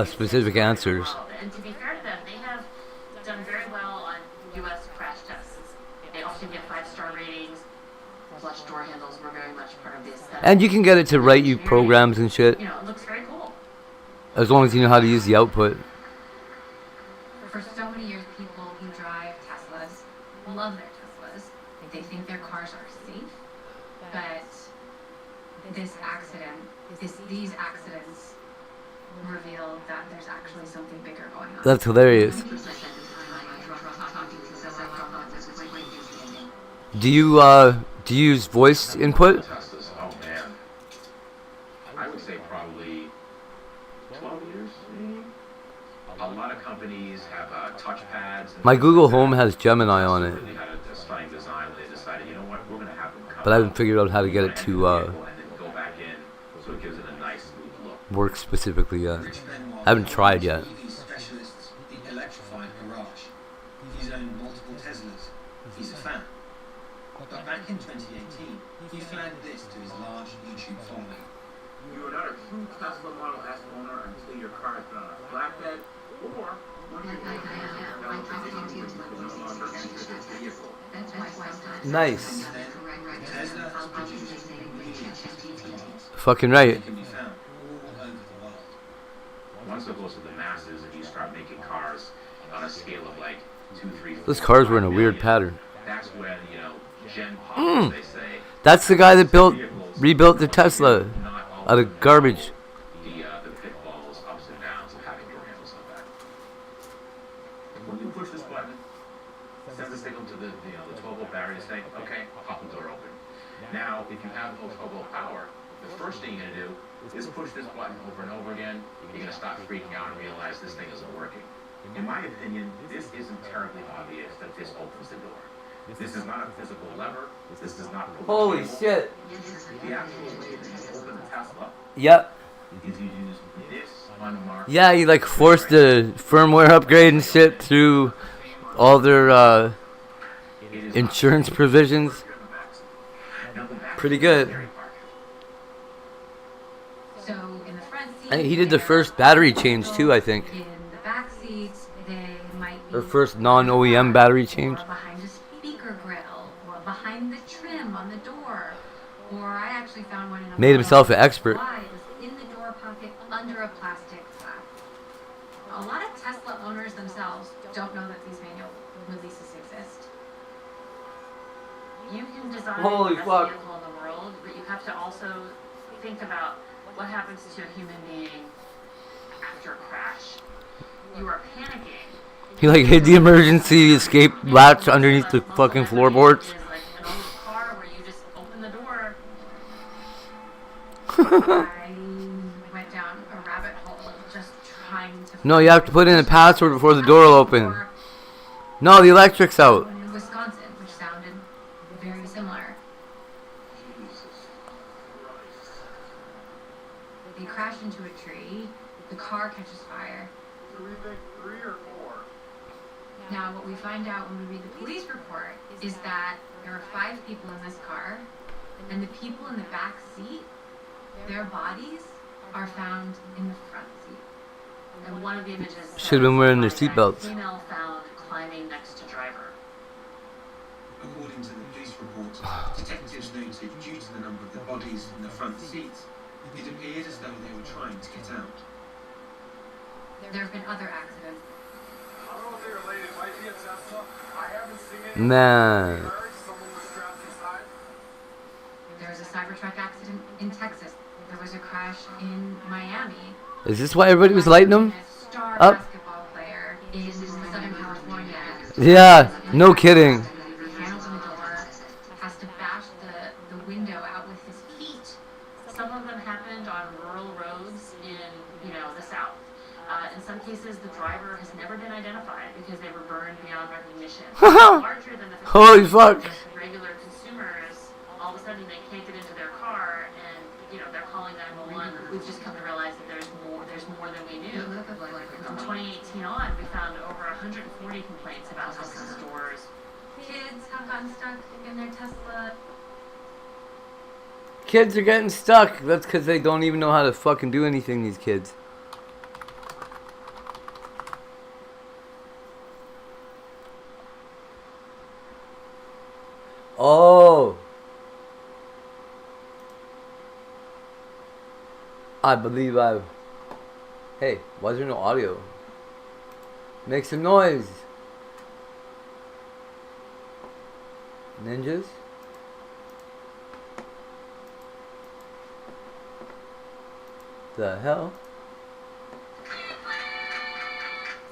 specific answers. And to be fair to them, they have done very well on U.S. crash tests. They often get 5-star ratings. Flush door handles were very much part of this. And you can get it to write you programs and shit. You know, it looks very cool. As long as you know how to use the output. For so many years, people who drive Teslas love their Teslas. They think their cars are safe. But this accident, these accidents reveal that there's actually something bigger going on. That's hilarious. Do you use voice input? Oh man, I would say probably 12 years, maybe. A lot of companies have touchpads. My Google Home has Gemini on it, They had a stunning design. They decided, you know what, we're going to have them come but I haven't figured out how to get it to and then go back in, so it gives it a nice smooth look. work specifically yet. I haven't tried yet. EV specialist, the electrified garage. He's owned multiple Teslas. He's a fan. But back in 2018, he flagged this to his large YouTube following. You are not a true Tesla Model S owner until your car has been on a flatbed or when you no longer enter this vehicle. Nice. Tesla has produced millions Fucking right. can be found all over the world. Once it goes to the masses and you start making cars on a scale of like 2, 3, 4, Those cars were in a 5 weird million, pattern. that's when, you know, Gen Pop, they say, That's the guy that rebuilt the Tesla out of garbage. the pitfalls, ups and downs of having door handles like that. When you push this button, sends a signal to the 12-volt battery to say, okay, pop the door open. Now, if you have no 12-volt power, the first thing you're going to do is push this button over and over again. You're going to stop freaking out and realize this thing isn't working. In my opinion, this isn't terribly obvious that this opens the door. This is not a physical lever. This does not pull Holy the cable. shit. The actual way to open the Tesla Yep. is you use this unmarked. Yeah, you like forced the firmware upgrade and shit through all their insurance provisions. Pretty good. So in the front seat, And he did the first battery change too, I think. in the back seats, they might be Or first non-OEM battery change. or behind a speaker grill, or behind the trim on the door. Or I actually found one in a Made himself an expert. Why? It was in the door pocket under a plastic flap. A lot of Tesla owners themselves don't know that these manual releases exist. You can design Holy the best fuck. vehicle in the world, but you have to also think about what happens to a human being after a crash. You are panicking. He like hid the emergency escape latch underneath the fucking floorboards. It's like an old car where you just open the door. I went down a rabbit hole just trying to No, you have to put in a password before the door will open. No, the electric's out. in Wisconsin, which sounded very similar. They crash into a tree, the car catches fire. Do we think 3 or 4? Now, what we find out when we read the police report is that there are 5 people in this car, and the people in the back seat, their bodies are found in the front seat. And one of the images Should have been wearing their says, seatbelts. female found climbing next to driver. According to the police report, detectives noted due to the number of the bodies in the front seats, it appeared as though they were trying to get out. There have been other accidents. I don't know if they're related. It might be a Tesla. I haven't seen it. Nah. Someone was strapped inside. There was a Cybertruck accident in Texas. There was a crash in Miami. Is this why everybody was lighting them Star up? basketball player in Southern California. Yeah, no kidding. Can't open the door. Has to bash the window out with his feet. Some of them happened on rural roads in, the South. In some cases, the driver has never been identified because they were burned beyond recognition. Larger than the Holy fuck. regular consumers, all of a sudden they can't get into their car and, you know, they're calling 911. We've just come to realize that there's more than we knew. From 2018 on, we found over 140 complaints about Tesla stores. Kids have gotten stuck in their Tesla. Kids are getting stuck. That's because they don't even know how to fucking do anything, these kids. Oh. I believe I... Hey, why is there no audio? Make some noise. Ninjas? The hell?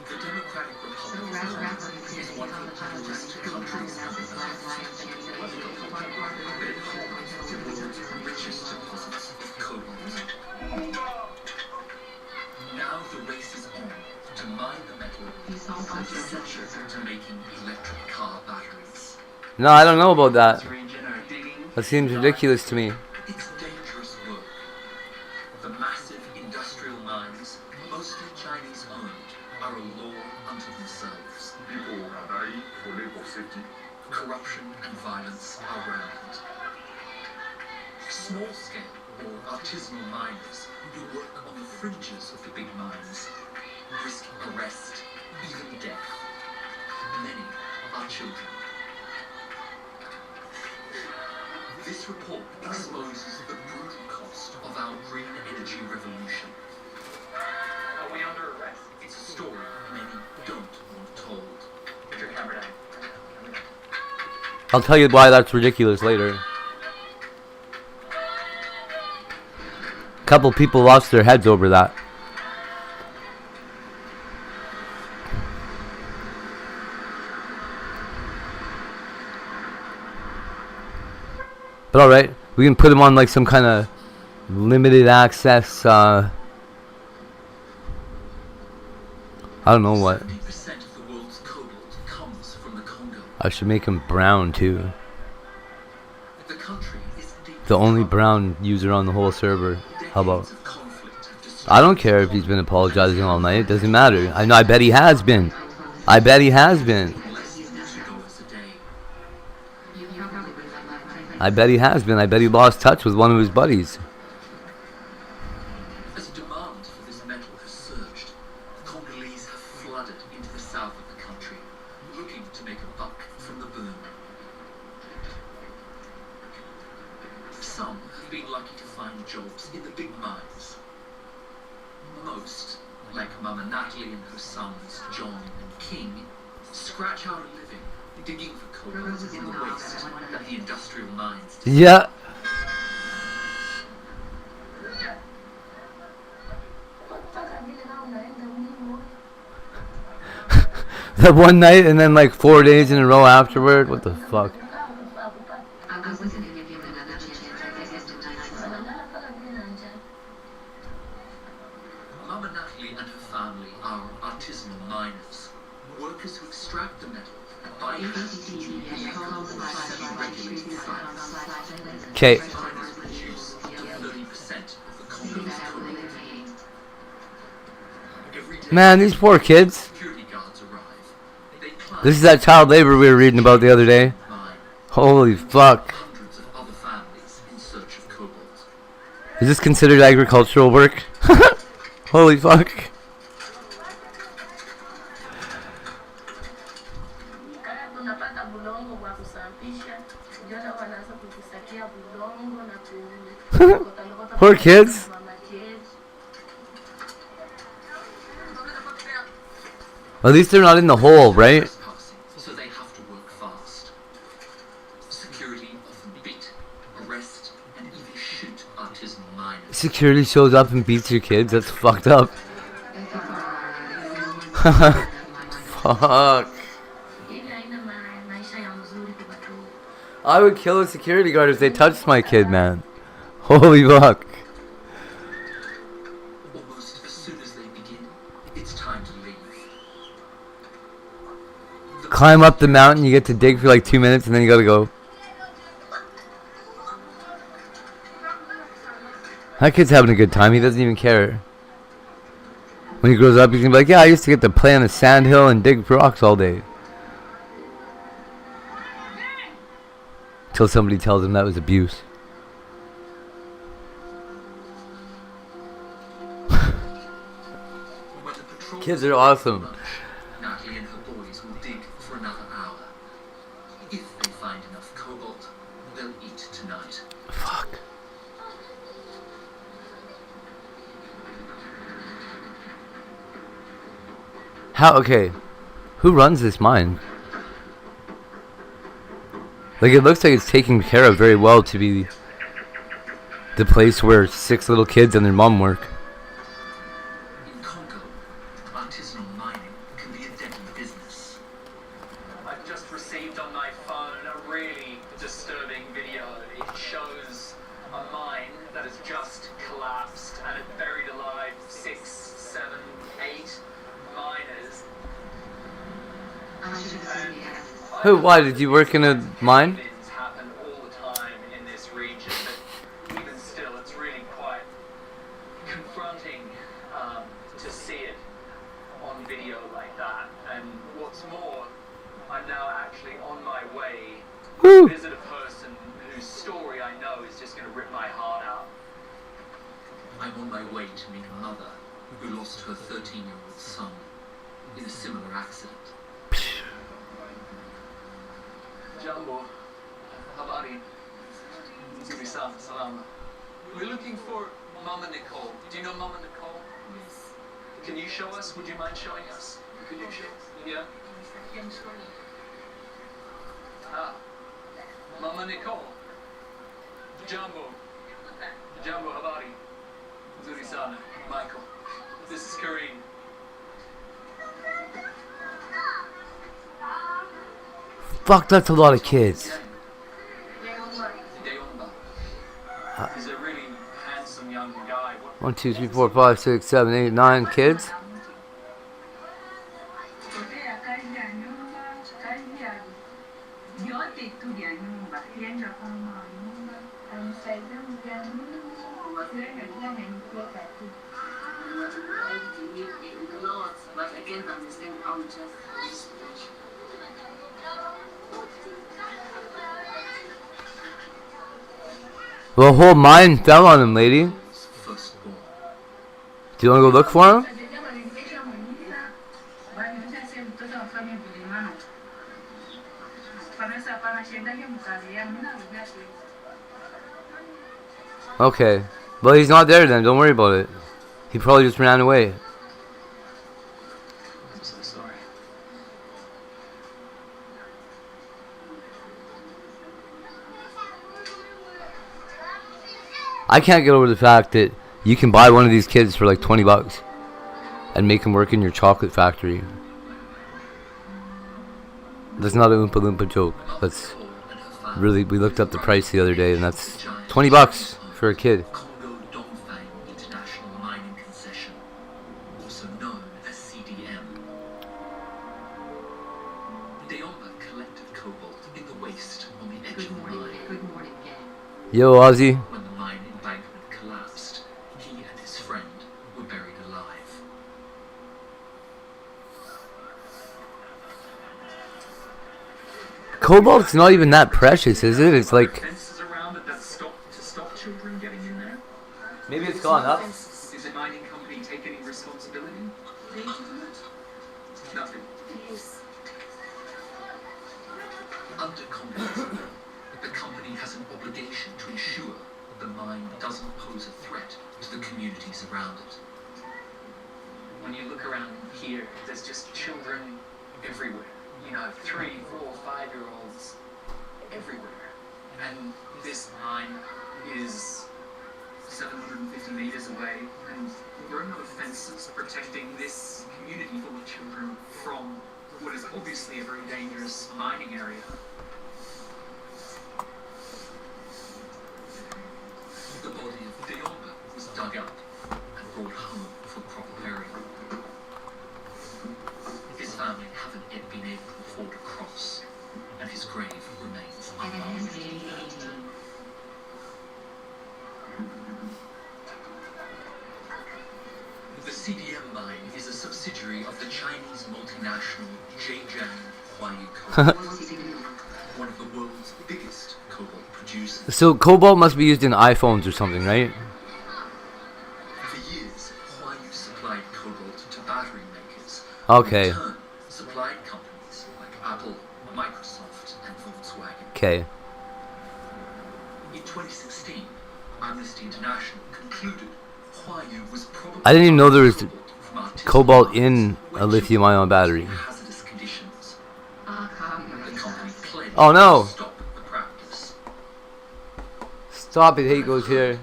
The Democratic Republic of Congo is one of the poorest countries on the earth. It holds the world's richest deposits of cobalt. Now the race is on to mine the metal that's essential to making electric car batteries. No, I don't know about that. That seems ridiculous to me. It's dangerous work. The massive industrial mines, mostly Chinese owned, are a law unto themselves. Corruption and violence are rampant. Small scale or artisanal miners who work on the fringes of the big mines risk arrest, even death. Many are children. This report exposes the brutal cost of our green energy revolution. Are we under arrest? It's a story many don't want told. Put your camera down. I'll tell you why that's ridiculous later. A couple people lost their heads over that. But alright, we can put them on like some kind of limited access, I don't know what. 70% of the world's cobalt comes from the Congo. I should make him brown too. The country is The only brown user on the whole server. How about? I don't care if he's been apologizing all night. It doesn't matter. I know. I bet he has been. I bet he has been. I bet he has been. I bet he lost touch with one of his buddies. As demand for this metal has surged, Congolese have flooded into the south of the country, looking to make a buck from the boom. Some have been lucky to find jobs in the big mines. Most, like Mama Natalie and her sons John and King, scratch out a living digging for cobalt in the waste that the industrial mines. Yeah. That one night and then like 4 days in a row afterward. What the fuck? Mama Natalie and her family are artisanal miners, workers who extract the metal and buy it from semi-regulated sites. Okay. Produce up to 30% of the Congo's cobalt. Every day, Man, these poor kids. security guards arrive. They climb This is that child labor we were reading about the other day. Holy fuck. hundreds of other families in search of cobalt. Is this considered agricultural work? Holy fuck. Poor kids. At least they're not in the hole, right? So they have to work fast. Security often beat, arrest, and even shoot artisanal miners. Security shows up and beats your kids. That's fucked up. Fuck. I would kill a security guard if they touched my kid, man. Holy fuck. Almost as soon as they begin, it's time to leave. climb up the mountain, you get to dig for like 2 minutes, and then you gotta go. That kid's having a good time. He doesn't even care. When he grows up, he's gonna be like, yeah, I used to get to play on a sand hill and dig for rocks all day. Until somebody tells him that was abuse. Kids are awesome. Natalie and her boys will dig for another hour. If they find enough cobalt, they'll eat tonight. Fuck. How? Okay. Who runs this mine? Like, it looks like it's taken care of very well to be the place where 6 little kids and their mom work. In Congo, artisanal mining can be a deadly business. I've just received on my phone a really disturbing video. It shows a mine that has just collapsed and it buried alive 6, 7, 8 miners. Who? Why? Did you work in a mine? Things happen all the time in this region, but even still, it's really quite confronting to see it on video like that. And what's more, I'm now actually on my way to visit a person whose story I know is just going to rip my heart out. I'm on my way to meet a mother who lost her 13-year-old son in a similar accident. Jumbo, habari, nzuri sana, salama. We're looking for Mama Nicole. Do you know Mama Nicole? Yes. Can you show us? Would you mind showing us? Could you show us? Yeah? Ah, Mama Nicole. Jumbo. Jumbo, habari, nzuri sana, Michael. This is Kareem. Fuck, that's a lot of kids. He's a really handsome young guy. 1, 2, 3, 4, 5, 6, 7, 8, 9 kids. The whole mine fell on him, lady. Do you want to go look for him? Okay. Well, he's not there then. Don't worry about it. He probably just ran away. I'm so sorry. I can't get over the fact that you can buy one of these kids for like $20 and make them work in your chocolate factory. That's not a Oompa Loompa joke. That's really, we looked up the price the other day and that's $20 for a kid. International Mining Concession, also known as CDM. Deomba collected cobalt in the waste on the edge of the mine. Good morning, gang. Yo, Ozzy. When the mine embankment collapsed, he and his friend were buried alive. Cobalt's not even that precious, is it? It's like... Fences around it that stop to stop children getting in there? Maybe it's gone up. Is the mining company take any responsibility? Nothing. Under contract, the company has an obligation to ensure the mine doesn't pose a threat to the communities around it. When you look around here, there's just children everywhere. You know, 3, 4, 5-year-olds everywhere. And this mine is 750 meters away, and there are no fences protecting this community full of children from what is obviously a very dangerous mining area. The body of Deomba was dug up and brought home for proper burial. His family haven't yet been able to afford a International Zhejiang Huayu Cobalt, one of the world's biggest cobalt producers. So cobalt must be used in iPhones or something, right? For years, Huayu supplied cobalt to battery makers. Okay. Who in turn supplied companies like Apple, Microsoft, and Volkswagen. Okay. In 2016, Amnesty International concluded Huayu was probably I didn't even know there was cobalt from artisanal cobalt in mines, a lithium-ion battery. hazardous conditions. The company pledged Oh no! to stop the practice. Stop it, hate goes here.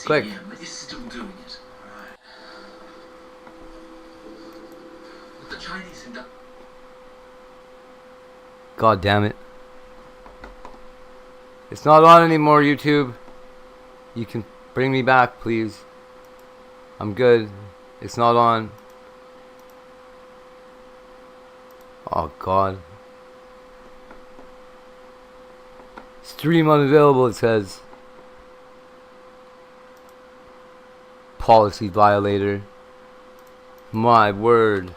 Quick. CBM is still doing it. The Chinese God damn it. It's not on anymore, YouTube. You can bring me back, please. I'm good. It's not on. Oh God. Stream unavailable, it says. Policy violator. My word.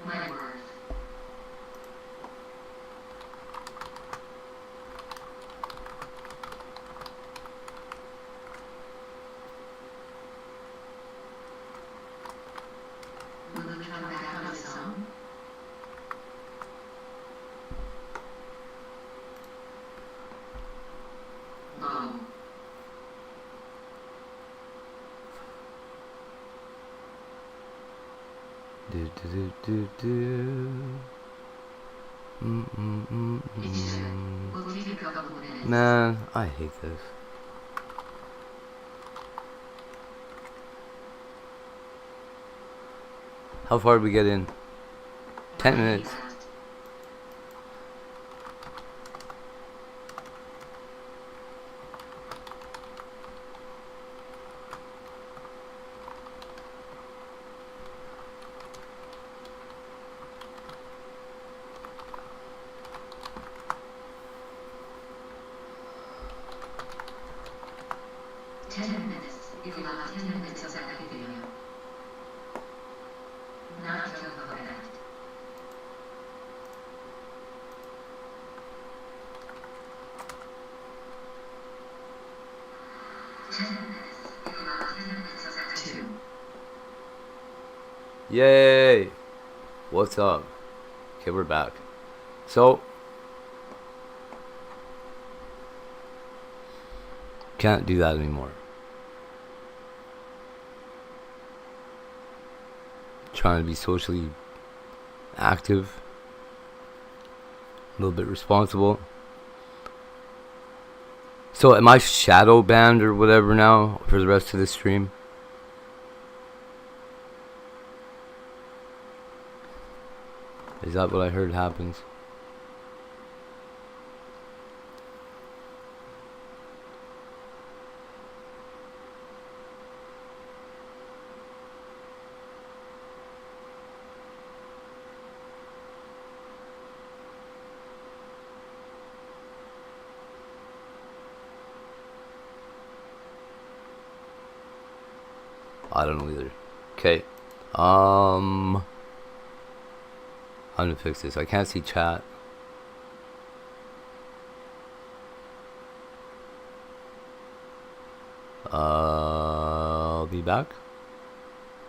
My word. Will we come back on its own? No. Do do do do. We'll take a couple of minutes. Man, I hate this. How far did we get in? 10 minutes. If you allow 10 minutes of that video. Not joke about that. Yay! What's up? Okay, we're back. So, can't do that anymore. Trying to be socially active, a little bit responsible. So, am I shadow banned or whatever now for the rest of the stream? Is that what I heard happens? I don't know either. Okay. I'm gonna fix this. I can't see chat. I'll be back.